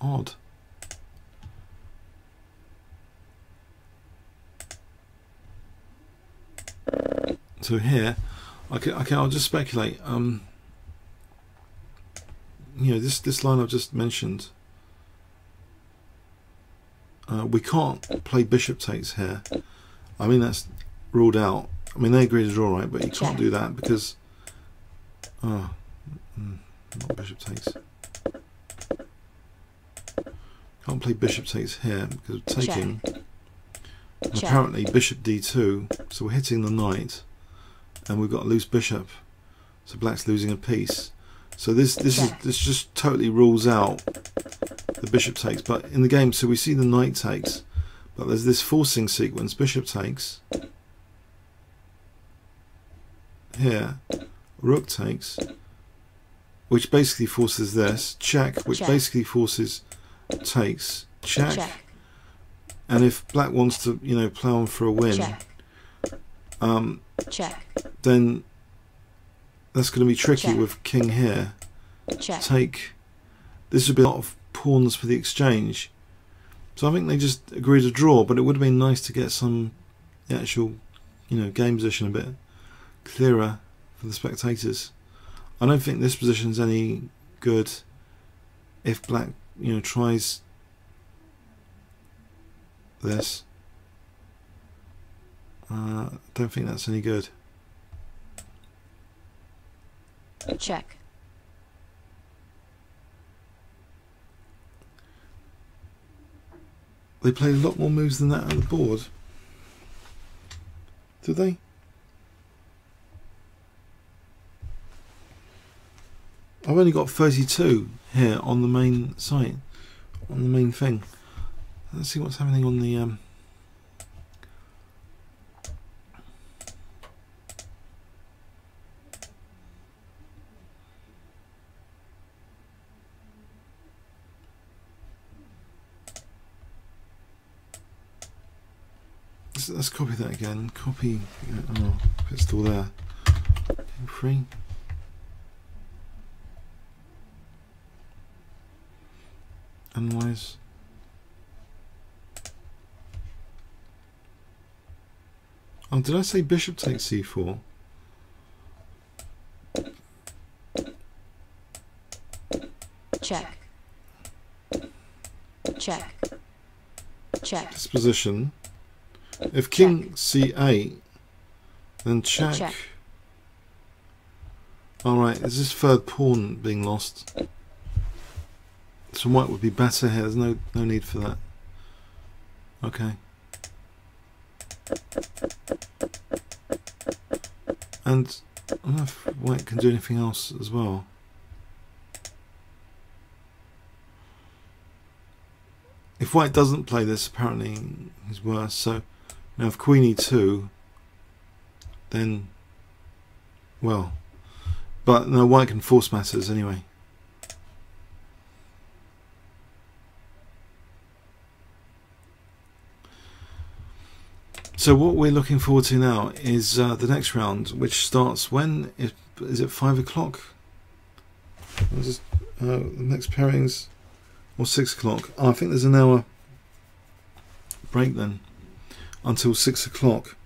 Odd. So here, okay, I'll just speculate. You know, this line I've just mentioned. We can't play bishop takes here. I mean, that's ruled out. I mean, they agree to draw, right? But you can't do that because not bishop takes. Can't play bishop takes here because of taking. And apparently bishop d2, so we're hitting the knight, and we've got a loose bishop, so black's losing a piece. So this just totally rules out the bishop takes. But in the game, so we see the knight takes, but there's this forcing sequence: bishop takes here, rook takes, which basically forces this, check, which basically forces takes, check. And if black wants to, you know, play on for a win, then that's going to be tricky with king here. Take. This would be a lot of pawns for the exchange. So I think they just agreed to draw, but it would have been nice to get the actual, you know, game position a bit clearer for the spectators. I don't think this position's any good if black, you know, tries this. I don't think that's any good. Check. They played a lot more moves than that on the board. Did they? I've only got 32 here on the main site, on the main thing. Let's see what's happening on the let's copy that again. Copy. Oh, if it's still there. Game 3. Analyze. Oh, did I say bishop takes c4? Check. Check. Check. This position. If king c8, then check. Alright, is this third pawn being lost? So white would be better here. There's no need for that. Okay. And I don't know if white can do anything else as well. if white doesn't play this, apparently he's worse. So now if queen e2, then, well, but no, white can force matters anyway. So what we're looking forward to now is the next round, which starts when? Is it 5 o'clock? The next pairings, or 6 o'clock? Oh, I think there's an hour break then, until 6 o'clock.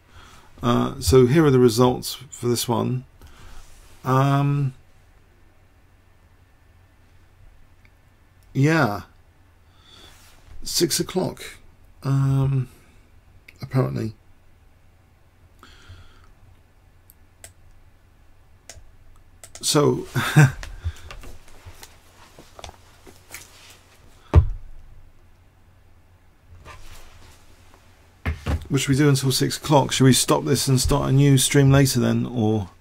So here are the results for this one. Yeah, 6 o'clock, apparently. So what should we do until 6 o'clock? Should we stop this and start a new stream later then, or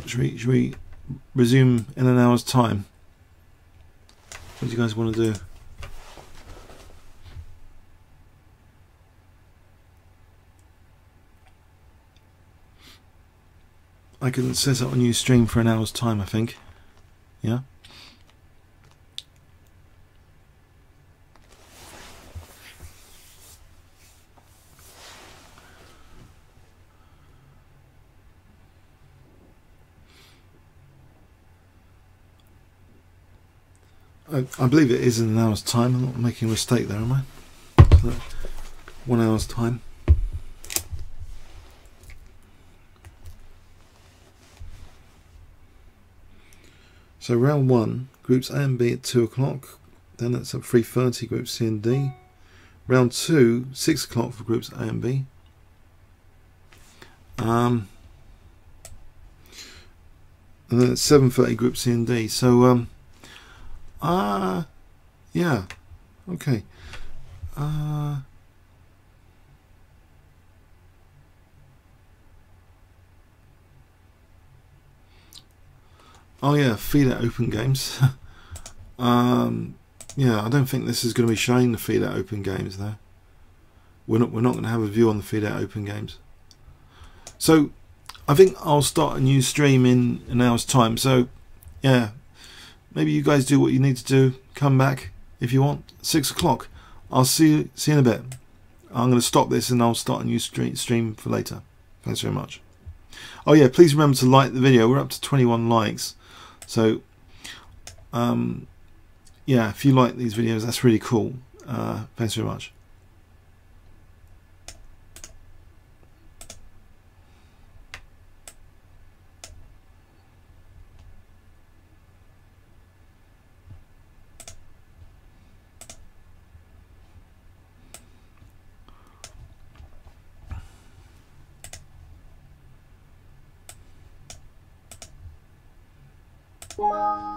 should we resume in an hour's time? What do you guys want to do? I can set up a new stream for an hour's time, I think. Yeah. I believe it is in an hour's time. I'm not making a mistake there, am I? So 1 hour's time. So round 1, groups A and B at 2 o'clock. Then it's at 3:30, groups C and D. Round 2, 6 o'clock for groups A and B. And then it's 7:30, group C and D. So yeah, okay. Oh yeah, feed at open games. Yeah, I don't think this is going to be showing the feed at open games though. We're not going to have a view on the feed at open games. So I think I'll start a new stream in an hour's time. So yeah, maybe you guys do what you need to do. Come back if you want. 6 o'clock. I'll see you in a bit. I'm going to stop this and I'll start a new stream for later. Thanks very much. Oh yeah, please remember to like the video. We're up to 21 likes. So yeah, if you like these videos, that's really cool. Thanks very much. Wow.